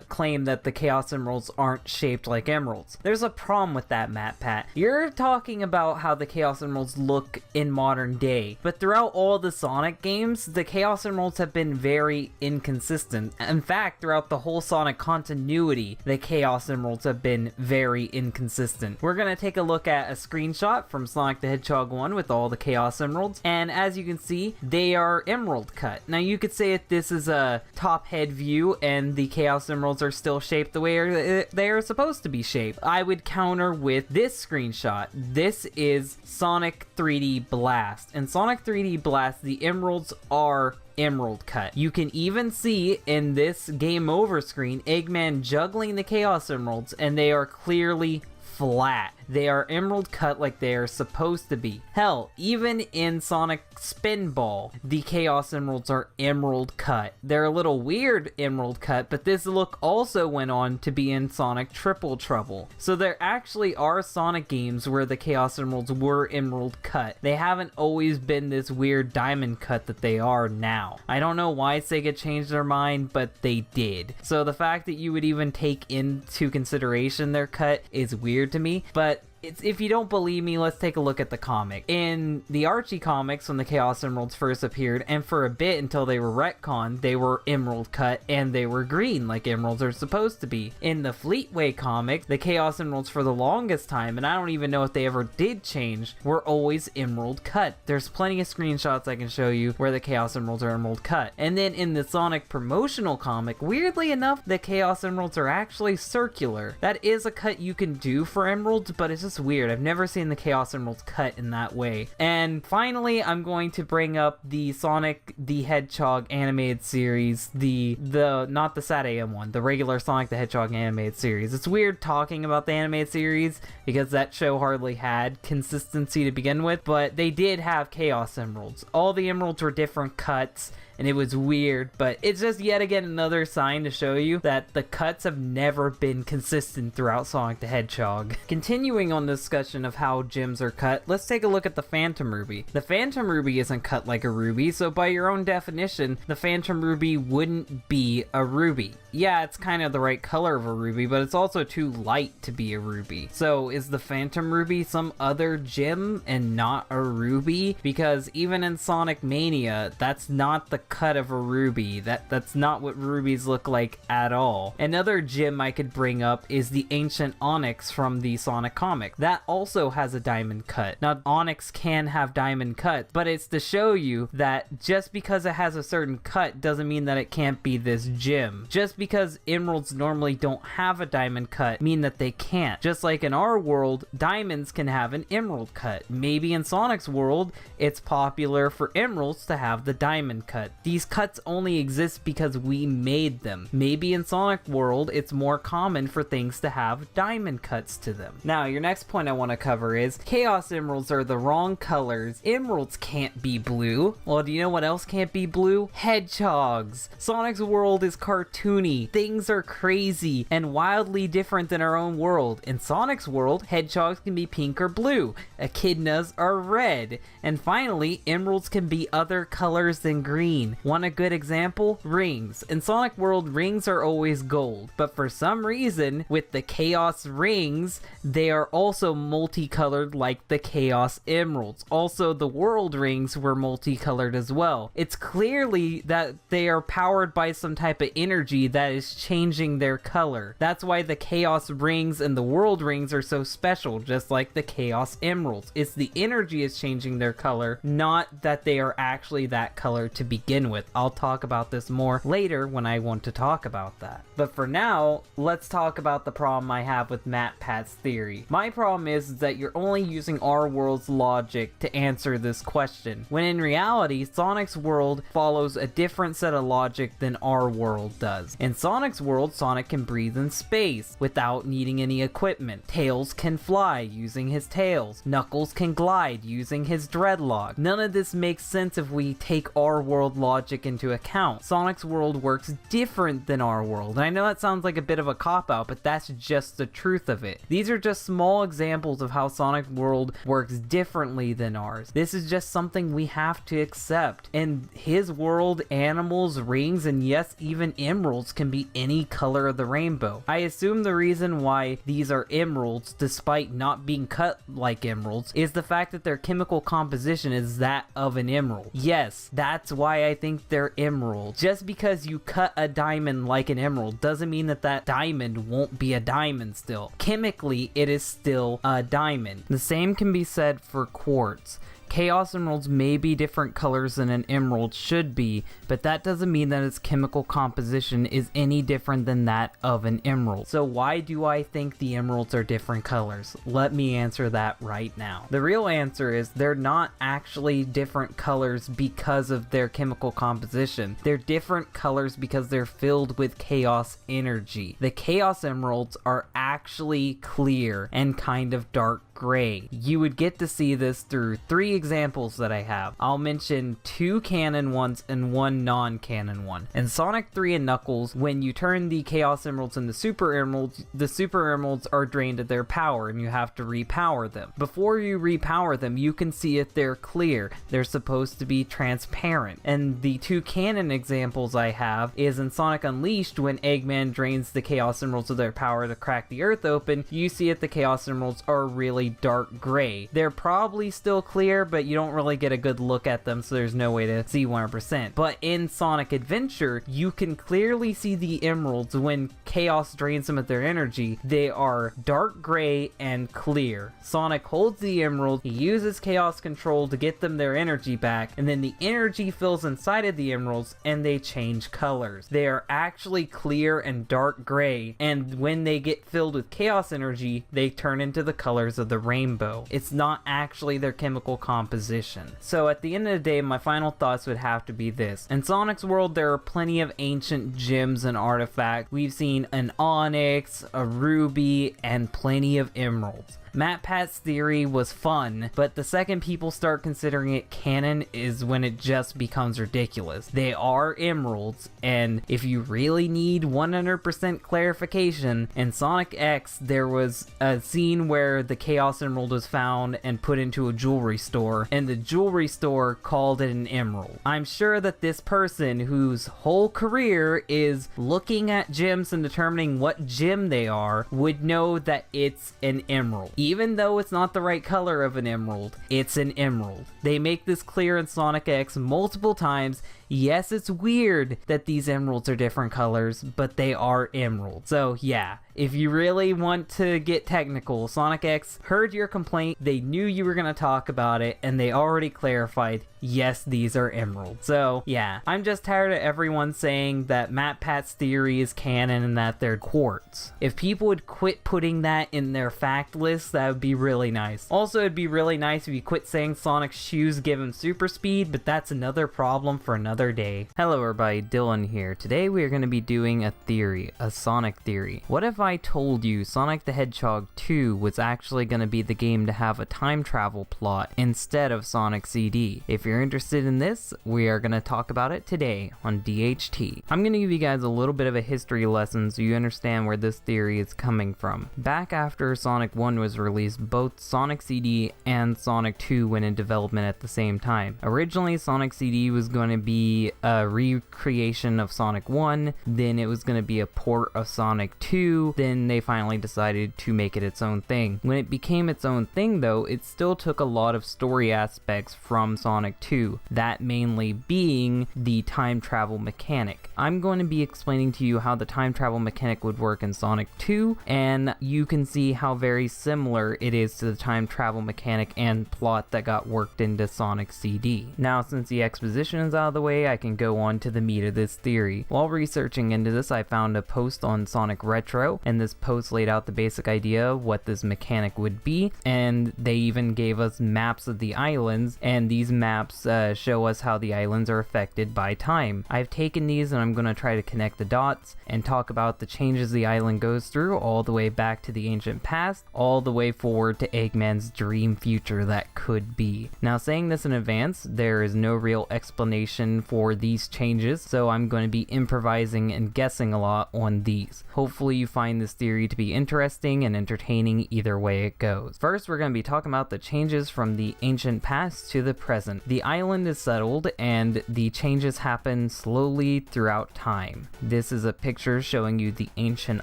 claim that the Chaos Emeralds aren't shaped like emeralds. There's a problem with that, Matpat. You're talking about how the Chaos Emeralds look in modern day, but throughout all the Sonic games, the Chaos Emeralds have been very inconsistent. In fact, throughout the whole Sonic continuity, the Chaos Emeralds have been very inconsistent. We're gonna take a look at a screenshot from Sonic the Hedgehog 1 with all the Chaos Emeralds, and as you can see, they are emerald cut. Now you could say that this is a top head view and the Chaos Emeralds are still shaped the way they are supposed to be shaped. I would counter with this screenshot. This is Sonic 3D Blast. In Sonic 3D Blast, the emeralds are emerald cut. You can even see in this game over screen Eggman juggling the Chaos Emeralds, and they are clearly flat. They are emerald cut like they are supposed to be. Hell, even in Sonic Spinball, the Chaos Emeralds are emerald cut. They're a little weird emerald cut, but this look also went on to be in Sonic Triple Trouble. So there actually are Sonic games where the Chaos Emeralds were emerald cut. They haven't always been this weird diamond cut that they are now. I don't know why Sega changed their mind, but they did. So the fact that you would even take into consideration their cut is weird to me, but if you don't believe me, let's take a look at the comic. In the Archie comics, when the Chaos Emeralds first appeared, and for a bit until they were retconned, they were emerald cut and they were green like emeralds are supposed to be. In the Fleetway comic, the Chaos Emeralds for the longest time, and I don't even know if they ever did change, were always emerald cut. There's plenty of screenshots I can show you where the Chaos Emeralds are emerald cut. And then in the Sonic promotional comic, weirdly enough, the Chaos Emeralds are actually circular. That is a cut you can do for emeralds, but it's just weird. I've never seen the Chaos Emeralds cut in that way. And finally, I'm going to bring up the Sonic the Hedgehog animated series, the not the SatAM one, the regular Sonic the Hedgehog animated series. It's weird talking about the animated series because that show hardly had consistency to begin with, but they did have Chaos Emeralds. All the emeralds were different cuts, and it was weird, but it's just yet again another sign to show you that the cuts have never been consistent throughout Sonic the Hedgehog. Continuing on the discussion of how gems are cut, let's take a look at the Phantom Ruby. The Phantom Ruby isn't cut like a ruby, so by your own definition, the Phantom Ruby wouldn't be a ruby. Yeah, it's kind of the right color of a ruby, but it's also too light to be a ruby. So is the Phantom Ruby some other gem and not a ruby? Because even in Sonic Mania, that's not the cut of a ruby. That's not what rubies look like at all. Another gem I could bring up is the ancient onyx from the Sonic comic. That also has a diamond cut. Now, onyx can have diamond cuts, but it's to show you that just because it has a certain cut doesn't mean that it can't be this gem. Just because emeralds normally don't have a diamond cut mean that they can't. Just like in our world, diamonds can have an emerald cut. Maybe in Sonic's world, it's popular for emeralds to have the diamond cut. cut. These cuts only exist because we made them. Maybe in Sonic World, it's more common for things to have diamond cuts to them. Now, your next point I want to cover is Chaos Emeralds are the wrong colors. Emeralds can't be blue. Well, do you know what else can't be blue? Hedgehogs. Sonic's world is cartoony. Things are crazy and wildly different than our own world. In Sonic's world, hedgehogs can be pink or blue. Echidnas are red. And finally, emeralds can be other colors than green. Want a good example? Rings. In Sonic World, rings are always gold. But for some reason, with the Chaos Rings, they are also multicolored like the Chaos Emeralds. Also, the World Rings were multicolored as well. It's clearly that they are powered by some type of energy that is changing their color. That's why the Chaos Rings and the World Rings are so special, just like the Chaos Emeralds. It's the energy is changing their color, not that they are actually that color to begin with. I'll talk about this more later when I want to talk about that. But for now, let's talk about the problem I have with Matpat's theory. My problem is that you're only using our world's logic to answer this question, when in reality, Sonic's world follows a different set of logic than our world does. In Sonic's world, Sonic can breathe in space without needing any equipment. Tails can fly using his tails. Knuckles can glide using his dreadlock. None of this makes sense if we take our world logic into account. Sonic's world works different than our world. And I know that sounds like a bit of a cop-out, but that's just the truth of it. These are just small examples of how Sonic's world works differently than ours. This is just something we have to accept. In his world, animals, rings, and yes, even emeralds can be any color of the rainbow. I assume the reason why these are emeralds, despite not being cut like emeralds, is the fact that their chemical composition is that of an emerald. Yes, that's why I think they're emeralds. Just because you cut a diamond like an emerald doesn't mean that that diamond won't be a diamond still. Chemically, it is still a diamond. The same can be said for quartz. Chaos Emeralds may be different colors than an emerald should be, but that doesn't mean that its chemical composition is any different than that of an emerald. So why do I think the emeralds are different colors? Let me answer that right now. The real answer is they're not actually different colors because of their chemical composition. They're different colors because they're filled with chaos energy. The Chaos Emeralds are actually clear and kind of dark gray. You would get to see this through 3 examples that I have. I'll mention 2 canon ones and 1 non-canon one. In Sonic 3 and Knuckles, when you turn the Chaos Emeralds into Super Emeralds, the Super Emeralds are drained of their power and you have to repower them. Before you repower them, you can see if they're clear. They're supposed to be transparent. And the 2 canon examples I have is in Sonic Unleashed, when Eggman drains the Chaos Emeralds of their power to crack the earth open, you see if the Chaos Emeralds are really dark gray. They're probably still clear, but you don't really get a good look at them, so there's no way to see 100%. But in Sonic Adventure, you can clearly see the emeralds when Chaos drains them of their energy. They are dark gray and clear. Sonic holds the emerald, he uses Chaos Control to get them their energy back, and then the energy fills inside of the emeralds and they change colors. They are actually clear and dark gray, and when they get filled with Chaos energy, they turn into the colors of the rainbow. It's not actually their chemical composition. So at the end of the day, my final thoughts would have to be this. In Sonic's world, there are plenty of ancient gems and artifacts. We've seen an onyx, a ruby, and plenty of emeralds. Matpat's theory was fun, but the second people start considering it canon is when it just becomes ridiculous. They are emeralds, and if you really need 100% clarification, in Sonic.EXE there was a scene where the Chaos Emerald was found and put into a jewelry store, and the jewelry store called it an emerald. I'm sure that this person whose whole career is looking at gems and determining what gem they are would know that it's an emerald. Even though it's not the right color of an emerald, it's an emerald. They make this clear in Sonic.EXE multiple times. Yes, it's weird that these emeralds are different colors, but they are emeralds. So yeah, if you really want to get technical, SonIc.EXE heard your complaint, they knew you were going to talk about it, and they already clarified, yes, these are emeralds. So, yeah, I'm just tired of everyone saying that Matpat's theory is canon and that they're quartz. If people would quit putting that in their fact list, that would be really nice. Also, it'd be really nice if you quit saying Sonic's shoes give him super speed, but that's another problem for another day. Hello everybody, Dylan here. Today we are going to be doing a theory, a Sonic theory. What if I told you Sonic the Hedgehog 2 was actually going to be the game to have a time travel plot instead of Sonic CD? If you're interested in this, we are going to talk about it today on DHT. I'm going to give you guys a little bit of a history lesson so you understand where this theory is coming from. Back after Sonic 1 was released, both Sonic CD and Sonic 2 went in development at the same time. Originally, Sonic CD was going to be a recreation of Sonic 1, then it was going to be a port of Sonic 2, then they finally decided to make it its own thing. When it became its own thing though, it still took a lot of story aspects from Sonic 2, that mainly being the time travel mechanic. I'm going to be explaining to you how the time travel mechanic would work in Sonic 2, and you can see how very similar it is to the time travel mechanic and plot that got worked into Sonic CD. Now, since the exposition is out of the way, I can go on to the meat of this theory. While researching into this, I found a post on Sonic Retro, and this post laid out the basic idea of what this mechanic would be, and they even gave us maps of the islands, and these maps show us how the islands are affected by time. I've taken these and I'm going to try to connect the dots and talk about the changes the island goes through all the way back to the ancient past, all the way forward to Eggman's dream future that could be. Now, saying this in advance, there is no real explanation for these changes, so I'm going to be improvising and guessing a lot on these. Hopefully you find this theory to be interesting and entertaining either way it goes. First, we're going to be talking about the changes from the ancient past to the present. The island is settled and the changes happen slowly throughout time. This is a picture showing you the ancient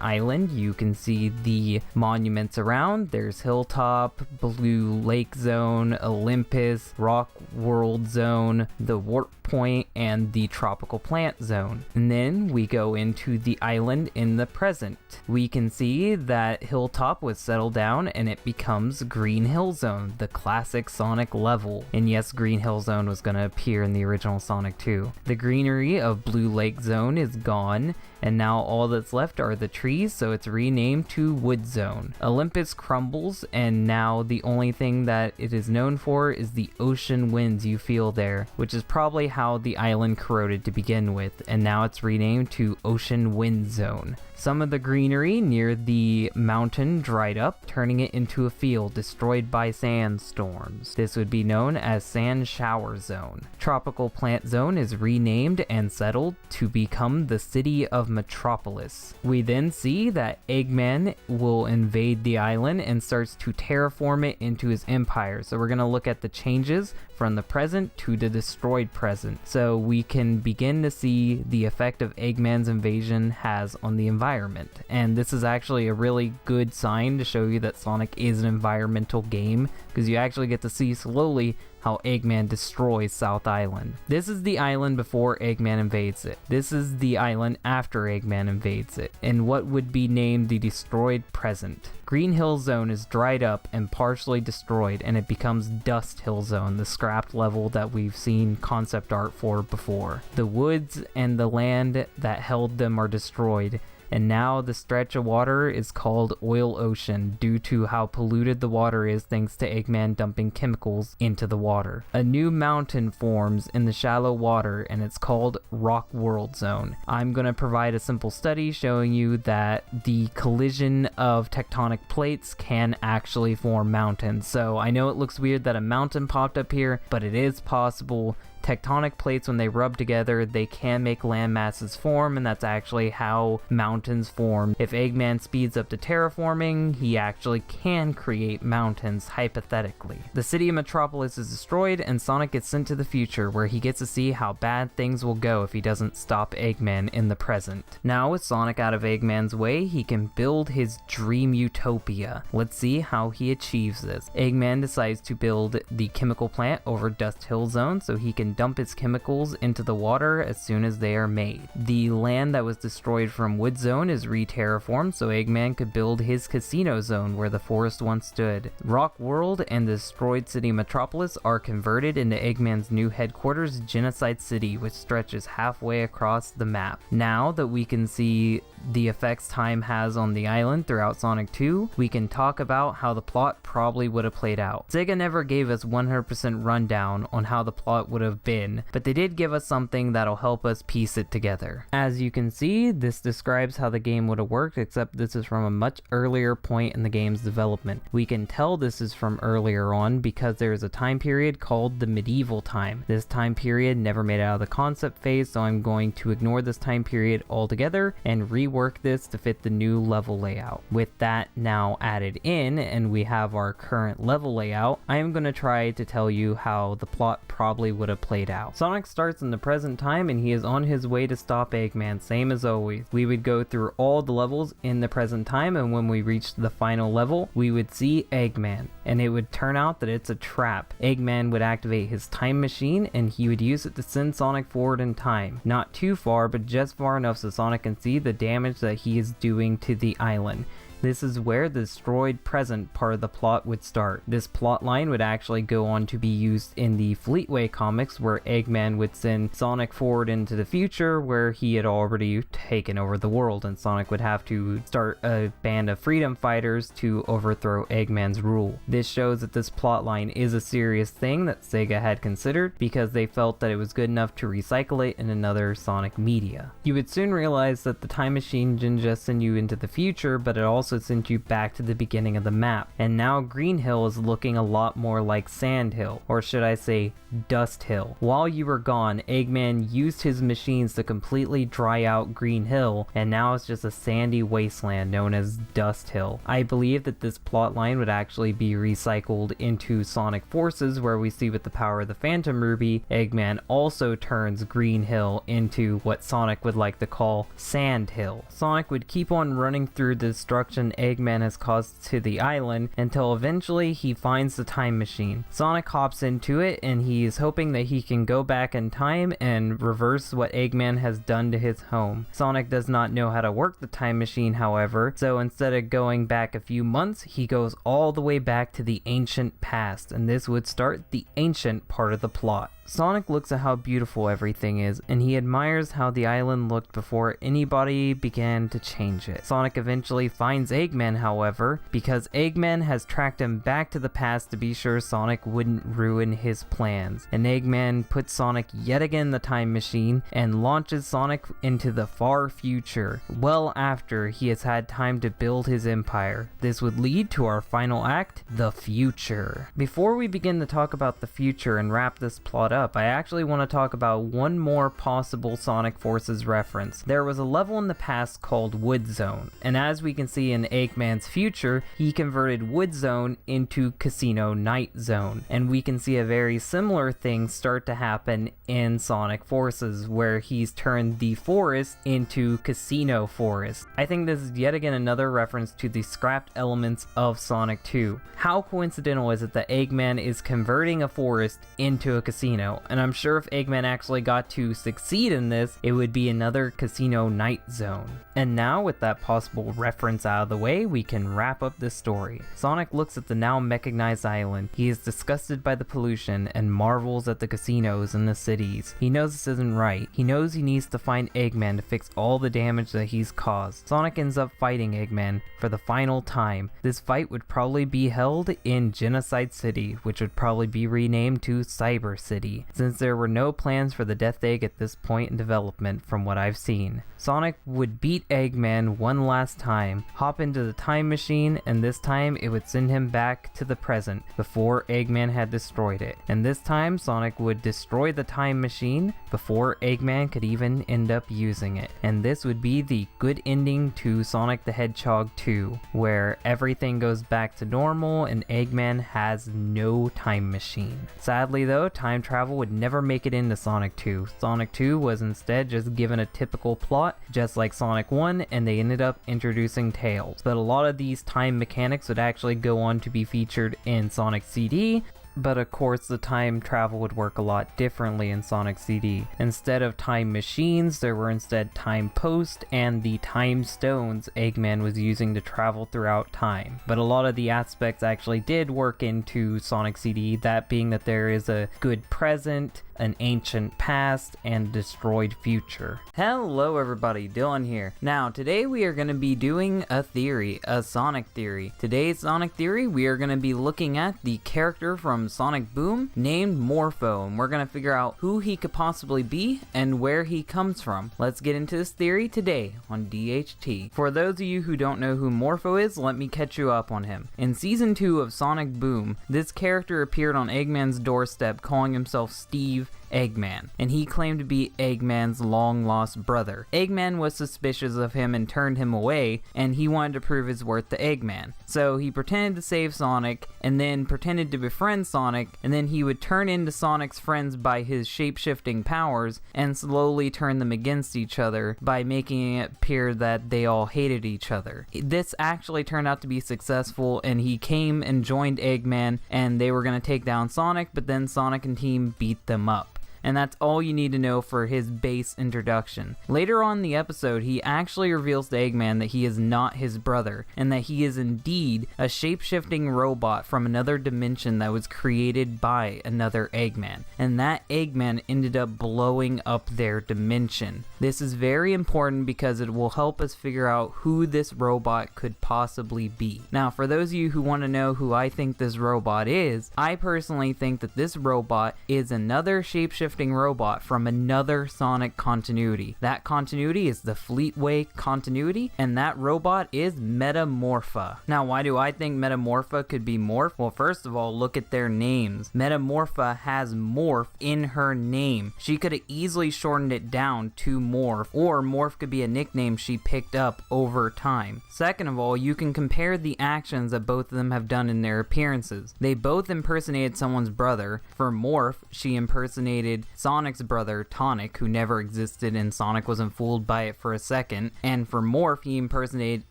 island. You can see the monuments around. There's Hilltop, Blue Lake Zone, Olympus, Rock World Zone, the Warp Point, and the Tropical Plant Zone. And then we go into the island in the present. We can see that Hilltop was settled down and it becomes Green Hill Zone, the classic Sonic level. And yes, Green Hill Zone was going to appear in the original Sonic 2. The greenery of Blue Lake Zone is gone, and now all that's left are the trees, so it's renamed to Wood Zone. Olympus crumbles, and now the only thing that it is known for is the ocean winds you feel there, which is probably how the island corroded to begin with, and now it's renamed to Ocean Wind Zone. Some of the greenery near the mountain dried up, turning it into a field destroyed by sandstorms. This would be known as Sand Shower Zone. Tropical Plant Zone is renamed and settled to become the city of Metropolis. We then see that Eggman will invade the island and starts to terraform it into his empire. So we're going to look at the changes from the present to the destroyed present, so we can begin to see the effect of Eggman's invasion has on the environment. And this is actually a really good sign to show you that Sonic is an environmental game, because you actually get to see slowly how Eggman destroys South Island. This is the island before Eggman invades it. This is the island after Eggman invades it, and what would be named the destroyed present. Green Hill Zone is dried up and partially destroyed, and it becomes Dust Hill Zone, the scrapped level that we've seen concept art for before. The woods and the land that held them are destroyed, and now the stretch of water is called Oil Ocean due to how polluted the water is thanks to Eggman dumping chemicals into the water. A new mountain forms in the shallow water and it's called Rock World Zone. I'm going to provide a simple study showing you that the collision of tectonic plates can actually form mountains. So I know it looks weird that a mountain popped up here, but it is possible. Tectonic plates, when they rub together, they can make land masses form, and that's actually how mountains form. If Eggman speeds up to terraforming, he actually can create mountains, hypothetically. The city of Metropolis is destroyed, and Sonic gets sent to the future, where he gets to see how bad things will go if he doesn't stop Eggman in the present. Now, with Sonic out of Eggman's way, he can build his dream utopia. Let's see how he achieves this. Eggman decides to build the chemical plant over Dust Hill Zone so he can dump its chemicals into the water as soon as they are made. The land that was destroyed from Wood Zone is re-terraformed so Eggman could build his casino zone where the forest once stood. Rock World and the destroyed city Metropolis are converted into Eggman's new headquarters, Genocide City, which stretches halfway across the map. Now that we can see the effects time has on the island throughout Sonic 2, we can talk about how the plot probably would have played out. SEGA never gave us 100% rundown on how the plot would have been, but they did give us something that'll help us piece it together. As you can see, this describes how the game would have worked, except this is from a much earlier point in the game's development. We can tell this is from earlier on because there is a time period called the medieval time. This time period never made it out of the concept phase, so I'm going to ignore this time period altogether and rework this to fit the new level layout. With that now added in, and we have our current level layout, I am going to try to tell you how the plot probably would have played out. Sonic starts in the present time and he is on his way to stop Eggman, same as always. We would go through all the levels in the present time, and when we reached the final level, we would see Eggman, and it would turn out that it's a trap. Eggman would activate his time machine and he would use it to send Sonic forward in time. Not too far, but just far enough so Sonic can see the damage that he is doing to the island. This is where the destroyed present part of the plot would start. This plot line would actually go on to be used in the Fleetway comics, where Eggman would send Sonic forward into the future where he had already taken over the world, and Sonic would have to start a band of freedom fighters to overthrow Eggman's rule. This shows that this plot line is a serious thing that SEGA had considered because they felt that it was good enough to recycle it in another Sonic media. You would soon realize that the time machine didn't just send you into the future, but it also sent you back to the beginning of the map. And now Green Hill is looking a lot more like Sand Hill, or should I say Dust Hill. While you were gone, Eggman used his machines to completely dry out Green Hill, and now it's just a sandy wasteland known as Dust Hill. I believe that this plot line would actually be recycled into Sonic Forces, where we see with the power of the Phantom Ruby, Eggman also turns Green Hill into what Sonic would like to call Sand Hill. Sonic would keep on running through the destruction Eggman has caused to the island until eventually he finds the time machine. Sonic hops into it and he is hoping that he can go back in time and reverse what Eggman has done to his home. Sonic does not know how to work the time machine, however, so instead of going back a few months, he goes all the way back to the ancient past, and this would start the ancient part of the plot. Sonic looks at how beautiful everything is, and he admires how the island looked before anybody began to change it. Sonic eventually finds Eggman, however, because Eggman has tracked him back to the past to be sure Sonic wouldn't ruin his plans. And Eggman puts Sonic yet again in the time machine and launches Sonic into the far future, well after he has had time to build his empire. This would lead to our final act, the future. Before we begin to talk about the future and wrap this plot up, I actually want to talk about one more possible Sonic Forces reference. There was a level in the past called Wood Zone, and as we can see in Eggman's future, he converted Wood Zone into Casino Night Zone, and we can see a very similar thing start to happen in Sonic Forces, where he's turned the forest into Casino Forest. I think this is yet again another reference to the scrapped elements of Sonic 2. How coincidental is it that Eggman is converting a forest into a casino? And I'm sure if Eggman actually got to succeed in this, it would be another Casino Night Zone. And now, with that possible reference out of the way, we can wrap up this story. Sonic looks at the now mechanized island. He is disgusted by the pollution and marvels at the casinos and the cities. He knows this isn't right. He knows he needs to find Eggman to fix all the damage that he's caused. Sonic ends up fighting Eggman for the final time. This fight would probably be held in Genocide City, which would probably be renamed to Cyber City, since there were no plans for the Death Egg at this point in development from what I've seen. Sonic would beat Eggman one last time, hop into the time machine, and this time it would send him back to the present before Eggman had destroyed it. And this time Sonic would destroy the time machine before Eggman could even end up using it. And this would be the good ending to Sonic the Hedgehog 2, where everything goes back to normal and Eggman has no time machine. Sadly though, time travel would never make it into Sonic 2. Sonic 2 was instead just given a typical plot, just like Sonic 1, and they ended up introducing Tails. But a lot of these time mechanics would actually go on to be featured in Sonic CD, but of course the time travel would work a lot differently in Sonic CD. Instead of time machines, there were instead time posts and the time stones Eggman was using to travel throughout time. But a lot of the aspects actually did work into Sonic CD, that being that there is a good present, an ancient past, and destroyed future. Hello everybody, Dylan here. Now today we are going to be doing a theory, a Sonic theory. Today's Sonic theory, we are going to be looking at the character from Sonic Boom named Morpho, and we're going to figure out who he could possibly be and where he comes from. Let's get into this theory today on DHT. For those of you who don't know who Morpho is, let me catch you up on him. In Season 2 of Sonic Boom, this character appeared on Eggman's doorstep calling himself Steve Eggman, and he claimed to be Eggman's long-lost brother. Eggman was suspicious of him and turned him away, and he wanted to prove his worth to Eggman. So he pretended to save Sonic, and then pretended to befriend Sonic, and then he would turn into Sonic's friends by his shape-shifting powers, and slowly turn them against each other by making it appear that they all hated each other. This actually turned out to be successful, and he came and joined Eggman, and they were going to take down Sonic, but then Sonic and team beat them up. And that's all you need to know for his base introduction. Later on in the episode, he actually reveals to Eggman that he is not his brother, and that he is indeed a shape-shifting robot from another dimension that was created by another Eggman. And that Eggman ended up blowing up their dimension. This is very important because it will help us figure out who this robot could possibly be. Now, for those of you who want to know who I think this robot is, I personally think that this robot is another shape-shifting robot from another Sonic continuity. That continuity is the Fleetway continuity, and that robot is Metamorpha. Now, why do I think Metamorpha could be Morph? Well, first of all, look at their names. Metamorpha has Morph in her name. She could have easily shortened it down to Morph, or Morph could be a nickname she picked up over time. Second of all, you can compare the actions that both of them have done in their appearances. They both impersonated someone's brother. For Morph, she impersonated Sonic's brother, Tonic, who never existed and Sonic wasn't fooled by it for a second. And for Morph, he impersonated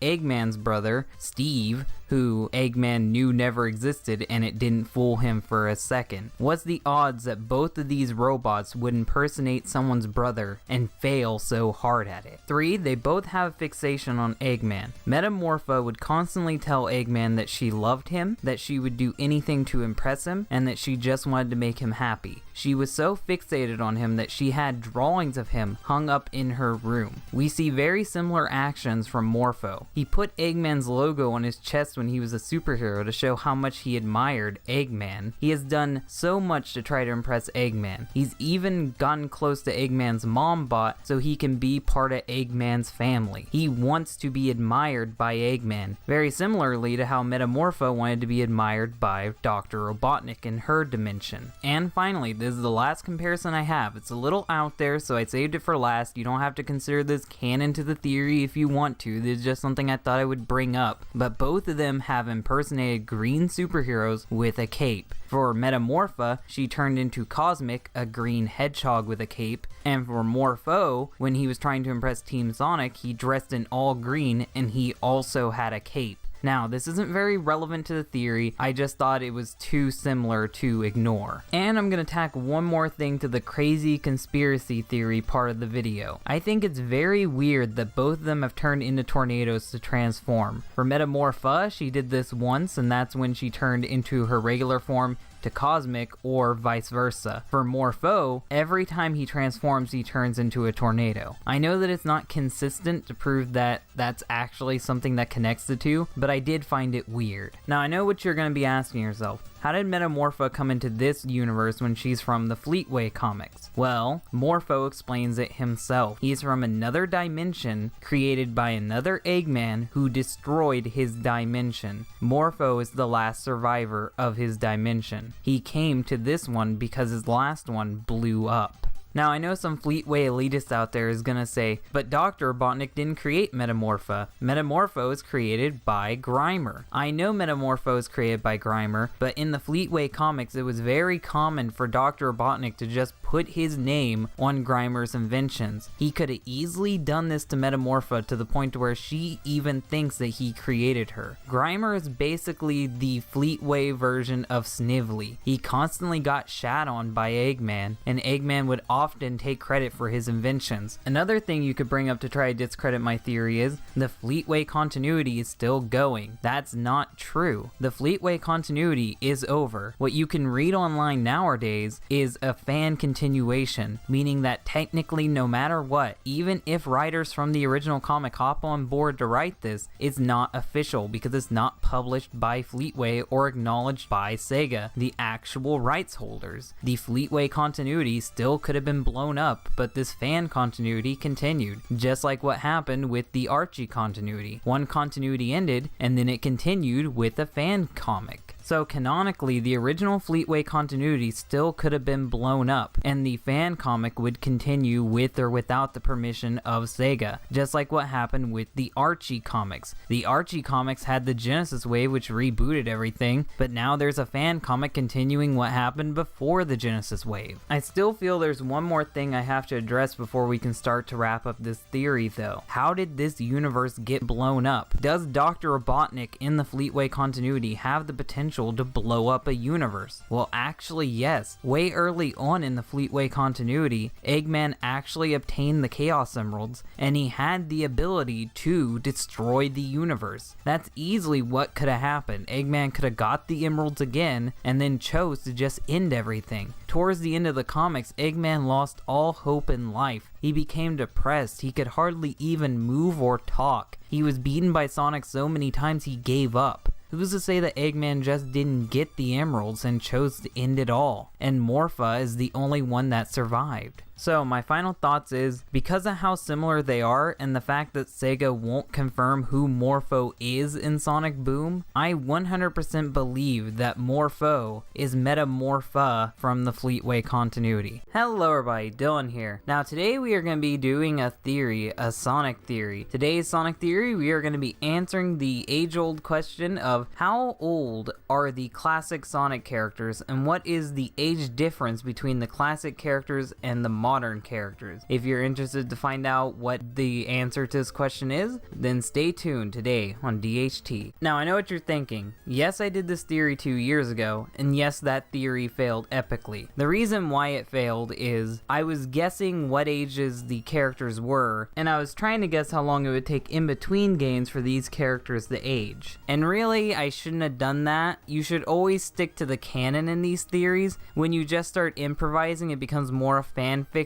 Eggman's brother, Steve, who Eggman knew never existed and it didn't fool him for a second. What's the odds that both of these robots would impersonate someone's brother and fail so hard at it? 3, they both have a fixation on Eggman. Metamorpha would constantly tell Eggman that she loved him, that she would do anything to impress him, and that she just wanted to make him happy. She was so fixated on him that she had drawings of him hung up in her room. We see very similar actions from Morpho. He put Eggman's logo on his chest when he was a superhero to show how much he admired Eggman. He has done so much to try to impress Eggman. He's even gotten close to Eggman's mom bot so he can be part of Eggman's family. He wants to be admired by Eggman, very similarly to how Metamorpho wanted to be admired by Dr. Robotnik in her dimension. And finally, this is the last comparison I have. It's a little out there, so I saved it for last. You don't have to consider this canon to the theory if you want to. This is just something I thought I would bring up. But both of them have impersonated green superheroes with a cape. For Metamorpha, she turned into Cosmic, a green hedgehog with a cape, and for Morpho, when he was trying to impress Team Sonic, he dressed in all green and he also had a cape. Now, this isn't very relevant to the theory, I just thought it was too similar to ignore. And I'm gonna tack one more thing to the crazy conspiracy theory part of the video. I think it's very weird that both of them have turned into tornadoes to transform. For Metamorpha, she did this once, and that's when she turned into her regular form to Cosmic, or vice versa. For Morpho, every time he transforms, he turns into a tornado. I know that it's not consistent to prove that that's actually something that connects the two, but I did find it weird. Now, I know what you're going to be asking yourself. How did Metamorpha come into this universe when she's from the Fleetway comics? Well, Morpho explains it himself. He's from another dimension created by another Eggman who destroyed his dimension. Morpho is the last survivor of his dimension. He came to this one because his last one blew up. Now, I know some Fleetway elitist out there is gonna say, but Dr. Robotnik didn't create Metamorpha. Metamorpho is created by Grimer. I know Metamorpho is created by Grimer, but in the Fleetway comics, it was very common for Dr. Robotnik to just put his name on Grimer's inventions. He could have easily done this to Metamorpho to the point where she even thinks that he created her. Grimer is basically the Fleetway version of Snively. He constantly got shat on by Eggman, and Eggman would often take credit for his inventions. Another thing you could bring up to try to discredit my theory is the Fleetway continuity is still going. That's not true. The Fleetway continuity is over. What you can read online nowadays is a fan continuation, meaning that technically no matter what, even if writers from the original comic hop on board to write this, it's not official because it's not published by Fleetway or acknowledged by SEGA, the actual rights holders. The Fleetway continuity still could have been blown up, but this fan continuity continued, just like what happened with the Archie continuity. One continuity ended, and then it continued with a fan comic. So canonically, the original Fleetway continuity still could have been blown up, and the fan comic would continue with or without the permission of SEGA, just like what happened with the Archie comics. The Archie comics had the Genesis wave, which rebooted everything, but now there's a fan comic continuing what happened before the Genesis wave. I still feel there's one more thing I have to address before we can start to wrap up this theory though. How did this universe get blown up? Does Dr. Robotnik in the Fleetway continuity have the potential to blow up a universe? Well, actually yes. Way early on in the Fleetway continuity, Eggman actually obtained the Chaos Emeralds, and he had the ability to destroy the universe. That's easily what could have happened. Eggman could have got the emeralds again, and then chose to just end everything. Towards the end of the comics, Eggman lost all hope in life. He became depressed. He could hardly even move or talk. He was beaten by Sonic so many times he gave up. Who's to say that Eggman just didn't get the emeralds and chose to end it all? And Morpho is the only one that survived. So my final thoughts is, because of how similar they are and the fact that SEGA won't confirm who Morpho is in Sonic Boom, I 100% believe that Morpho is Metamorpho from the Fleetway continuity. Hello everybody, Dylan here. Now today we are going to be doing a theory, a Sonic theory. Today's Sonic theory, we are going to be answering the age-old question of how old are the classic Sonic characters and what is the age difference between the classic characters and the modern characters. If you're interested to find out what the answer to this question is, then stay tuned today on DHT. Now I know what you're thinking. Yes, I did this theory 2 years ago, and yes, that theory failed epically. The reason why it failed is I was guessing what ages the characters were, and I was trying to guess how long it would take in between games for these characters to age. And really, I shouldn't have done that. You should always stick to the canon in these theories. When you just start improvising, it becomes more a fan fiction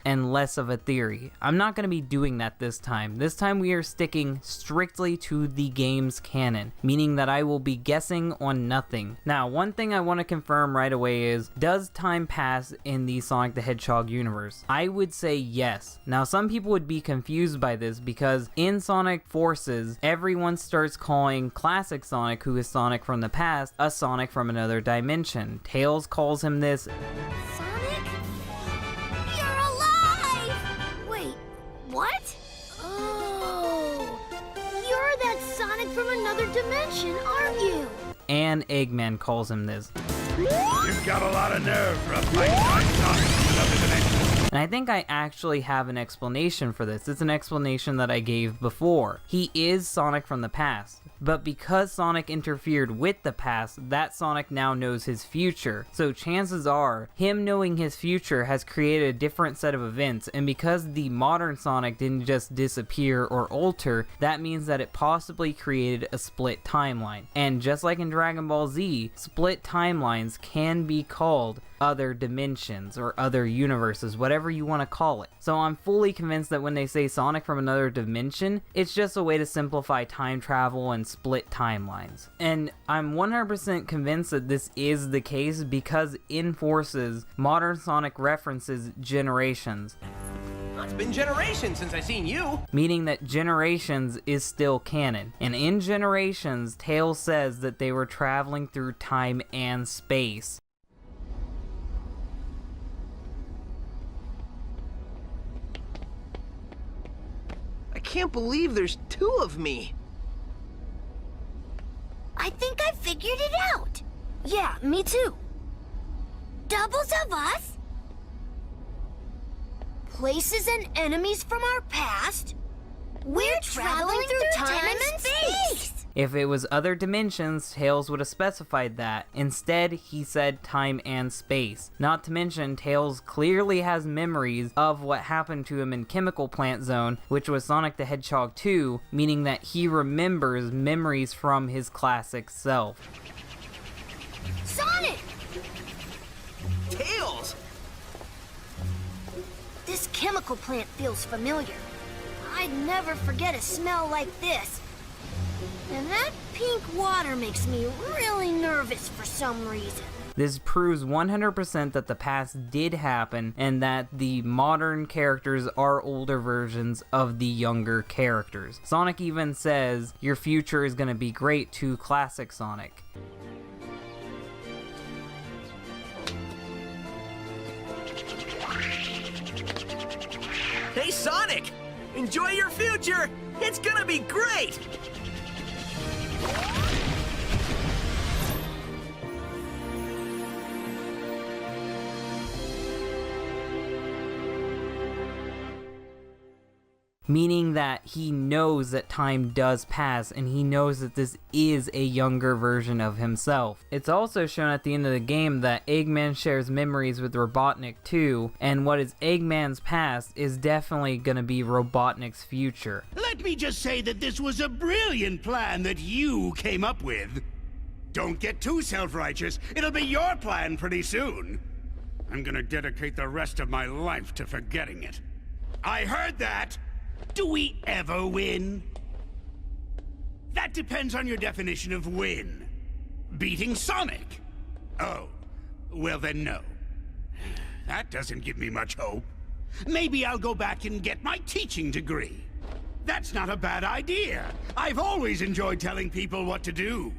and less of a theory. I'm not going to be doing that this time. This time we are sticking strictly to the game's canon, meaning that I will be guessing on nothing. Now, one thing I want to confirm right away is, does time pass in the Sonic the Hedgehog universe? I would say yes. Now, some people would be confused by this because in Sonic Forces, everyone starts calling classic Sonic, who is Sonic from the past, a Sonic from another dimension. Tails calls him this. What? Oh, you're that Sonic from another dimension, aren't you? And Eggman calls him this. You've got a lot of nerve for a fight-time Sonic from another dimension. And I think I actually have an explanation for this. It's an explanation that I gave before. He is Sonic from the past, but because Sonic interfered with the past, that Sonic now knows his future. So chances are, him knowing his future has created a different set of events, and because the modern Sonic didn't just disappear or alter, that means that it possibly created a split timeline. And just like in Dragon Ball Z, split timelines can be called other dimensions or other universes, whatever you want to call it. So I'm fully convinced that when they say Sonic from another dimension, it's just a way to simplify time travel and split timelines. And I'm 100% convinced that this is the case because in Forces, modern Sonic references generations. It's been generations since I seen you. Meaning that Generations is still canon. And in Generations, Tails says that they were traveling through time and space. I can't believe there's two of me. I think I figured it out. Yeah, me too. Doubles of us? places and enemies from our past? We're traveling through time and space! If it was other dimensions, Tails would have specified that. Instead, he said time and space. Not to mention, Tails clearly has memories of what happened to him in Chemical Plant Zone, which was Sonic the Hedgehog 2, meaning that he remembers memories from his classic self. Sonic! Tails! This chemical plant feels familiar. I'd never forget a smell like this. And that pink water makes me really nervous for some reason. This proves 100% that the past did happen and that the modern characters are older versions of the younger characters. Sonic even says, "Your future is gonna be great" to classic Sonic. Hey, Sonic! Enjoy your future! It's gonna be great! Meaning that he knows that time does pass and he knows that this is a younger version of himself. It's also shown at the end of the game that Eggman shares memories with Robotnik too, and what is Eggman's past is definitely gonna be Robotnik's future. Let me just say that this was a brilliant plan that you came up with. Don't get too self-righteous. It'll be your plan pretty soon. I'm gonna dedicate the rest of my life to forgetting it. I heard that! Do we ever win? That depends on your definition of win. Beating Sonic? Oh, well then no. That doesn't give me much hope. Maybe I'll go back and get my teaching degree. That's not a bad idea. I've always enjoyed telling people what to do.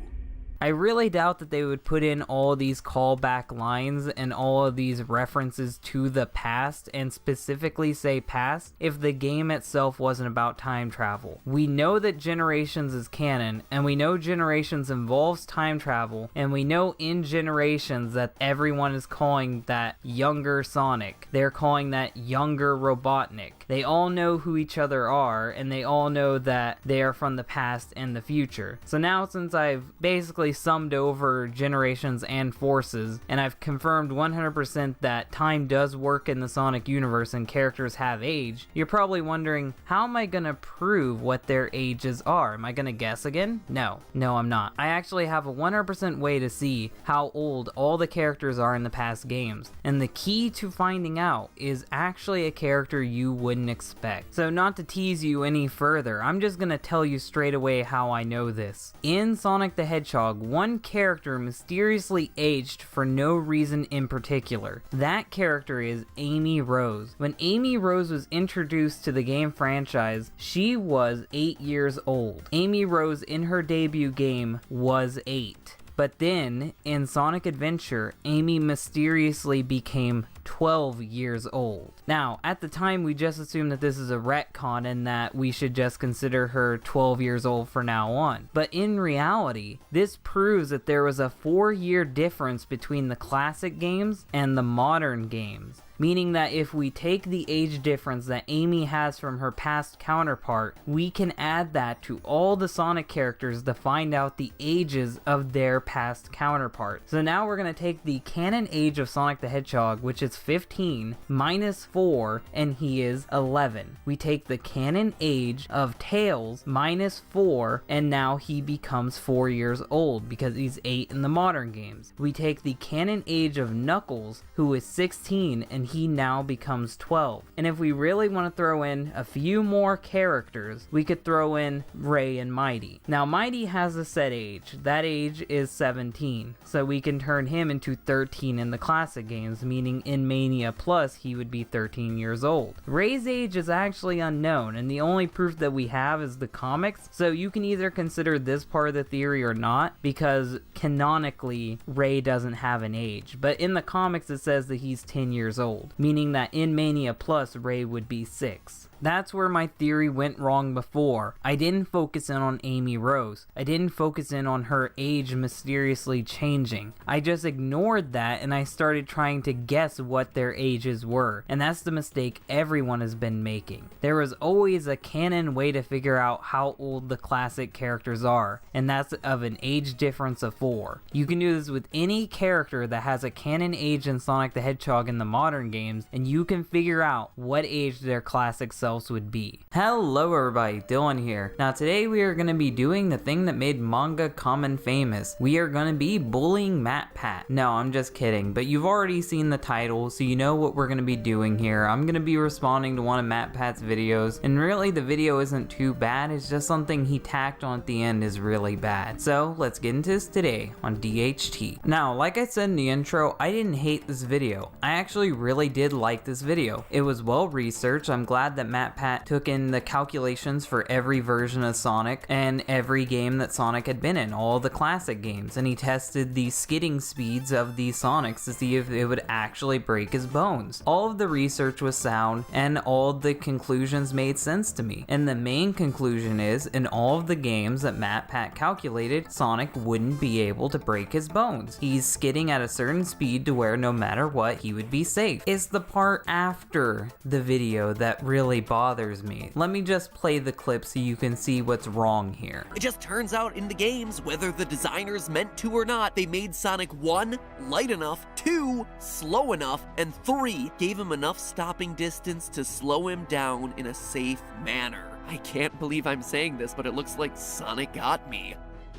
I really doubt that they would put in all these callback lines and all of these references to the past and specifically say past if the game itself wasn't about time travel. We know that Generations is canon, and we know Generations involves time travel, and we know in Generations that everyone is calling that younger Sonic. They're calling that younger Robotnik. They all know who each other are, and they all know that they are from the past and the future. So now, since I've basically summed over Generations and Forces, and I've confirmed 100% that time does work in the Sonic universe and characters have age, you're probably wondering, how am I gonna prove what their ages are? Am I gonna guess again? No, I'm not. I actually have a 100% way to see how old all the characters are in the past games, and the key to finding out is actually a character you wouldn't expect. So not to tease you any further, I'm just gonna tell you straight away how I know this. In Sonic the Hedgehog, one character mysteriously aged for no reason in particular. That character is Amy Rose. When Amy Rose was introduced to the game franchise, she was 8 years old. Amy Rose in her debut game was 8. But then, in Sonic Adventure, Amy mysteriously became 12 years old. Now, at the time, we just assumed that this is a retcon and that we should just consider her 12 years old from now on. But in reality, this proves that there was a 4-year difference between the classic games and the modern games. Meaning that if we take the age difference that Amy has from her past counterpart, we can add that to all the Sonic characters to find out the ages of their past counterparts. So now we're going to take the canon age of Sonic the Hedgehog, which is 15, minus 4, and he is 11. We take the canon age of Tails, minus 4, and now he becomes 4 years old because he's 8 in the modern games. We take the canon age of Knuckles, who is 16, and he now becomes 12. And if we really want to throw in a few more characters, we could throw in Ray and Mighty. Now Mighty has a set age. That age is 17. So we can turn him into 13 in the classic games, meaning in Mania Plus he would be 13 years old. Ray's age is actually unknown, and the only proof that we have is the comics, so you can either consider this part of the theory or not, because canonically Ray doesn't have an age. But in the comics it says that he's 10 years old, meaning that in Mania Plus, Ray would be 6. That's where my theory went wrong before. I didn't focus in on Amy Rose. I didn't focus in on her age mysteriously changing. I just ignored that and I started trying to guess what their ages were. And that's the mistake everyone has been making. There was always a canon way to figure out how old the classic characters are, and that's of an age difference of 4. You can do this with any character that has a canon age in Sonic the Hedgehog in the modern games, and you can figure out what age their classic selves would be. Hello everybody, Dylan here. Now today we are going to be doing the thing that made manga common famous. We are going to be bullying Matpat. No, I'm just kidding, but you've already seen the title, so you know what we're going to be doing here. I'm going to be responding to one of Matpat's videos, and really the video isn't too bad, it's just something he tacked on at the end is really bad. So let's get into this today on DHT. Now, like I said in the intro, I didn't hate this video. I actually really did like this video. It was well researched. I'm glad that Matpat took in the calculations for every version of Sonic and every game that Sonic had been in, all the classic games, and he tested the skidding speeds of these Sonics to see if it would actually break his bones. All of the research was sound and all the conclusions made sense to me. And the main conclusion is, in all of the games that Matpat calculated, Sonic wouldn't be able to break his bones. He's skidding at a certain speed to where no matter what, he would be safe. It's the part after the video that really bothers me. Let me just play the clip so you can see what's wrong here. It just turns out in the games, whether the designers meant to or not, they made Sonic 1, light enough, 2, slow enough, and 3, gave him enough stopping distance to slow him down in a safe manner. I can't believe I'm saying this, but it looks like Sonic got me.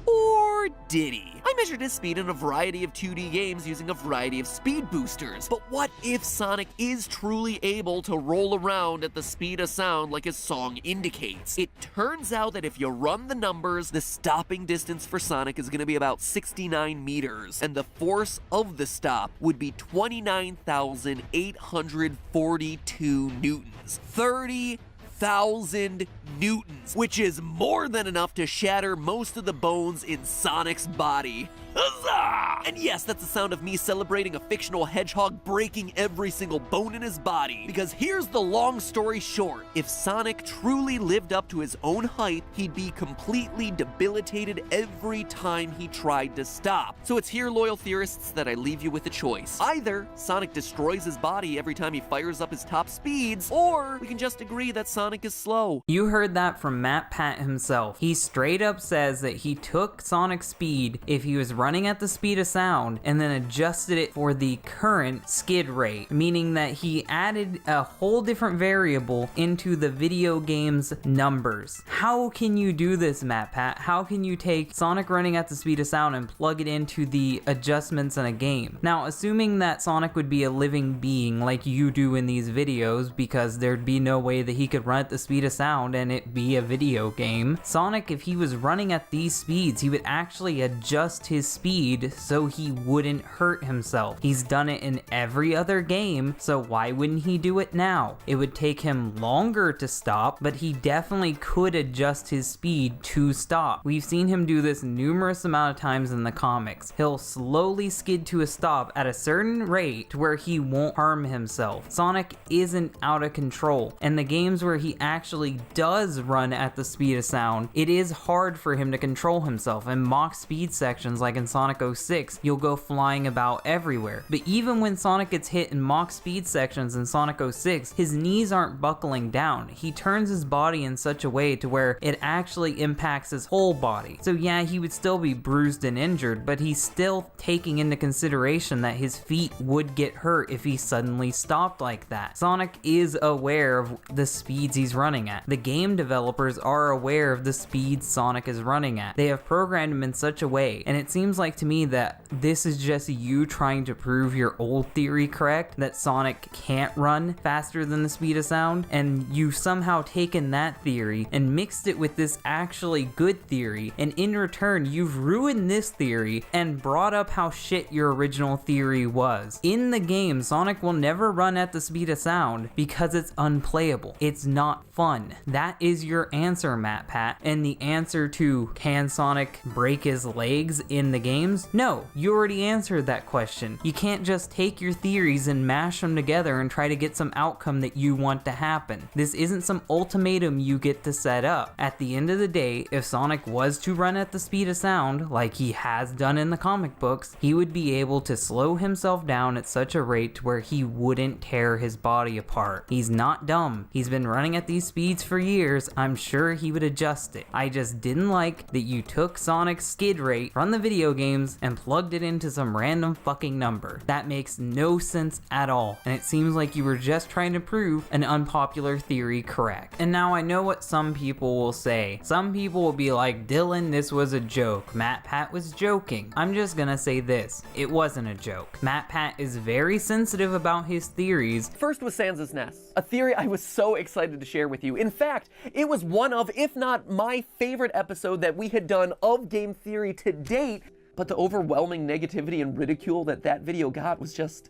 Or did he? I measured his speed in a variety of 2D games using a variety of speed boosters. But what if Sonic is truly able to roll around at the speed of sound like his song indicates? It turns out that if you run the numbers, the stopping distance for Sonic is going to be about 69 meters, and the force of the stop would be 29,842 newtons. 30,000 newtons, which is more than enough to shatter most of the bones in Sonic's body. Huzzah! And yes, that's the sound of me celebrating a fictional hedgehog breaking every single bone in his body. Because here's the long story short. If Sonic truly lived up to his own height, he'd be completely debilitated every time he tried to stop. So it's here, loyal theorists, that I leave you with a choice. Either Sonic destroys his body every time he fires up his top speeds, or we can just agree that Sonic is slow. You heard that from Matpat himself. He straight up says that he took Sonic's speed if he was running at the speed of sound and then adjusted it for the current skid rate, meaning that he added a whole different variable into the video game's numbers. How can you do this, Matpat? How can you take Sonic running at the speed of sound and plug it into the adjustments in a game? Now, assuming that Sonic would be a living being like you do in these videos, because there'd be no way that he could run at the speed of sound and it be a video game, Sonic, if he was running at these speeds, he would actually adjust his speed so he wouldn't hurt himself. He's done it in every other game, so why wouldn't he do it now? It would take him longer to stop, but he definitely could adjust his speed to stop. We've seen him do this numerous amount of times in the comics. He'll slowly skid to a stop at a certain rate to where he won't harm himself. Sonic isn't out of control, and the games where he actually does run at the speed of sound, it is hard for him to control himself. In mock speed sections like in Sonic 06, you'll go flying about everywhere. But even when Sonic gets hit in mock speed sections in Sonic 06, his knees aren't buckling down. He turns his body in such a way to where it actually impacts his whole body. So yeah, he would still be bruised and injured, but he's still taking into consideration that his feet would get hurt if he suddenly stopped like that. Sonic is aware of the speeds he's running at. The game developers are aware of the speeds Sonic is running at. They have programmed him in such a way, and it seems like to me that this is just you trying to prove your old theory correct, that Sonic can't run faster than the speed of sound, and you've somehow taken that theory and mixed it with this actually good theory, and in return you've ruined this theory and brought up how shit your original theory was. In the game, Sonic will never run at the speed of sound because it's unplayable. It's not fun. That that is your answer, Matpat. And the answer to can Sonic break his legs in the games? No, you already answered that question. You can't just take your theories and mash them together and try to get some outcome that you want to happen. This isn't some ultimatum you get to set up. At the end of the day, if Sonic was to run at the speed of sound, like he has done in the comic books, he would be able to slow himself down at such a rate to where he wouldn't tear his body apart. He's not dumb. He's been running at these speeds for years. I'm sure he would adjust it. I just didn't like that you took Sonic's skid rate from the video games and plugged it into some random fucking number. That makes no sense at all, and it seems like you were just trying to prove an unpopular theory correct. And now I know what some people will say. Some people will be like, Dylan, this was a joke. Matpat was joking. I'm just gonna say this. It wasn't a joke. Matpat is very sensitive about his theories. First was Sans' Nest, a theory I was so excited to share with you. In fact, it was one of, if not my favorite episode that we had done of game theory to date, but the overwhelming negativity and ridicule that video got was just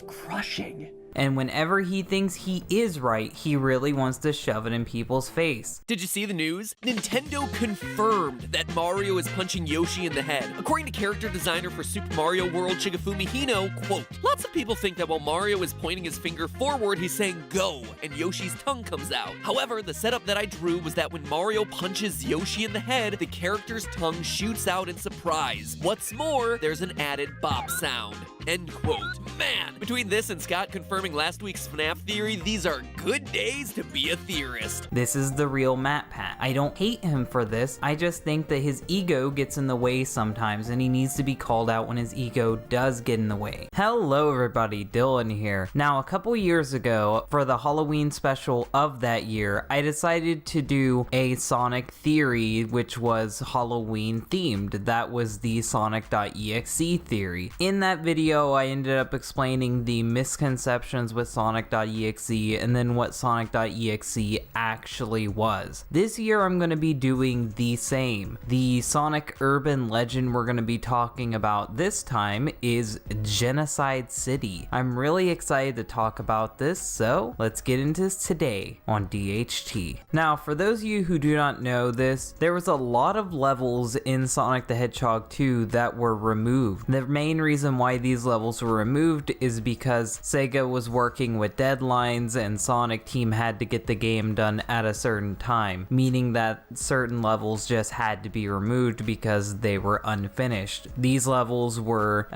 crushing. And whenever he thinks he is right, he really wants to shove it in people's face. Did you see the news? Nintendo confirmed that Mario is punching Yoshi in the head. According to character designer for Super Mario World, Shigefumi Hino, quote, "Lots of people think that while Mario is pointing his finger forward, he's saying go, and Yoshi's tongue comes out. However, the setup that I drew was that when Mario punches Yoshi in the head, the character's tongue shoots out in surprise. What's more, there's an added bop sound." End quote. Man, between this and Scott confirming last week's FNAF theory, these are good days to be a theorist. This is the real Matpat. I don't hate him for this. I just think that his ego gets in the way sometimes, and he needs to be called out when his ego does get in the way. Hello everybody, Dylan here. Now, a couple years ago, for the Halloween special of that year, I decided to do a Sonic theory, which was Halloween themed. That was the Sonic.EXE theory. In that video, I ended up explaining the misconceptions with Sonic.EXE and then what Sonic.EXE actually was. This year I'm going to be doing the same. The Sonic urban legend we're going to be talking about this time is Genocide City. I'm really excited to talk about this, so let's get into this today on DHT. Now, for those of you who do not know this, there was a lot of levels in Sonic the Hedgehog 2 that were removed. The main reason why these levels were removed is because SEGA was working with deadlines and Sonic Team had to get the game done at a certain time, meaning that certain levels just had to be removed because they were unfinished. These levels were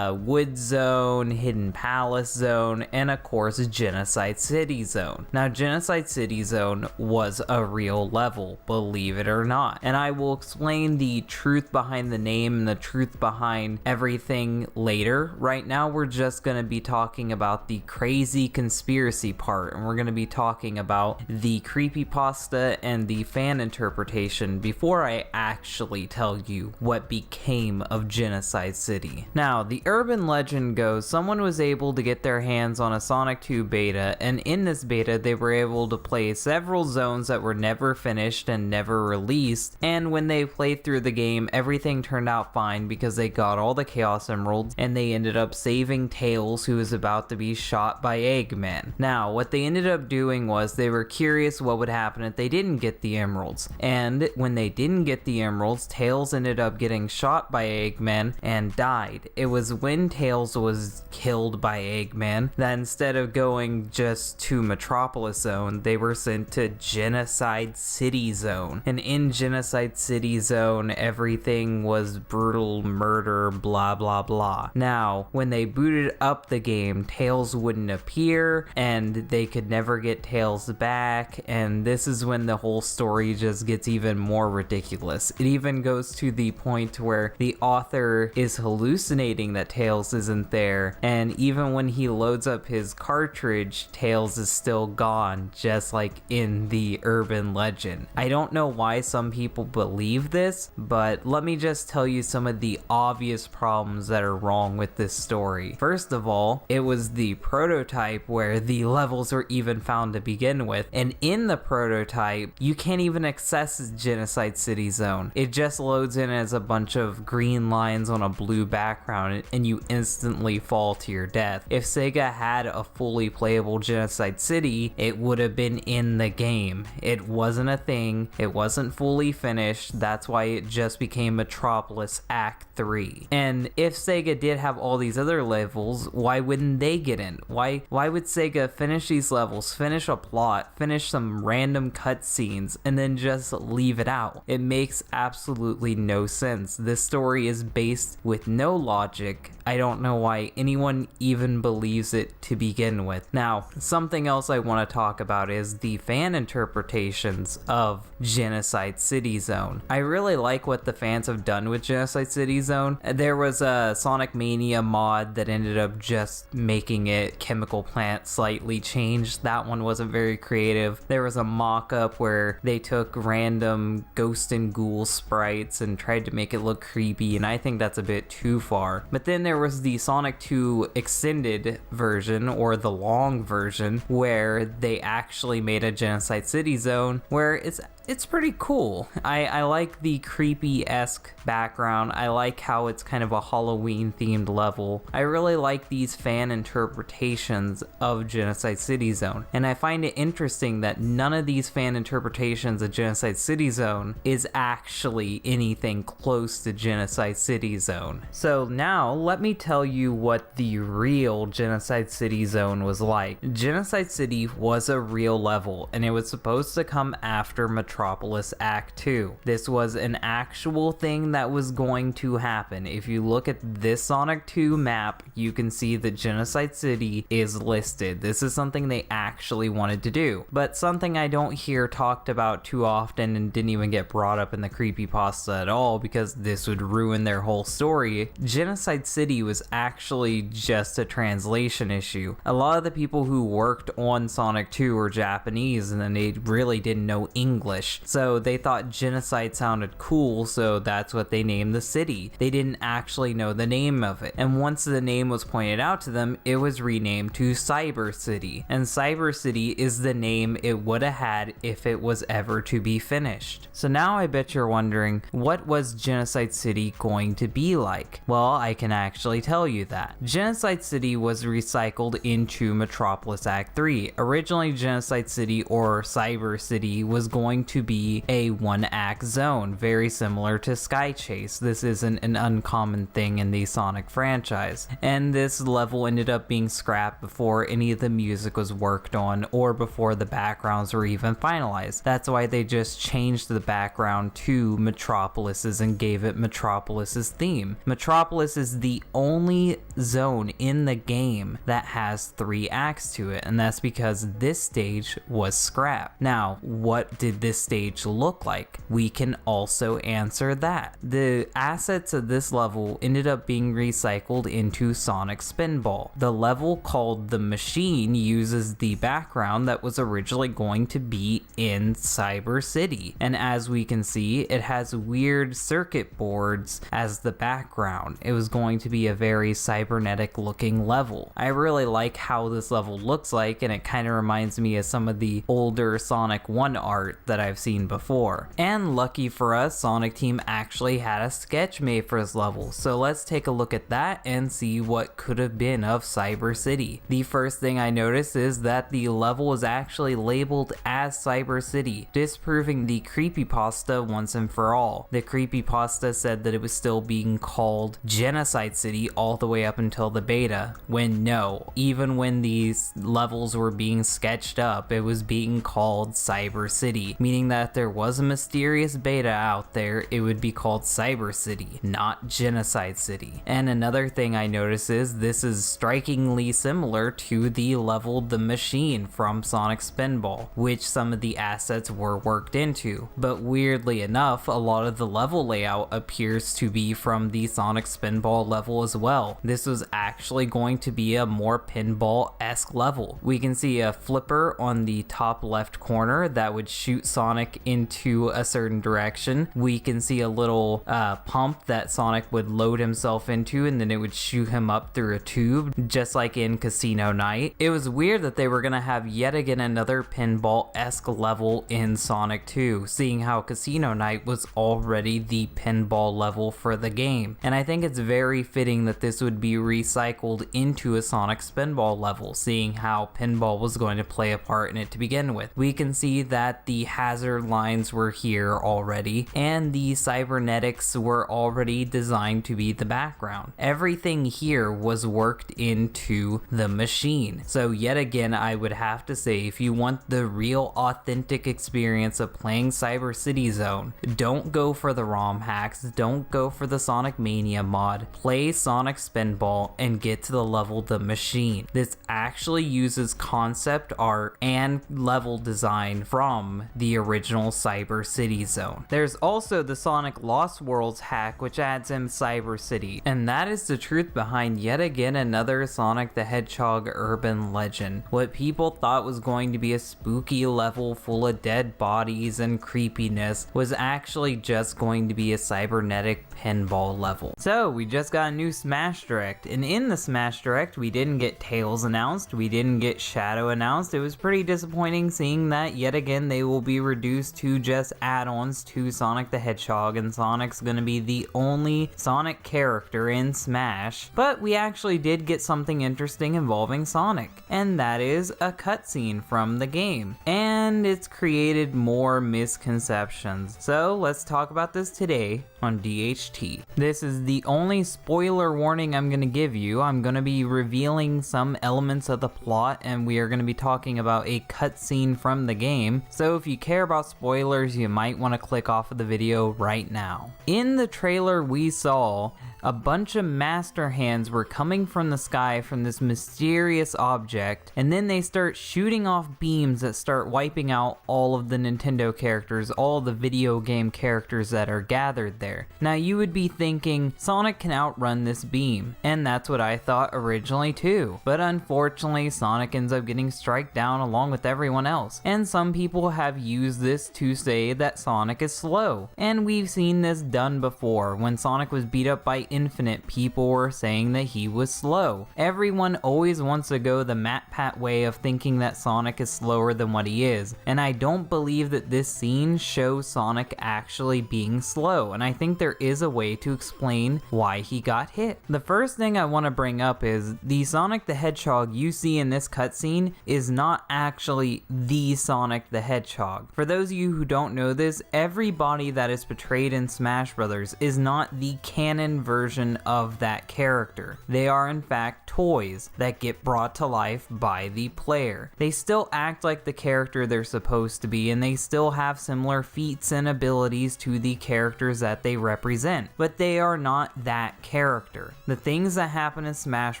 Wood Zone, Hidden Palace Zone, and of course Genocide City Zone. Now, Genocide City Zone was a real level, believe it or not, and I will explain the truth behind the name and the truth behind everything later. Right now we're just going to be talking about the crazy conspiracy part, and we're going to be talking about the creepypasta and the fan interpretation before I actually tell you what became of Genocide City. Now, the urban legend goes someone was able to get their hands on a Sonic 2 beta, and in this beta they were able to play several zones that were never finished and never released, and when they played through the game everything turned out fine because they got all the Chaos Emeralds and they ended up saving Tails, who was about to be shot by Eggman. Now, what they ended up doing was they were curious what would happen if they didn't get the emeralds, and when they didn't get the emeralds, Tails ended up getting shot by Eggman and died. It was when Tails was killed by Eggman that instead of going just to Metropolis Zone, they were sent to Genocide City Zone, and in Genocide City Zone everything was brutal murder, blah blah blah. Now, when they booted up the game, Tails wouldn't appear and they could never get Tails back, and this is when the whole story just gets even more ridiculous. It even goes to the point where the author is hallucinating that Tails isn't there, and even when he loads up his cartridge, Tails is still gone, just like in the urban legend. I don't know why some people believe this, but let me just tell you some of the obvious problems that are wrong with this story. First of all, it was the prototype prototype where the levels were even found to begin with. And in the prototype, you can't even access Genocide City Zone. It just loads in as a bunch of green lines on a blue background and you instantly fall to your death. If SEGA had a fully playable Genocide City, it would have been in the game. It wasn't a thing, it wasn't fully finished, that's why it just became Metropolis Act 3. And if SEGA did have all these other levels, why wouldn't they get in? Why would SEGA finish these levels, finish a plot, finish some random cutscenes, and then just leave it out? It makes absolutely no sense. This story is based with no logic. I don't know why anyone even believes it to begin with. Now, something else I want to talk about is the fan interpretations of Genocide City Zone. I really like what the fans have done with Genocide City Zone. There was a Sonic Mania mod that ended up just making it Chemical Plant slightly changed. That one wasn't very creative. There was a mock-up where they took random Ghost and Ghoul sprites and tried to make it look creepy, and I think that's a bit too far. But then there was the Sonic 2 extended version, or the long version, where they actually made a Genocide City Zone where it's pretty cool. I like the creepy-esque background. I like how it's kind of a Halloween themed level. I really like these fan interpretations of Genocide City Zone, and I find it interesting that none of these fan interpretations of Genocide City Zone is actually anything close to Genocide City Zone. So now let me tell you what the real Genocide City Zone was like. Genocide City was a real level, and it was supposed to come after Metropolis Act 2. This was an actual thing that was going to happen. If you look at this Sonic 2 map, you can see that Genocide City is listed. This is something they actually wanted to do, but something I don't hear talked about too often and didn't even get brought up in the creepypasta at all because this would ruin their whole story. Genocide City was actually just a translation issue. A lot of the people who worked on Sonic 2 were Japanese, and then they really didn't know English, so they thought genocide sounded cool, so that's what they named the city. They didn't actually know the name of it, and once the name was pointed out to them, it was renamed to Cyber City, and Cyber City is the name it would have had if it was ever to be finished. So now I bet you're wondering, what was Genocide City going to be like? Well, I can actually tell you that. Genocide City was recycled into Metropolis Act 3. Originally, Genocide City, or Cyber City, was going to be a one-act zone, very similar to Sky Chase. This isn't an uncommon thing in the Sonic franchise, and this level ended up being scrapped before any of the music was worked on or before the backgrounds were even finalized. That's why they just changed the background to Metropolis's and gave it Metropolis's theme. Metropolis is the only zone in the game that has 3 acts to it, and that's because this stage was scrapped. Now, what did this stage look like? We can also answer that. The assets of this level ended up being recycled into Sonic Spinball. The level called The Machine uses the background that was originally going to be in Cyber City, and as we can see, it has weird circuit boards as the background. It was going to be a very cybernetic looking level. I really like how this level looks like, and it kind of reminds me of some of the older Sonic 1 art that I've seen before. And lucky for us, Sonic Team actually had a sketch made for this level, so let's take a look at that and see what could have been of Cyber City. The first thing I noticed is that the level is actually labeled as Cyber City, disproving the creepypasta once and for all. The creepypasta said that it was still being called Genocide City all the way up until the beta, when no, even when these levels were being sketched up, it was being called Cyber City, meaning that if there was a mysterious beta out there, it would be called Cyber City, not Genocide City. And another thing I noticed is this is strikingly similar to the level The Machine from Sonic Spinball, which some of the assets were worked into. But weirdly enough, a lot of the level layout appears to be from the Sonic Spinball level as well. This was actually going to be a more pinball-esque level. We can see a flipper on the top left corner that would shoot Sonic into a certain direction. We can see a little pump that Sonic would load himself into, and then it would shoot him up through a tube, just like in Casino Night. It was weird that they were gonna have yet again another pinball-esque level in Sonic 2, seeing how Casino Night was already the pinball level for the game. And I think it's very fitting that this would be recycled into a Sonic Spinball level, seeing how pinball was going to play a part in it to begin with. We can see that the hazard lines were here already, and the cybernetics were already designed to be the background. Everything here was worked into the machine. So yet again, I would have to say, if you want the real authentic experience of playing Cyber City Zone, don't go for the ROM hacks, don't go for the Sonic Mania mod, play Sonic Spinball and get to the level The Machine. This actually uses concept art and level design from the original Cyber City Zone. There's also the Sonic Lost Worlds hack, which adds in Cyber City, and that is the truth behind yet again another Sonic the Hedgehog urban legend. What people thought was going to be a spooky level full of dead bodies and creepiness was actually just going to be a cybernetic pinball level. So we just got a new Smash Direct, and in the Smash Direct we didn't get Tails announced, we didn't get Shadow announced. It was pretty disappointing seeing that yet again they will be reduced to just add-ons to Sonic the Hedgehog, and Sonic's gonna be the only Sonic character in Smash. But we actually did get something interesting involving Sonic, and that is a cutscene from the game, and it's created more misconceptions. So let's talk about this today on DHT. This is the only spoiler warning I'm going to give you. I'm going to be revealing some elements of the plot, and we are going to be talking about a cutscene from the game. So if you care about spoilers, you might want to click off of the video right now. In the trailer we saw a bunch of master hands were coming from the sky from this mysterious object, and then they start shooting off beams that start wiping out all of the Nintendo characters, all the video game characters that are gathered there. Now you would be thinking Sonic can outrun this beam, and that's what I thought originally too. But unfortunately Sonic ends up getting striked down along with everyone else, and some people have used this to say that Sonic is slow. And we've seen this done before. When Sonic was beat up by Infinite, people were saying that he was slow. Everyone always wants to go the Matpat way of thinking that Sonic is slower than what he is, and I don't believe that this scene shows Sonic actually being slow, and I think there is a way to explain why he got hit. The first thing I want to bring up is the Sonic the Hedgehog you see in this cutscene is not actually the Sonic the Hedgehog. For those of you who don't know this, everybody that is portrayed in Smash Bros. Is not the canon version of that character. They are in fact toys that get brought to life by the player. They still act like the character they're supposed to be, and they still have similar feats and abilities to the characters that they represent, but they are not that character. The things that happen in Smash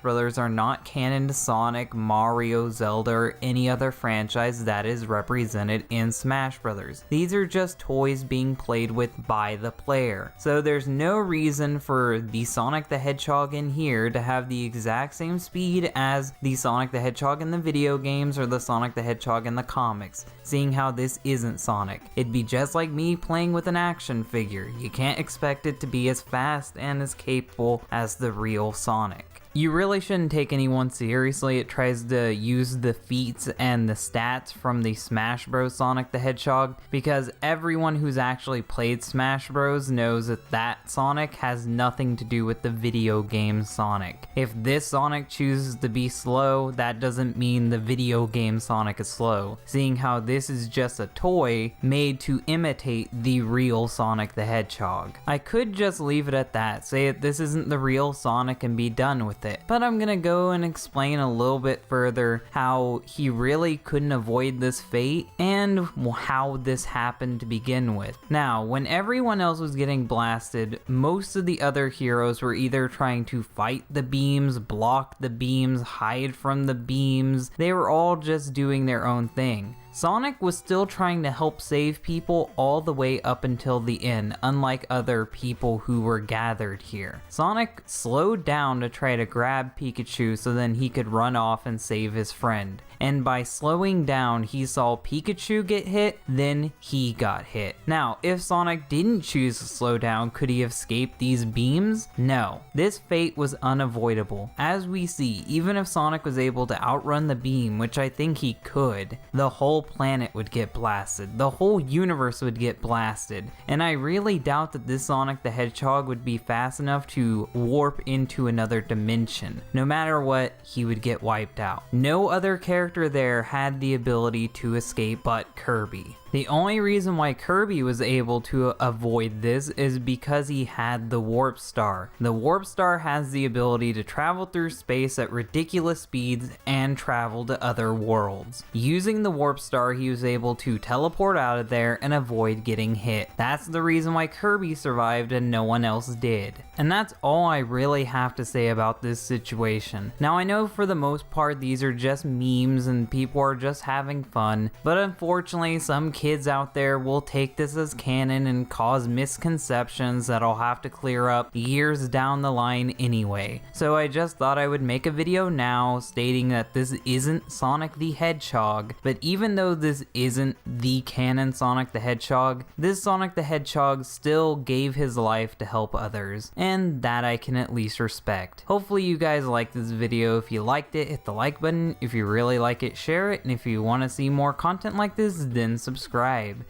Bros. Are not canon to Sonic, Mario, Zelda, or any other franchise that is represented in Smash Bros. These are just toys being played with by the player. So there's no reason for the Sonic the Hedgehog in here to have the exact same speed as the Sonic the Hedgehog in the video games or the Sonic the Hedgehog in the comics, seeing how this isn't Sonic. It'd be just like me playing with an action figure. You can't expect it to be as fast and as capable as the real Sonic. You really shouldn't take anyone seriously. It tries to use the feats and the stats from the Smash Bros. Sonic the Hedgehog, because everyone who's actually played Smash Bros. Knows that that Sonic has nothing to do with the video game Sonic. If this Sonic chooses to be slow, that doesn't mean the video game Sonic is slow, seeing how this is just a toy made to imitate the real Sonic the Hedgehog. I could just leave it at that, say that this isn't the real Sonic and be done with it. But I'm gonna go and explain a little bit further how he really couldn't avoid this fate and how this happened to begin with. Now, when everyone else was getting blasted, most of the other heroes were either trying to fight the beams, block the beams, hide from the beams. They were all just doing their own thing. Sonic was still trying to help save people all the way up until the end, unlike other people who were gathered here. Sonic slowed down to try to grab Pikachu so then he could run off and save his friend. and by slowing down he saw Pikachu get hit, then he got hit. Now, if Sonic didn't choose to slow down, could he have escaped these beams? No. This fate was unavoidable. As we see, even if Sonic was able to outrun the beam, which I think he could, the whole planet would get blasted. The whole universe would get blasted. And I really doubt that this Sonic the Hedgehog would be fast enough to warp into another dimension. No matter what, he would get wiped out. No other character there had the ability to escape but Kirby. The only reason why Kirby was able to avoid this is because he had the Warp Star. The Warp Star has the ability to travel through space at ridiculous speeds and travel to other worlds. Using the Warp Star, he was able to teleport out of there and avoid getting hit. That's the reason why Kirby survived and no one else did. And that's all I really have to say about this situation. Now, I know for the most part these are just memes and people are just having fun, but unfortunately some kids out there will take this as canon and cause misconceptions that I'll have to clear up years down the line anyway. So I just thought I would make a video now stating that this isn't Sonic the Hedgehog, but even though this isn't the canon Sonic the Hedgehog, this Sonic the Hedgehog still gave his life to help others, and that I can at least respect. Hopefully you guys liked this video. If you liked it, hit the like button. If you really like it, share it, and if you want to see more content like this, then subscribe.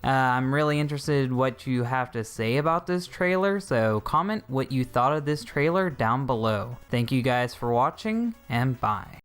I'm really interested in what you have to say about this trailer, so comment what you thought of this trailer down below. Thank you guys for watching, and bye.